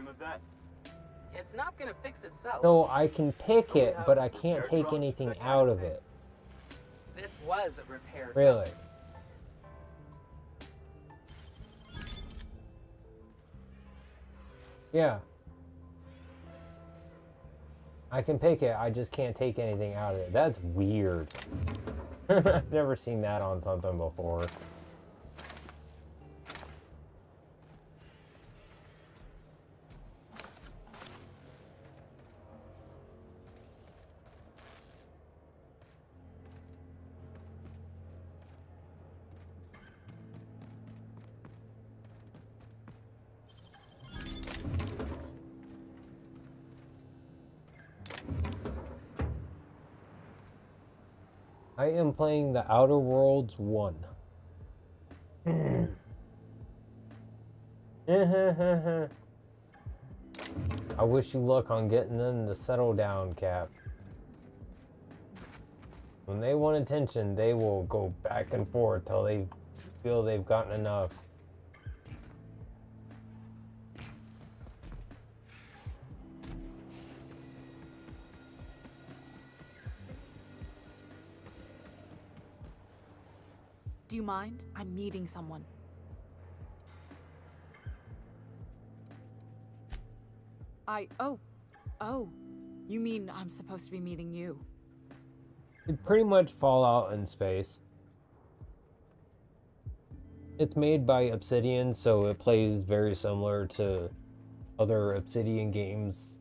a vet. It's not gonna fix itself. No, I can pick it, but I can't take anything out of it. This was a repair. Really? Yeah. I can pick it, I just can't take anything out of it. That's weird. I've never seen that on something before. I am playing The Outer Worlds 1. I wish you luck on getting them to settle down, Cap. When they want attention, they will go back and forth till they feel they've gotten enough. Do you mind? I'm meeting someone. Oh. You mean I'm supposed to be meeting you? It pretty much Fallout in space. It's made by Obsidian, so it plays very similar to other Obsidian games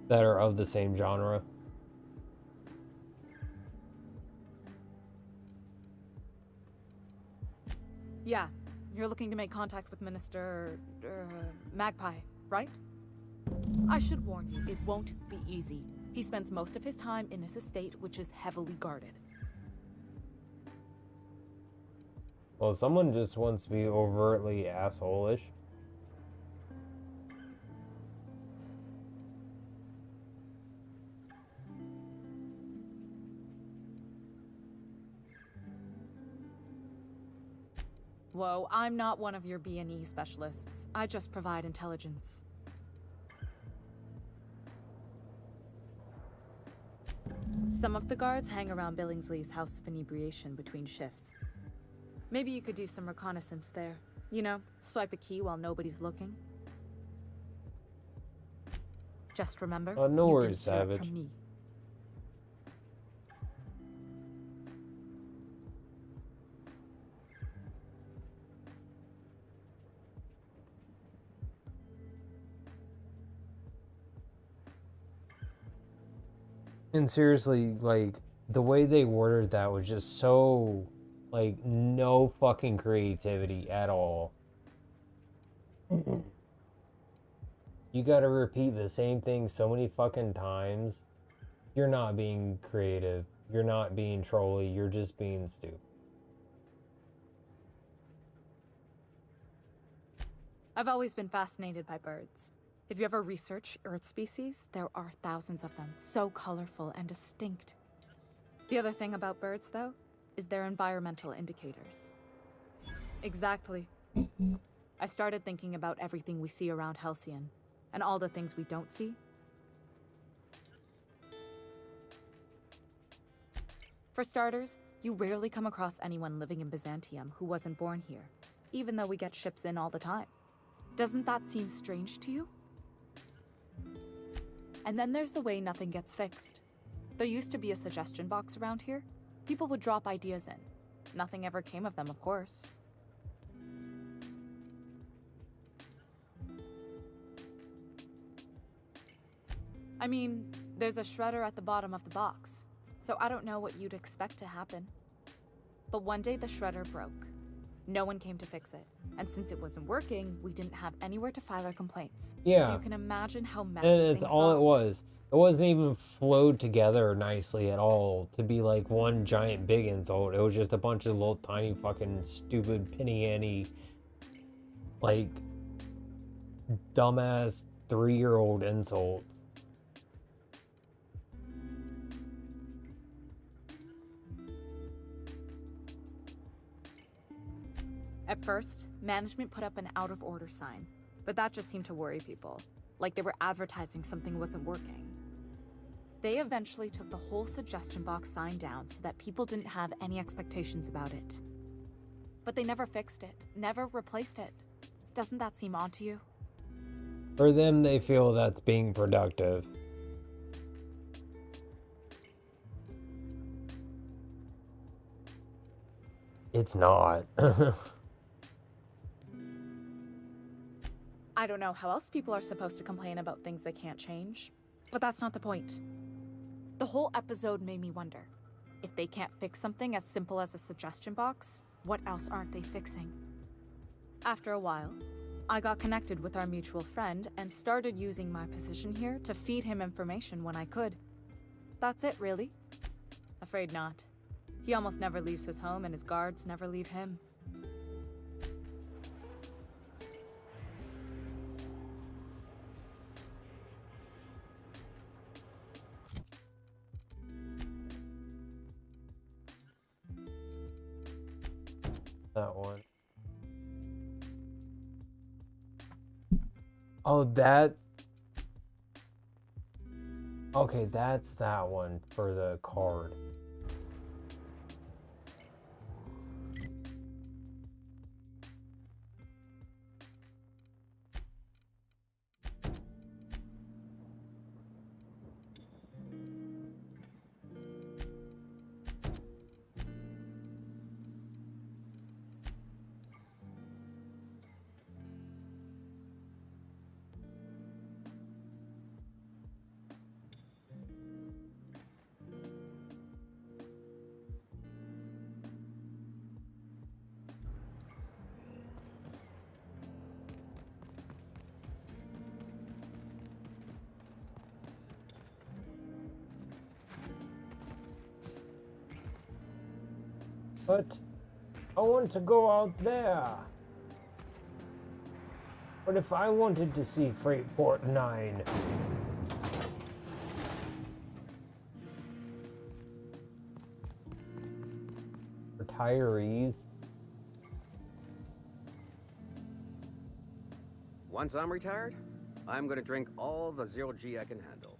that are of the same genre. Yeah, you're looking to make contact with Minister... Magpie, right? I should warn you, it won't be easy. He spends most of his time in his estate, which is heavily guarded. Well, someone just wants to be overtly asshole-ish. Whoa, I'm not one of your B&E specialists. I just provide intelligence. Some of the guards hang around Billingsley's House of Inebriation between shifts. Maybe you could do some reconnaissance there. You know, swipe a key while nobody's looking. Just remember, no you worries, didn't hear it Savage. from me. And seriously, like, the way they worded that was just so, like, no fucking creativity at all. You gotta repeat the same thing so many fucking times. You're not being creative. You're not being trolly. You're just being stupid. I've always been fascinated by birds. If you ever research Earth species, there are thousands of them, so colorful and distinct. The other thing about birds, though, is their environmental indicators. Exactly. I started thinking about everything we see around Halcyon, and all the things we don't see. For starters, you rarely come across anyone living in Byzantium who wasn't born here, even though we get ships in all the time. Doesn't that seem strange to you? And then there's the way nothing gets fixed. There used to be a suggestion box around here. People would drop ideas in. Nothing ever came of them, of course. I mean, there's a shredder at the bottom of the box, so I don't know what you'd expect to happen. But one day the shredder broke. No one came to fix it. And since it wasn't working, we didn't have anywhere to file our complaints. Yeah. So you can imagine how messy And things it's all got. it was. It wasn't even flowed together nicely at all to be like one giant big insult. It was just a bunch of little tiny fucking stupid penny ante, like, dumbass 3-year-old insults. At first, management put up an out-of-order sign. But that just seemed to worry people, like they were advertising something wasn't working. They eventually took the whole suggestion box sign down so that people didn't have any expectations about it. But they never fixed it, never replaced it. Doesn't that seem odd to you? For them, they feel that's being productive. It's not. I don't know how else people are supposed to complain about things they can't change, but that's not the point. The whole episode made me wonder, if they can't fix something as simple as a suggestion box, what else aren't they fixing? After a while, I got connected with our mutual friend and started using my position here to feed him information when I could. That's it, really. Afraid not. He almost never leaves his home and his guards never leave him. That one. Oh, that. Okay, that's that one for the card. But I want to go out there. What if I wanted to see Freightport 9? Retirees. Once I'm retired, I'm gonna drink all the zero G I can handle.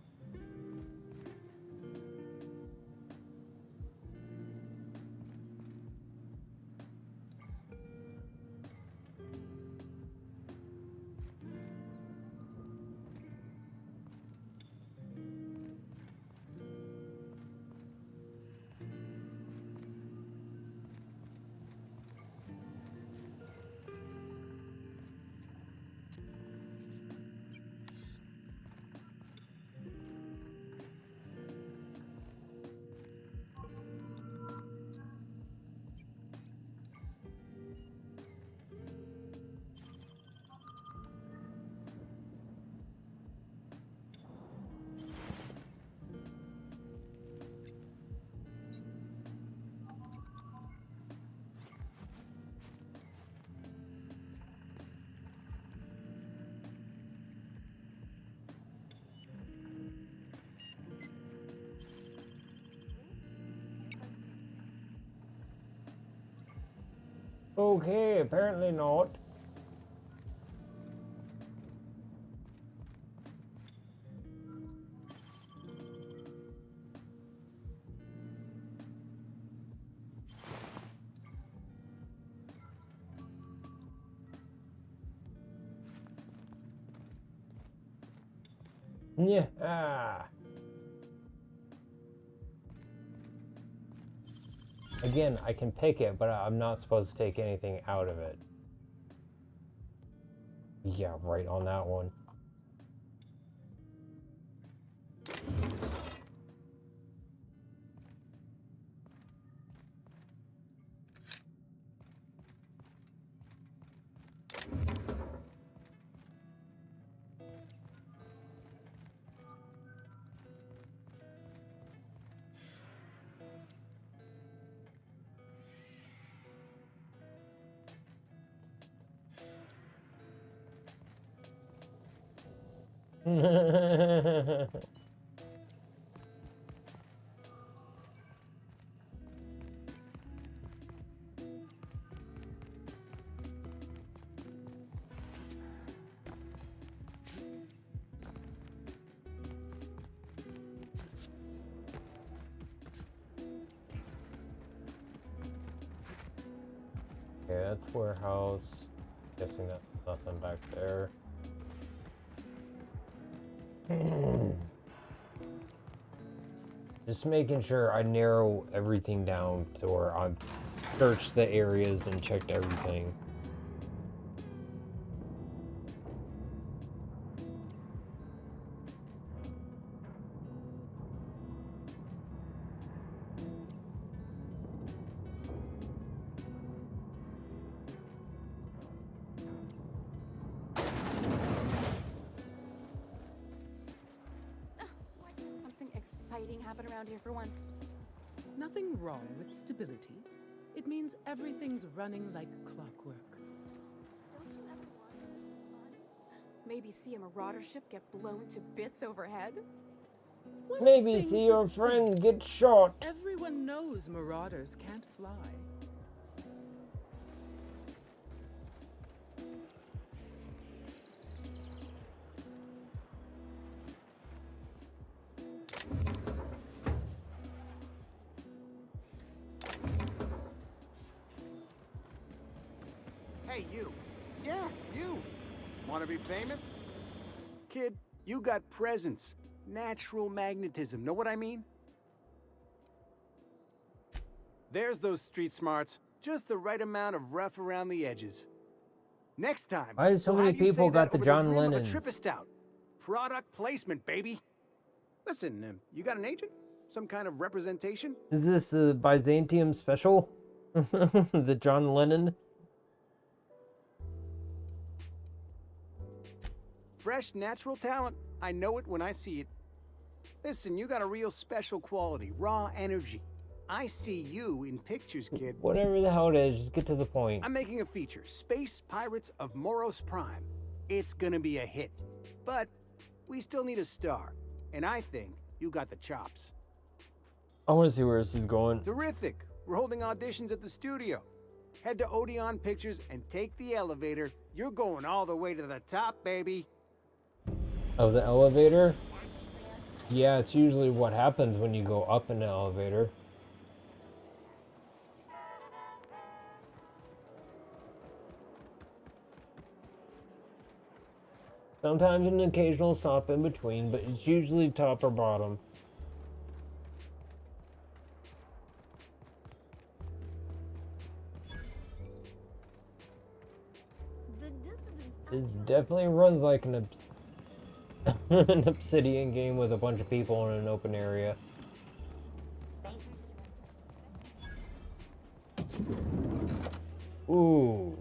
Okay, apparently not. Yeah. Again, I can pick it, but I'm not supposed to take anything out of it. Yeah, right on that one. Okay, that's warehouse. Guessing that's nothing back there. Just making sure I narrow everything down to where I've searched the areas and checked everything. Something exciting happen around here for once. Nothing wrong with stability. It means everything's running like clockwork. Maybe see a marauder ship get blown to bits overhead? What a Maybe thing see to your say. friend get shot. Everyone knows marauders can't fly. Hey, you. Yeah, you. Want to be famous? Kid, you got presence. Natural magnetism. Know what I mean? There's those street smarts. Just the right amount of rough around the edges. Next time, Why did so we'll many have you people say got that the over John rim of a Lennons? Trippistout. Product placement, baby. Listen, you got an agent? Some kind of representation? Is this a Byzantium special? The John Lennon? Fresh, natural talent. I know it when I see it. Listen, you got a real special quality, raw energy. I see you in pictures, kid. Whatever the hell it is, just get to the point. I'm making a feature, Space Pirates of Moros Prime. It's gonna be a hit. But we still need a star. And I think you got the chops. I want to see where this is going. Terrific. We're holding auditions at the studio. Head to Odeon Pictures and take the elevator. You're going all the way to the top, baby. Oh, the elevator? Yeah, it's usually what happens when you go up in the elevator. Sometimes an occasional stop in between, but it's usually top or bottom. This definitely runs like an an Obsidian game with a bunch of people in an open area. Ooh.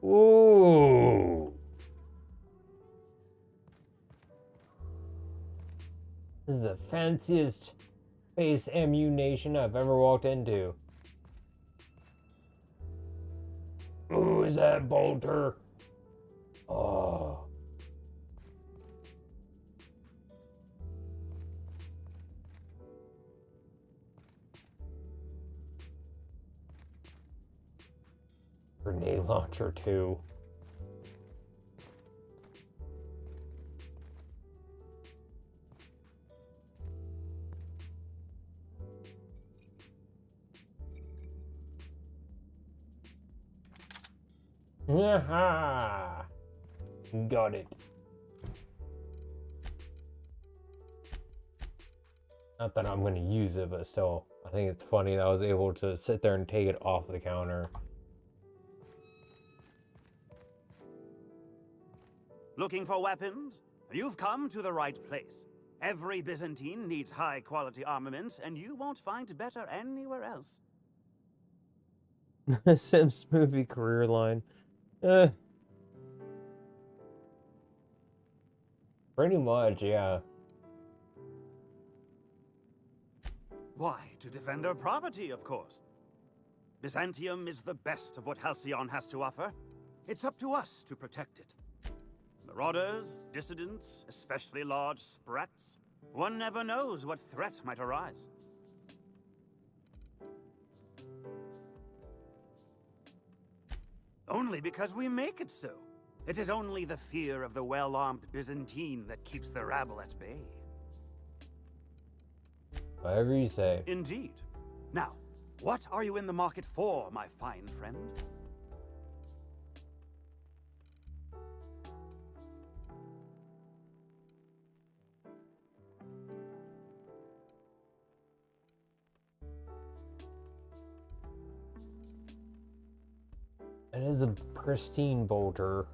Ooh. This is the fanciest space ammunition I've ever walked into. Ooh, is that Bolter? Oh. Grenade launcher too. Aha! Got it. Not that I'm going to use it, but still, I think it's funny that I was able to sit there and take it off the counter. Looking for weapons? You've come to the right place. Every Byzantine needs high-quality armaments, and you won't find better anywhere else. Sims movie career line. Pretty much, yeah. Why, to defend their property, of course. Byzantium is the best of what Halcyon has to offer. It's up to us to protect it. Marauders, dissidents, especially large sprats. One never knows what threat might arise. Only because we make it so. It is only the fear of the well-armed Byzantine that keeps the rabble at bay. Whatever you say. Indeed. Now, What are you in the market for, my fine friend? It is a pristine boulder.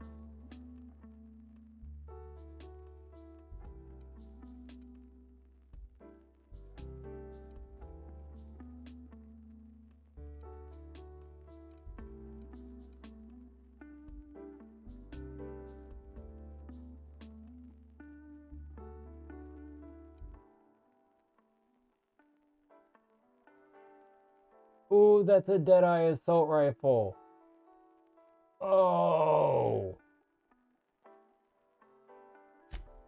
Ooh, that's a Deadeye assault rifle. Oh.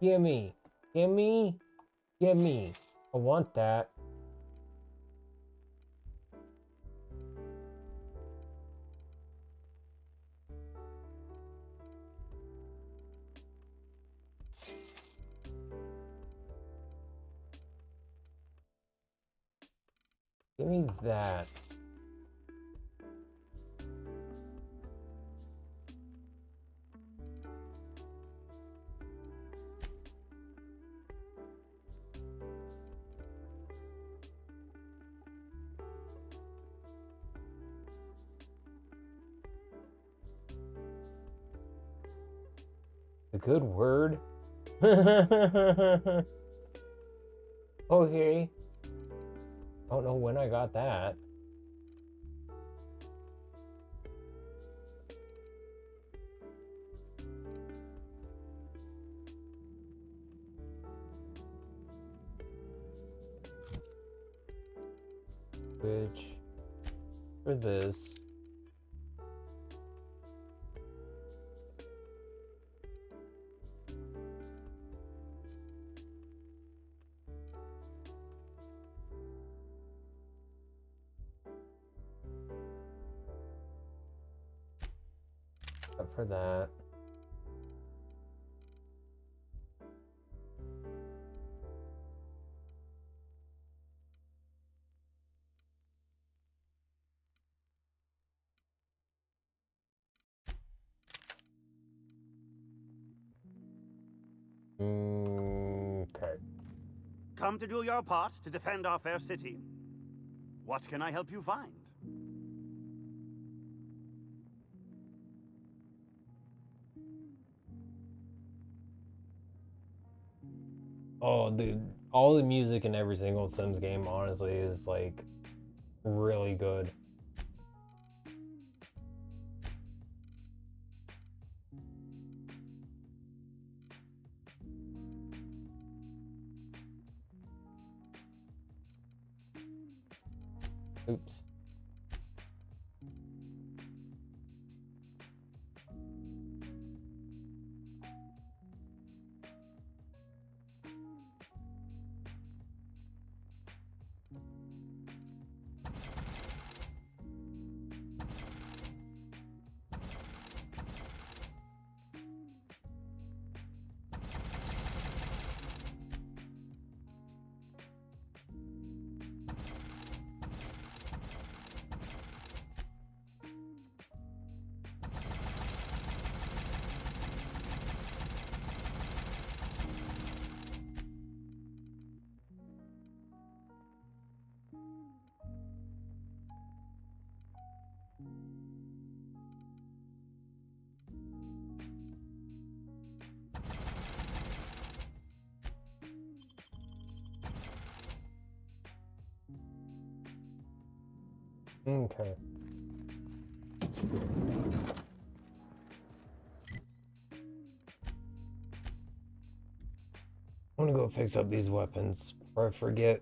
Gimme. Gimme. Gimme. I want that. Give me that. A good word? Okay. I don't know when I got that. Which, for this. For that. Okay. Come to do your part to defend our fair city. What can I help you find? Oh, dude, all the music in every single Sims game, honestly, is like really good. Oops. Okay. I'm gonna go fix up these weapons before I forget.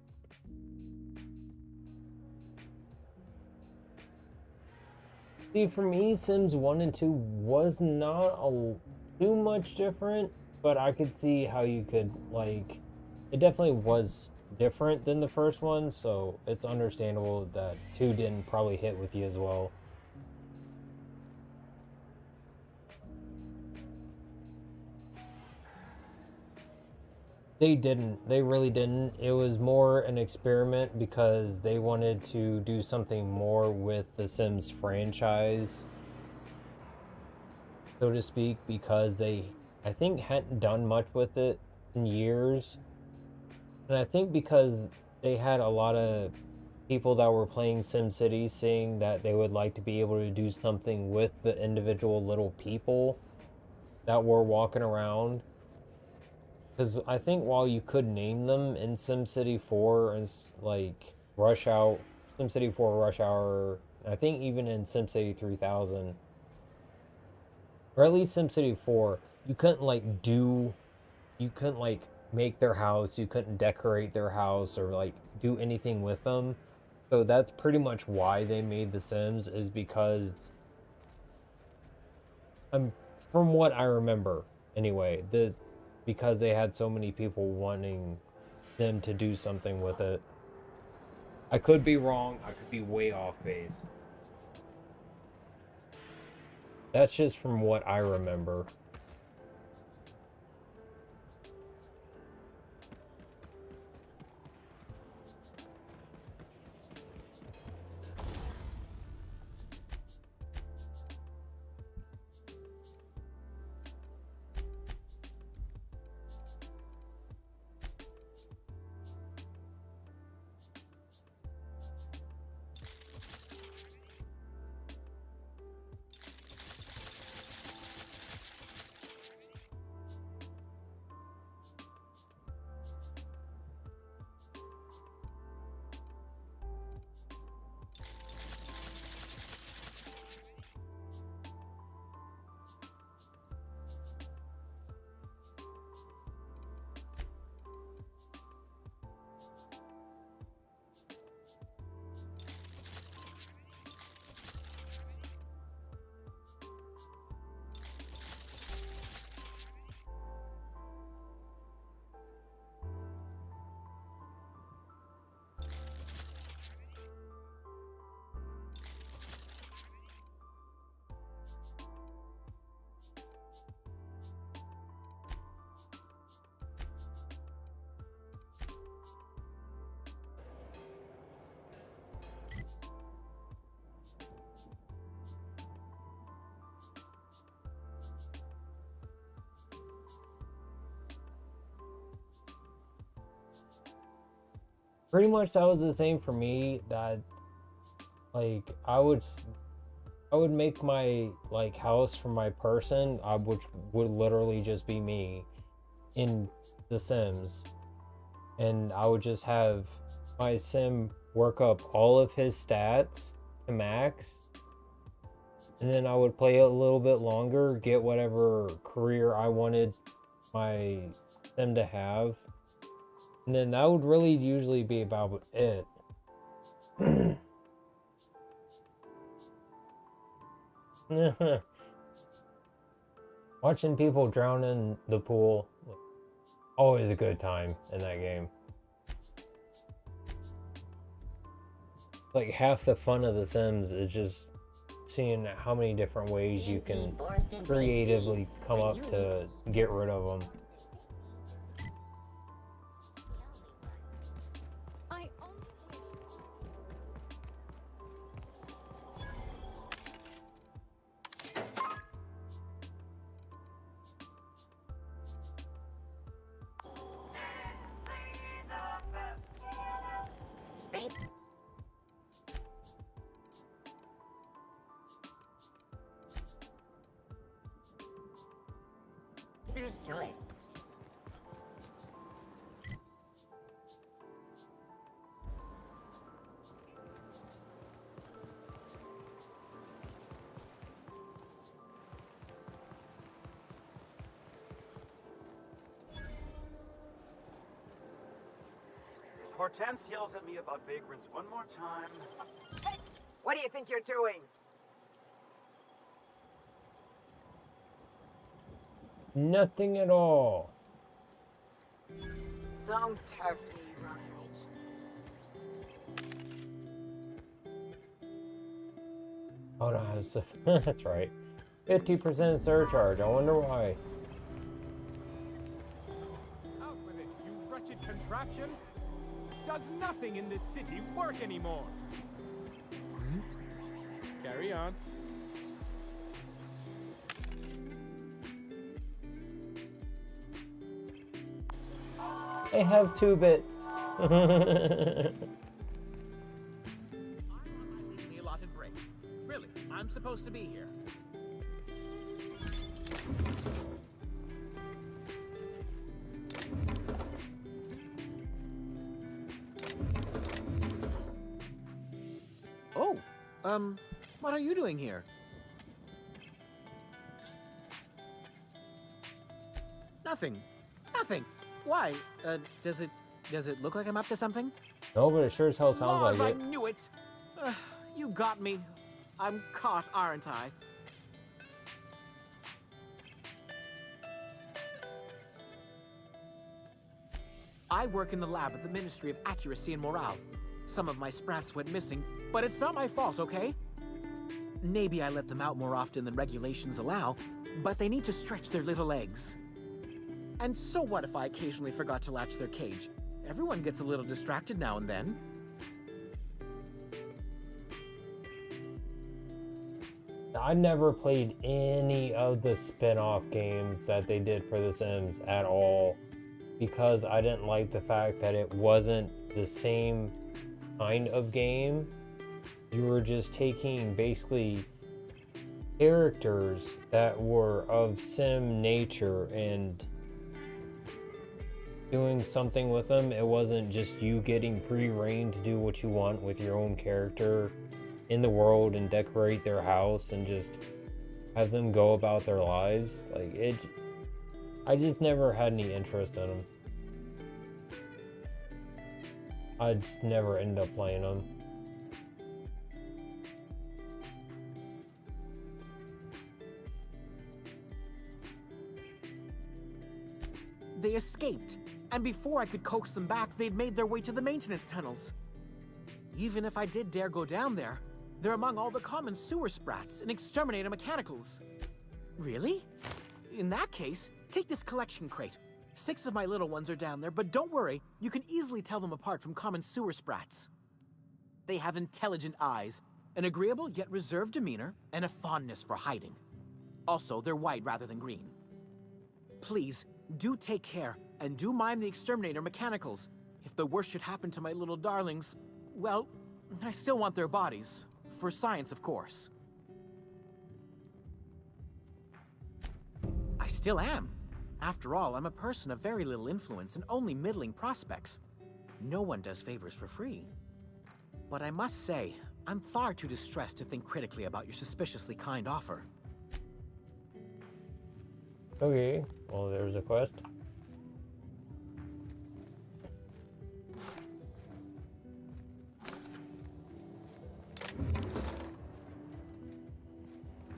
See, for me, Sims 1 and 2 was not too much different, but I could see how you could, like, it definitely was different than the first one, so it's understandable that 2 didn't probably hit with you as well. They didn't. They really didn't. It was more an experiment because they wanted to do something more with the Sims franchise, so to speak, because they, I think, hadn't done much with it in years. And I think because they had a lot of people that were playing SimCity saying that they would like to be able to do something with the individual little people that were walking around. Because I think while you could name them in SimCity 4 and like SimCity 4 Rush Hour, I think even in SimCity 3000, or at least SimCity 4, you couldn't make their house, you couldn't decorate their house or like do anything with them. So that's pretty much why they made The Sims, is because from what I remember anyway, because they had so many people wanting them to do something with it. I could be wrong, I could be way off base. That's just from what I remember. Pretty much that was the same for me. That like I would make my like house for my person, which would literally just be me in The Sims, and I would just have my sim work up all of his stats to max, and then I would play it a little bit longer, get whatever career I wanted my sim to have. And then that would really usually be about it. Watching people drown in the pool, always a good time in that game. Like half the fun of The Sims is just seeing how many different ways you can creatively come up to get rid of them. User's choice. Hortense yells at me about vagrants one more time. Hey, what do you think you're doing? Nothing at all. Don't test me, Ryan. Oh no, that's right. 50% surcharge. I wonder why. Out with it, you Does nothing in this city work anymore? Carry on. I have 2 bits. The allotted break. Really, I'm supposed to be here. Oh, what are you doing here? Nothing. Nothing. Why? Does it look like I'm up to something? No, but it sure as hell sounds Laws, like it. I knew it. You got me. I'm caught, aren't I? I work in the lab at the Ministry of Accuracy and Morale. Some of my sprats went missing, but it's not my fault, okay? Maybe I let them out more often than regulations allow, but they need to stretch their little legs. And so what if I occasionally forgot to latch their cage? Everyone gets a little distracted now and then. I never played any of the spin-off games that they did for The Sims at all because I didn't like the fact that it wasn't the same kind of game. You were just taking basically characters that were of sim nature and doing something with them. It wasn't just you getting free reign to do what you want with your own character in the world and decorate their house and just have them go about their lives. Like it, I just never had any interest in them. I just never ended up playing them. They escaped, and before I could coax them back, they'd made their way to the maintenance tunnels. Even if I did dare go down there, they're among all the common sewer sprats and exterminator mechanicals. Really? In that case, take this collection crate. 6 of my little ones are down there, but don't worry, you can easily tell them apart from common sewer sprats. They have intelligent eyes, an agreeable yet reserved demeanor, and a fondness for hiding. Also, they're white rather than green. Please, do take care, and do mime the exterminator mechanicals. If the worst should happen to my little darlings, well, I still want their bodies. For science, of course. I still am. After all, I'm a person of very little influence and only middling prospects. No one does favors for free. But I must say, I'm far too distressed to think critically about your suspiciously kind offer. Okay, well there's a quest.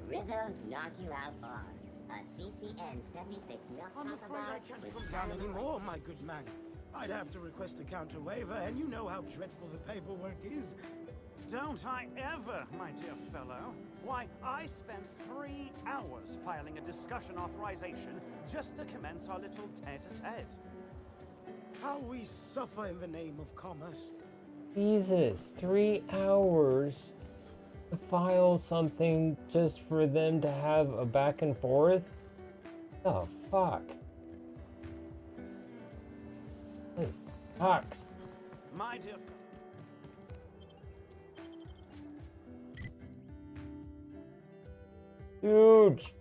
Rizzo's Knock You Out Bar. A CCN 76 milk I'm afraid I can't come down anymore, my good man. I'd have to request a counter waiver, and you know how dreadful the paperwork is. Don't I ever, my dear fellow. Why, I spent 3 hours filing a discussion authorization just to commence our little tete-a-tete. How we suffer in the name of commerce. Jesus, 3 hours to file something just for them to have a back and forth? Oh, fuck. This sucks. My dear Huge.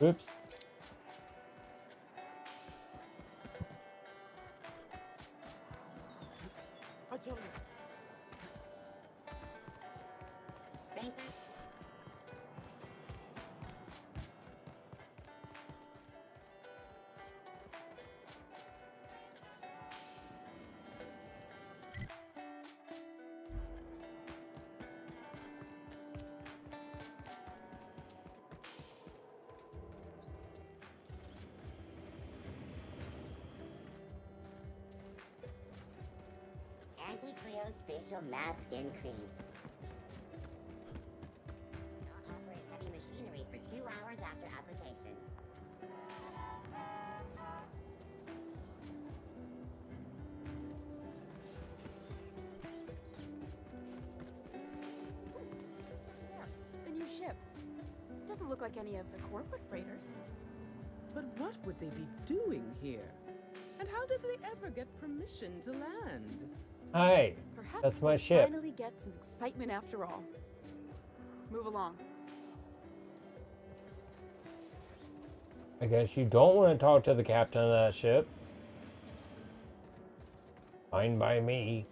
Oops. I tell you. Spacers. Anti-cryospatial mass skin cream. Don't operate heavy machinery for 2 hours after application. A new ship. Doesn't look like any of the corporate freighters. But what would they be doing here? And how did they ever get permission to land? Hi, Perhaps that's my we'll ship. finally get some excitement after all. Move along. I guess you don't want to talk to the captain of that ship. Fine by me.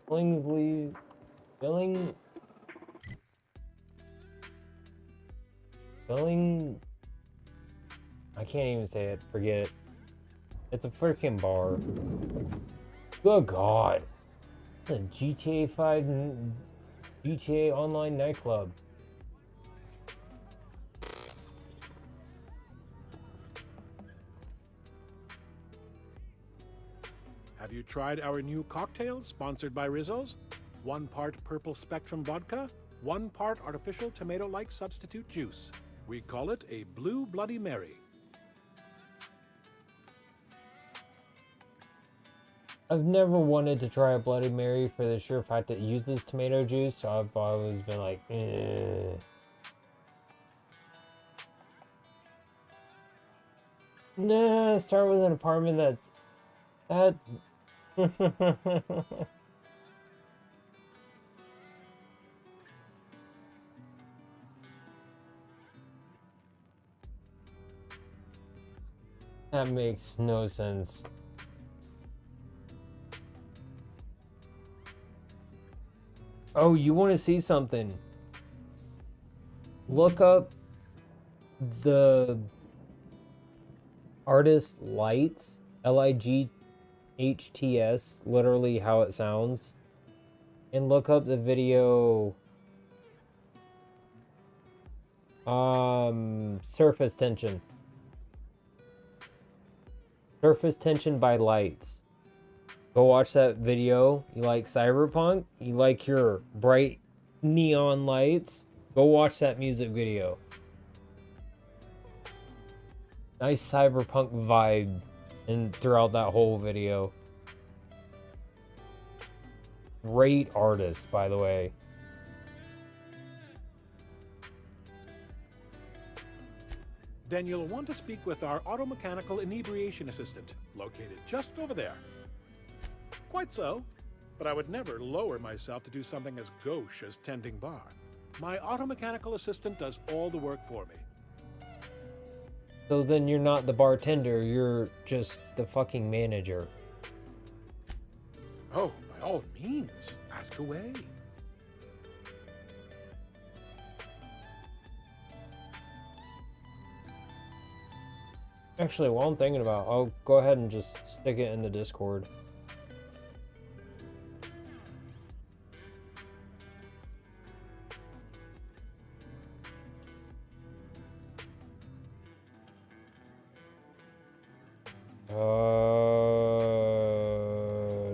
Billingsley, Billing, I can't even say it. Forget it. It's a freaking bar. Good God. The GTA 5 GTA Online nightclub. Have you tried our new cocktail sponsored by Rizzo's? 1 part purple spectrum vodka, 1 part artificial tomato-like substitute juice. We call it a Blue Bloody Mary. I've never wanted to try a Bloody Mary for the sheer fact that it uses tomato juice, so I've always been like, eh. Nah, start with an apartment that's that makes no sense. Oh, you want to see something? Look up the artist Lights, Lights, literally how it sounds, and look up the video Surface Tension by Lights. Go watch that video. You like cyberpunk? You like your bright neon lights? Go watch that music video. Nice cyberpunk vibe throughout that whole video. Great artist, by the way. Then you'll want to speak with our automechanical inebriation assistant, located just over there. Quite so, but I would never lower myself to do something as gauche as tending bar. My automechanical assistant does all the work for me. So then you're not the bartender, you're just the fucking manager. Oh, by all means, ask away. Actually, while I'm thinking about it, I'll go ahead and just stick it in the Discord.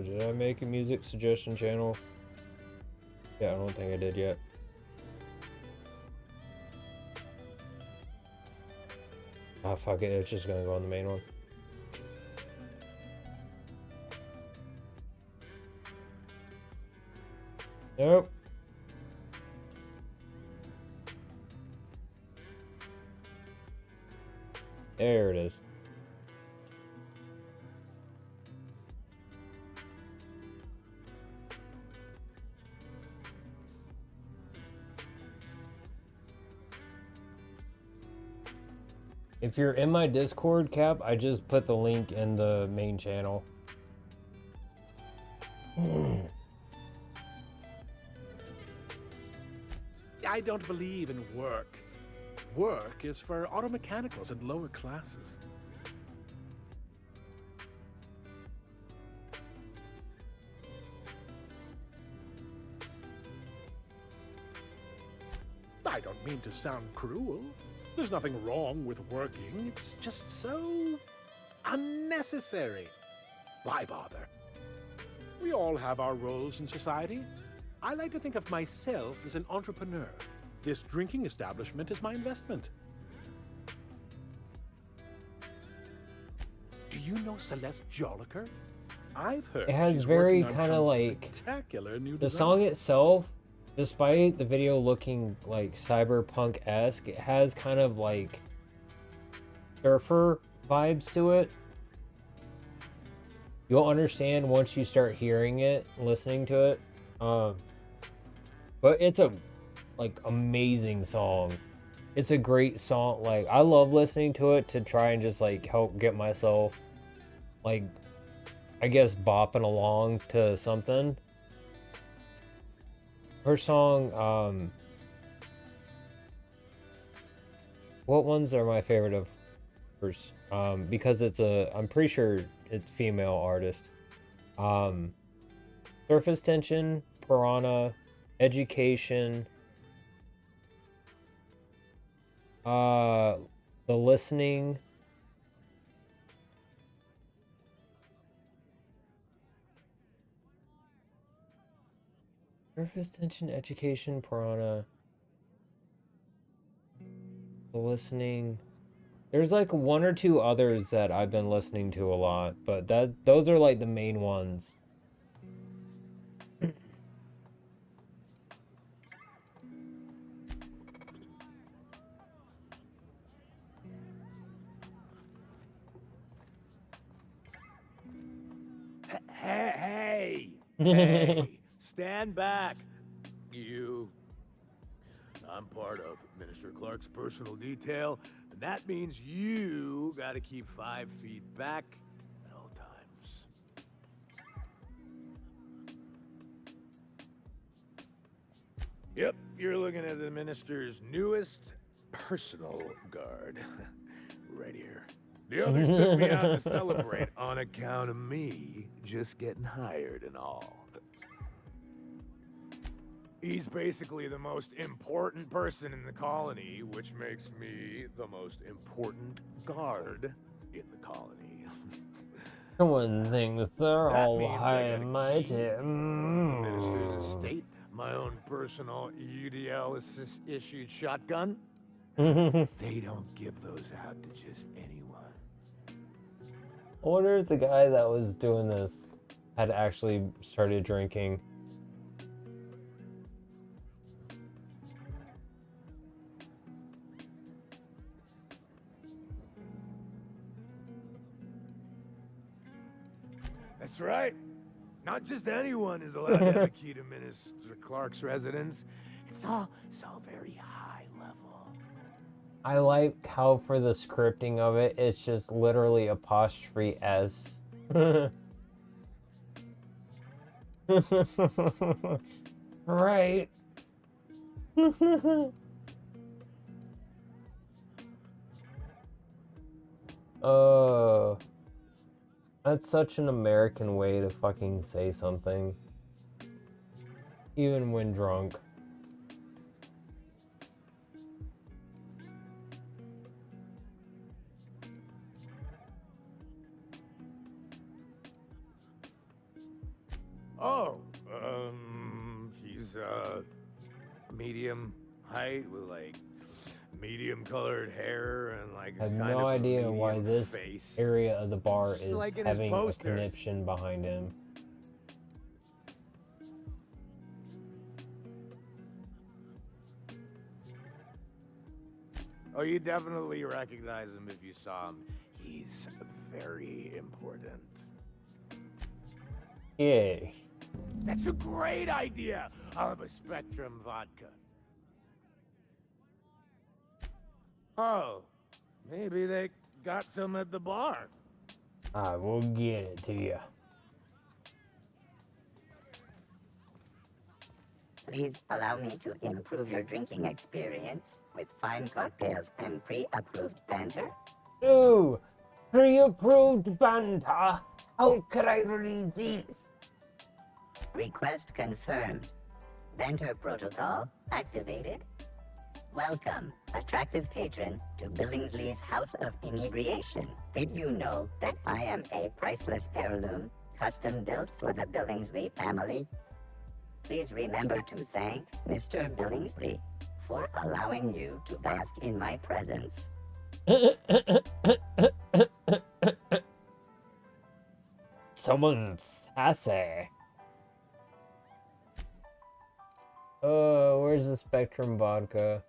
Did I make a music suggestion channel? Yeah, I don't think I did yet. Ah, fuck it, it's just gonna go on the main one. Nope. There it is. If you're in my Discord, Cap, I just put the link in the main channel. I don't believe in work. Work is for auto mechanicals and lower classes. I don't mean to sound cruel. There's nothing wrong with working. It's just so unnecessary. Why bother? We all have our roles in society. I like to think of myself as an entrepreneur. This drinking establishment is my investment. Do you know Celeste Jolliker? I've heard It has she's very working on kind of some like spectacular new the design. song itself, despite the video looking like cyberpunk-esque, it has kind of like surfer vibes to it. You'll understand once you start hearing it, listening to it. But it's a like amazing song. It's a great song. Like I love listening to it to try and just like help get myself like I guess bopping along to something. Her song, what ones are my favorite of hers? Because I'm pretty sure it's female artist. Surface Tension, Piranha, Education, The Listening. Surface Tension, Education, Piranha, The Listening. There's like one or two others that I've been listening to a lot, but those are like the main ones. Hey, stand back. You. I'm part of Minister Clark's personal detail, and that means you gotta keep 5 feet back at all times. Yep, you're looking at the minister's newest personal guard. Right here. The others took me out to celebrate on account of me just getting hired and all. He's basically the most important person in the colony, which makes me the most important guard in the colony. One thing, they're That all means high I gotta and mighty. the minister's estate, my own personal UDL issued shotgun. They don't give those out to just anyone. I wonder if the guy that was doing this had actually started drinking. That's right. Not just anyone is allowed to have a key to Minister Clark's residence. It's all very high level. I like how for the scripting of it, it's just literally apostrophe S. Right. Oh. That's such an American way to fucking say something. Even when drunk. Oh, he's medium height with like medium colored hair and like I have kind no of a idea why medium this face. area of the bar Just is like in his having a posters. conniption behind him. Oh, you definitely recognize him if you saw him. He's very important. Yay. That's a great idea. I'll have a Spectrum vodka. Oh, maybe they got some at the bar. I will get it to you. Please allow me to improve your drinking experience with fine cocktails and pre-approved banter. Ooh, pre-approved banter. How could I read these? Request confirmed. Banter protocol activated. Welcome, attractive patron, to Billingsley's House of Inebriation. Did you know that I am a priceless heirloom, custom built for the Billingsley family? Please remember to thank Mr. Billingsley for allowing you to bask in my presence. Someone's sassy. Where's the Spectrum vodka?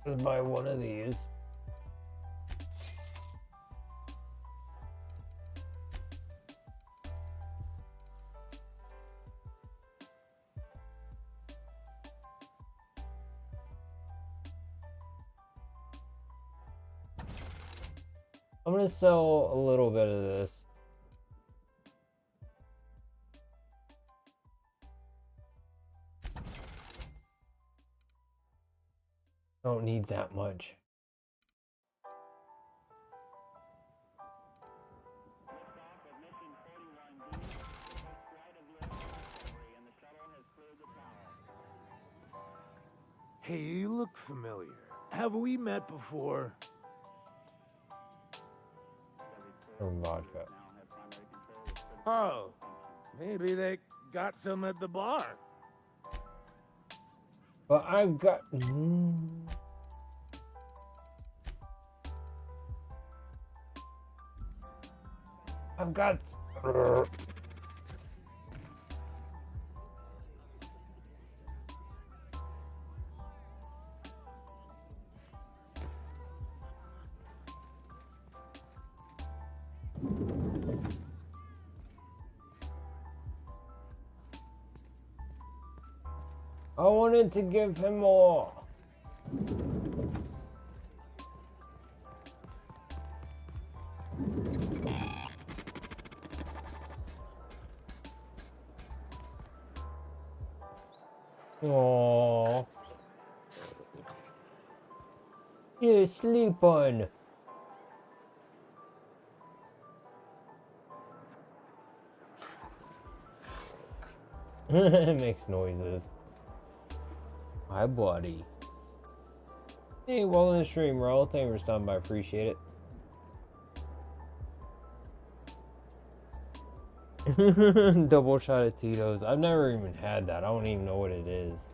Let's buy one of these. I'm gonna sell a little bit of this. Don't need that much. Hey, you look familiar. Have we met before? Or vodka. Oh, maybe they got some at the bar. But I've got... I've got... I wanted to give him more. Aww. Yeah, sleep on. It makes noises. Hi, buddy. Hey, well in the stream, Roll. Thank you for stopping by. Appreciate it. Double shot of Tito's. I've never even had that. I don't even know what it is.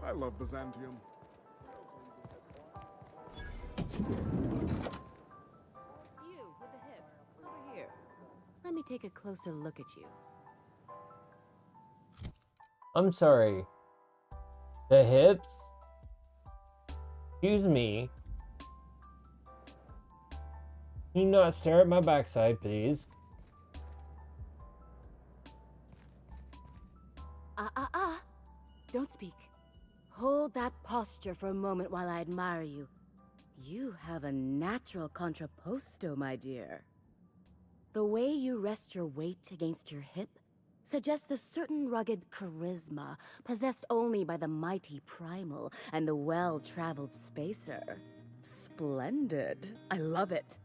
I love Byzantium. You with the hips, over here. Let me take a closer look at you. I'm sorry. The hips? Excuse me. Can you not stare at my backside, please? Don't speak. Hold that posture for a moment while I admire you. You have a natural contrapposto, my dear. The way you rest your weight against your hip suggests a certain rugged charisma possessed only by the mighty primal and the well-traveled spacer. Splendid. I love it.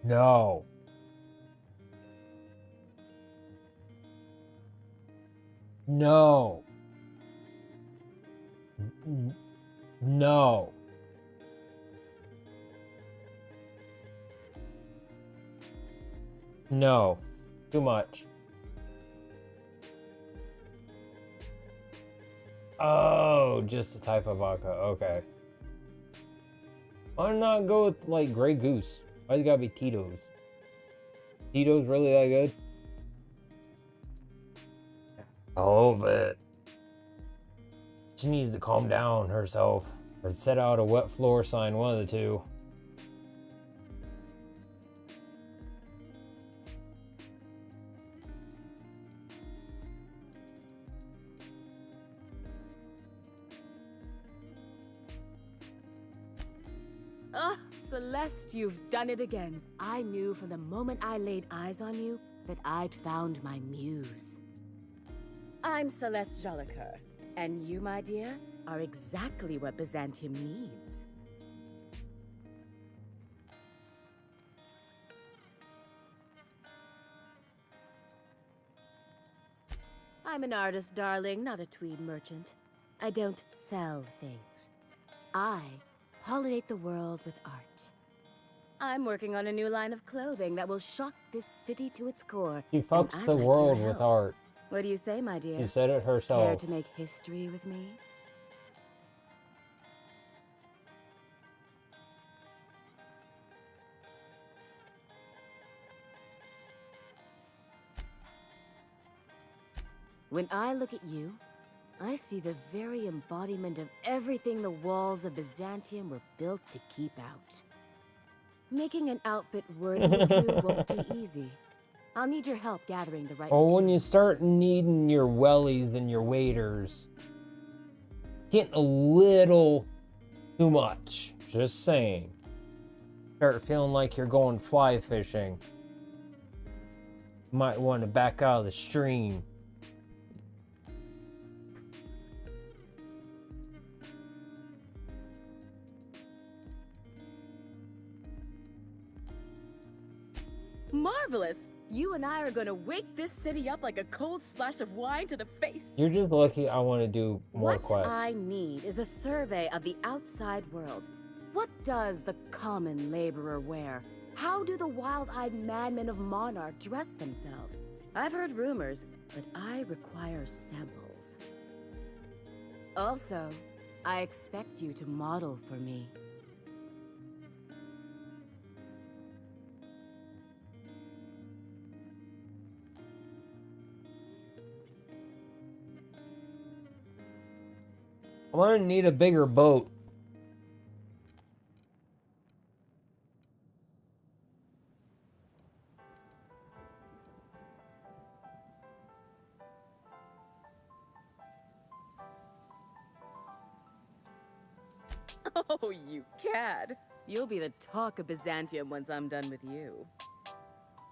No. No. No. No. Too much. Oh, just a type of vodka. Okay. Why not go with, like, Grey Goose? Why's it gotta be Tito's? Tito's really that good? Oh, but she needs to calm down herself or set out a wet floor sign, one of the two. Oh, Celeste, you've done it again. I knew from the moment I laid eyes on you that I'd found my muse. I'm Celeste Jolicoeur, and you, my dear, are exactly what Byzantium needs. I'm an artist, darling, not a tweed merchant. I don't sell things. I pollinate the world with art. I'm working on a new line of clothing that will shock this city to its core. She fucks the world with art. What do you say, my dear? She said it Care herself. to make history with me? When I look at you, I see the very embodiment of everything the walls of Byzantium were built to keep out. Making an outfit worthy of you won't be easy. I'll need your help gathering the right Or when you start needing your wellies and your waders, getting a little too much. Just saying. Start feeling like you're going fly fishing. Might want to back out of the stream. Marvelous! You and I are gonna wake this city up like a cold splash of wine to the face. You're just lucky I want to do more What quests. I need is a survey of the outside world. What does the common laborer wear? How do the wild-eyed madmen of Monarch dress themselves? I've heard rumors, but I require samples. Also, I expect you to model for me. I'm gonna need a bigger boat. Oh, you cad. You'll be the talk of Byzantium once I'm done with you.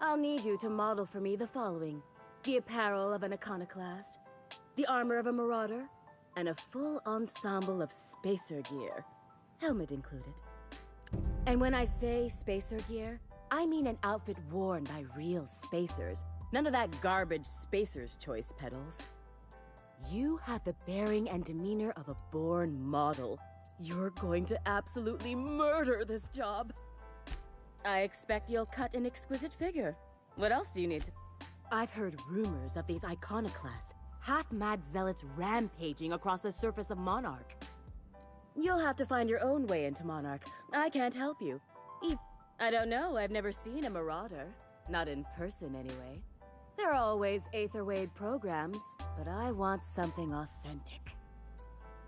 I'll need you to model for me the following: the apparel of an iconoclast, the armor of a marauder, and a full ensemble of spacer gear, helmet included. And when I say spacer gear, I mean an outfit worn by real spacers. None of that garbage spacer's choice pedals. You have the bearing and demeanor of a born model. You're going to absolutely murder this job. I expect you'll cut an exquisite figure. What else do you need to... I've heard rumors of these iconoclasts, half-mad zealots rampaging across the surface of Monarch. You'll have to find your own way into Monarch. I can't help you. I don't know, I've never seen a marauder. Not in person, anyway. There are always Aetherwade programs, but I want something authentic.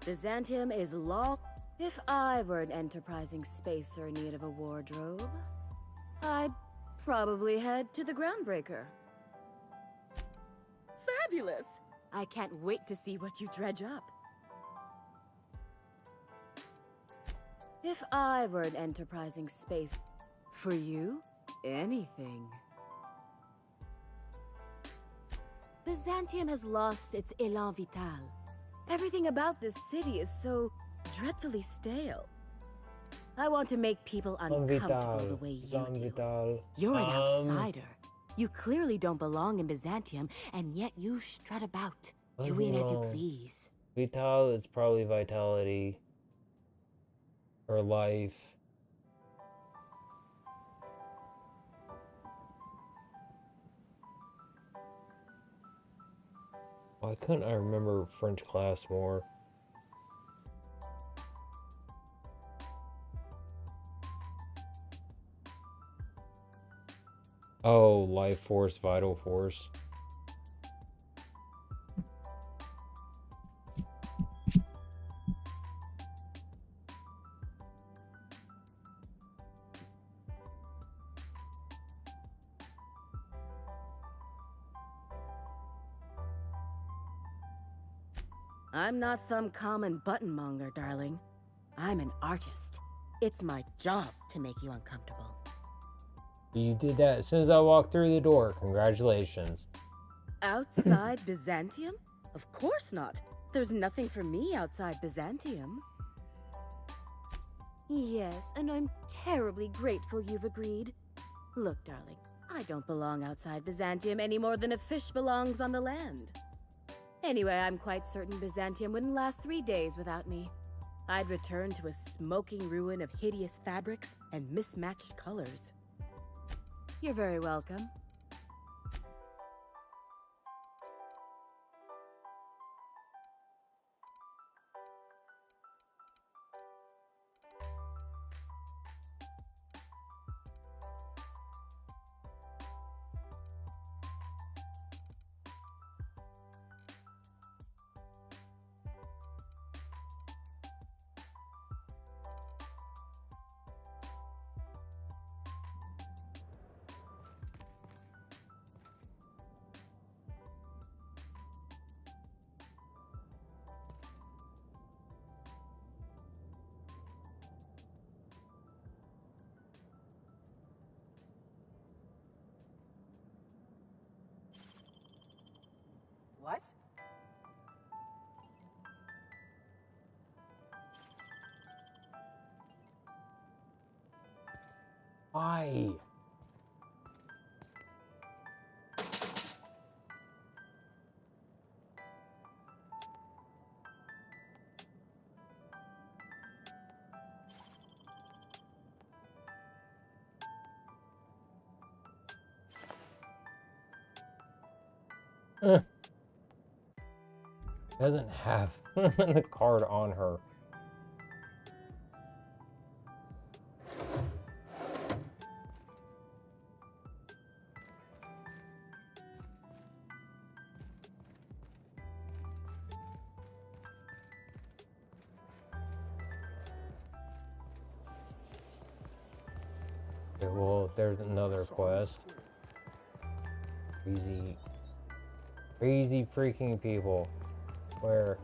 Byzantium is long. If I were an enterprising spacer in need of a wardrobe, I'd probably head to the Groundbreaker. Fabulous! I can't wait to see what you dredge up. If I were an enterprising space... For you, anything. Byzantium has lost its élan vital. Everything about this city is so dreadfully stale. I want to make people uncomfortable the way you do. You're an outsider. You clearly don't belong in Byzantium, and yet you strut about, doing as you please. Vital is probably vitality. Or life. Why couldn't I remember French class more? Oh, life force, vital force. I'm not some common button monger, darling. I'm an artist. It's my job to make you uncomfortable. You did that as soon as I walked through the door. Congratulations. Outside Byzantium? Of course not. There's nothing for me outside Byzantium. Yes, and I'm terribly grateful you've agreed. Look, darling, I don't belong outside Byzantium any more than a fish belongs on the land. Anyway, I'm quite certain Byzantium wouldn't last 3 days without me. I'd return to a smoking ruin of hideous fabrics and mismatched colors. You're very welcome. What? Why? Doesn't have the card on her. Okay, well, there's another quest. Crazy freaking people. Where?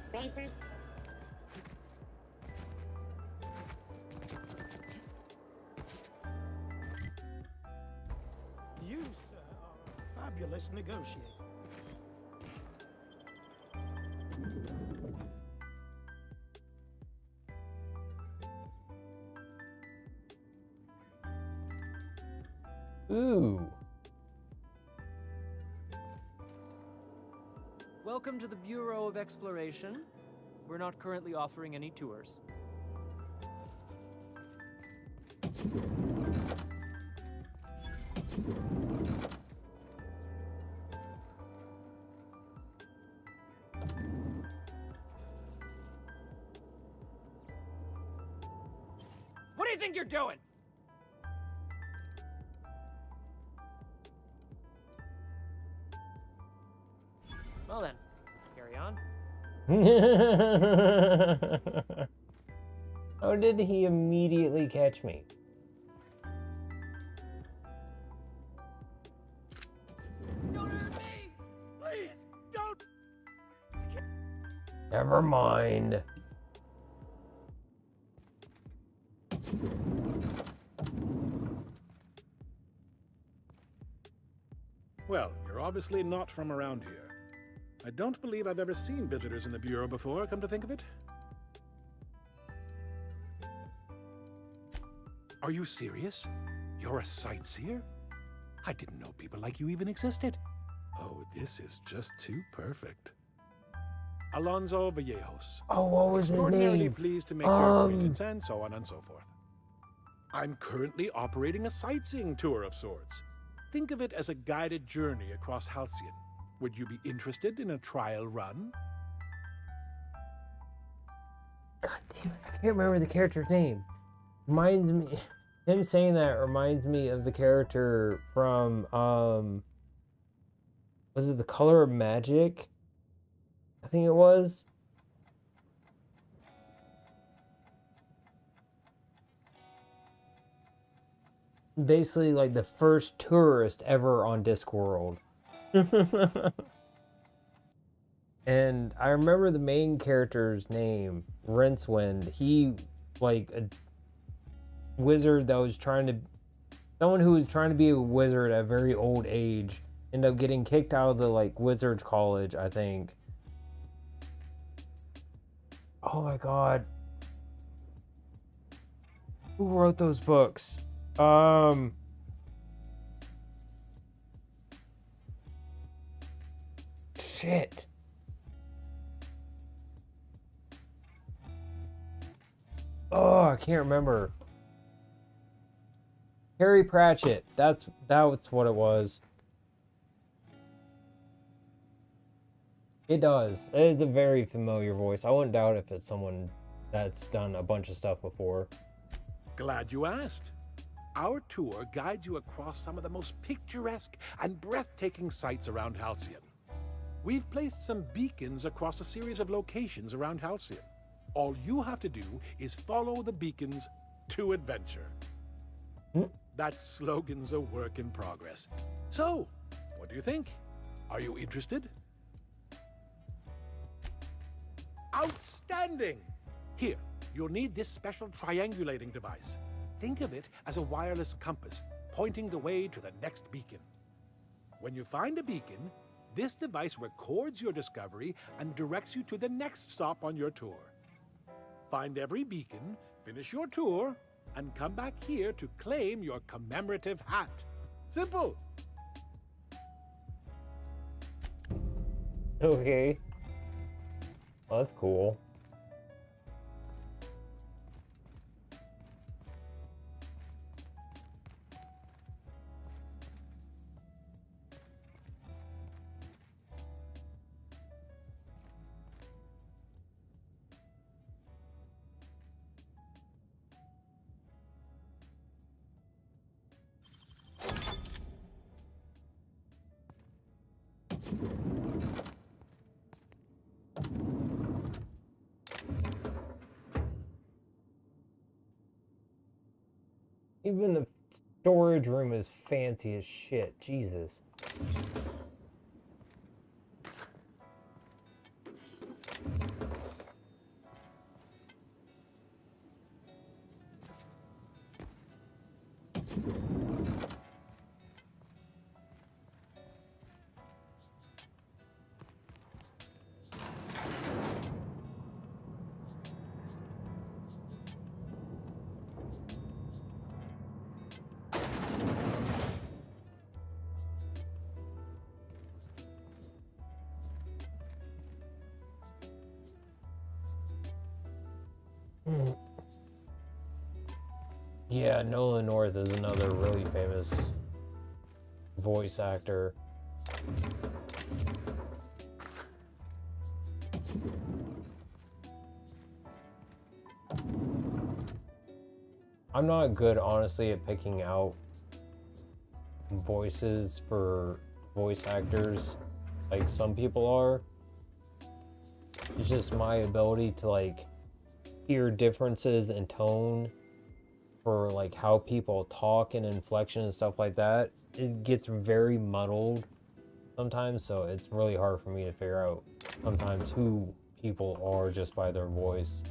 Spacers. You, sir, are a fabulous negotiator. Ooh. Welcome to the Bureau of Exploration. We're not currently offering any tours. What do you think you're doing? Well then, carry on. How did he immediately catch me? Don't hurt me! Please, don't! Never mind. Well, you're obviously not from around here. I don't believe I've ever seen visitors in the Bureau before, come to think of it. Are you serious? You're a sightseer? I didn't know people like you even existed. Oh, this is just too perfect. Alonso Vallejos. Oh, what was his Extraordinarily name? pleased to make your acquaintance, and so on and so forth. I'm currently operating a sightseeing tour of sorts. Think of it as a guided journey across Halcyon. Would you be interested in a trial run? God damn it, I can't remember the character's name. Reminds me, him saying that reminds me of the character from, was it The Color of Magic? I think it was. Basically, like the first tourist ever on Discworld. And I remember the main character's name, Rincewind. He, like, a wizard that was trying to... Someone who was trying to be a wizard at a very old age. Ended up getting kicked out of the, like, wizard's college, I think. Oh my god. Who wrote those books? Shit. Oh, I can't remember. Harry Pratchett. That's what it was. It does. It is a very familiar voice. I wouldn't doubt if it's someone that's done a bunch of stuff before. Glad you asked. Our tour guides you across some of the most picturesque and breathtaking sights around Halcyon. We've placed some beacons across a series of locations around Halcyon. All you have to do is follow the beacons to adventure. That slogan's a work in progress. So, what do you think? Are you interested? Outstanding! Here, you'll need this special triangulating device. Think of it as a wireless compass, pointing the way to the next beacon. When you find a beacon, this device records your discovery and directs you to the next stop on your tour. Find every beacon, finish your tour, and come back here to claim your commemorative hat. Simple! Okay. Well, that's cool. Even the storage room is fancy as shit. Jesus. Yeah, Nolan North is another really famous voice actor. I'm not good, honestly, at picking out voices for voice actors like some people are. It's just my ability to, like, hear differences in tone for, like, how people talk and inflection and stuff like that. It gets very muddled sometimes, so it's really hard for me to figure out sometimes who people are just by their voice.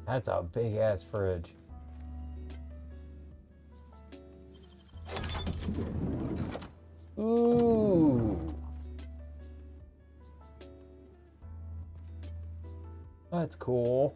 That's a big ass fridge. Ooh. That's cool.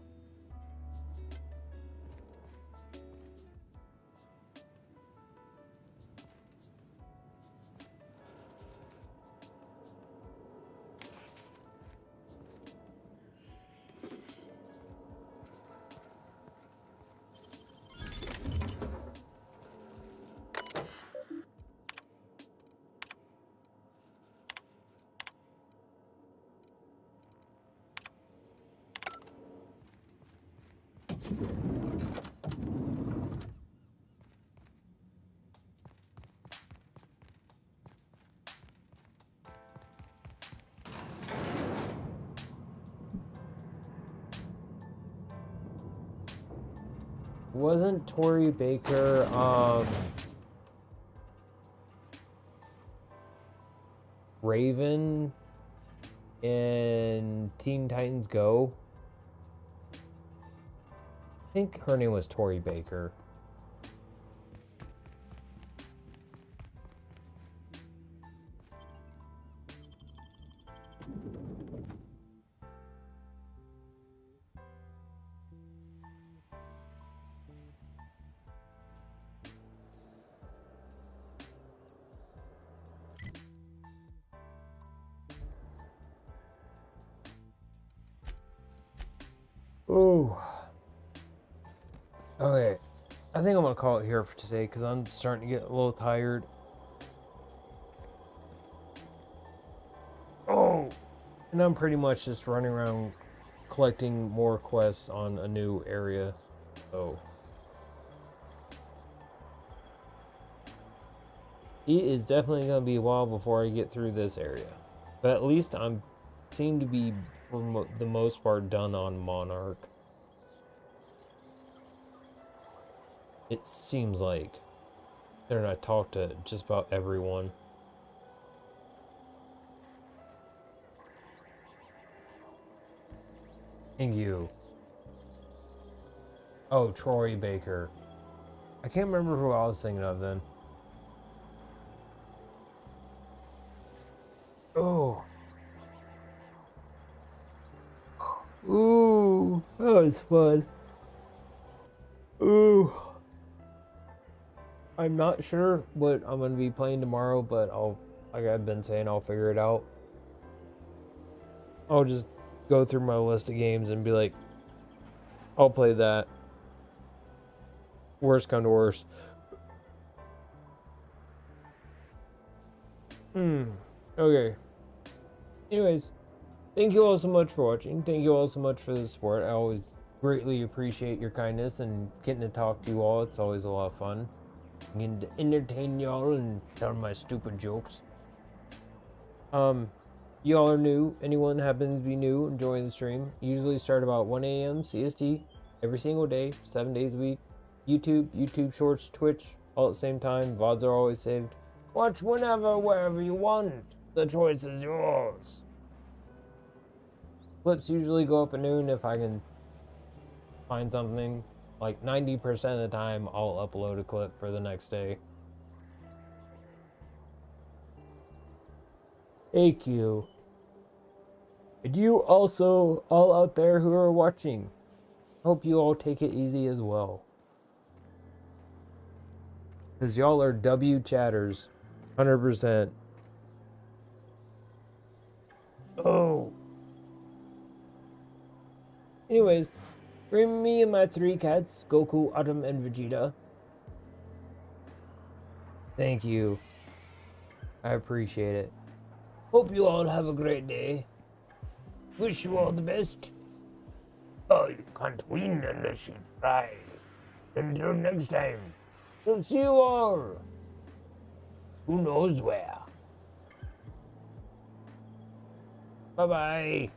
Wasn't Tori Baker, Raven in Teen Titans Go? I think her name was Tori Baker. Ooh. Okay. I think I'm gonna call it here for today because I'm starting to get a little tired. Oh, and I'm pretty much just running around collecting more quests on a new area. So it is definitely gonna be a while before I get through this area, but at least seem to be for the most part done on Monarch. It seems like they're not talked to just about everyone. Thank you. Oh, Troy Baker. I can't remember who I was thinking of then. Oh. Ooh, that was fun. Ooh. I'm not sure what I'm going to be playing tomorrow, but like I've been saying, I'll figure it out. I'll just go through my list of games and be like, I'll play that. Worst come to worst. Okay. Anyways, thank you all so much for watching. Thank you all so much for the support. I always greatly appreciate your kindness and getting to talk to you all. It's always a lot of fun. Getting to entertain y'all and tell my stupid jokes. Y'all are new. Anyone happens to be new and join the stream. Usually start about 1 a.m. CST every single day, 7 days a week. YouTube Shorts, Twitch, all at the same time. VODs are always saved. Watch whenever, wherever you want. The choice is yours. Clips usually go up at noon if I can find something. Like 90% of the time, I'll upload a clip for the next day. Thank you. And you also, all out there who are watching, hope you all take it easy as well. Because y'all are W chatters. 100%. Oh. Anyways, bring me and my 3 cats, Goku, Autumn, and Vegeta. Thank you. I appreciate it. Hope you all have a great day. Wish you all the best. Oh, you can't win unless you try. Until next time, we'll see you all. Who knows where? Bye-bye.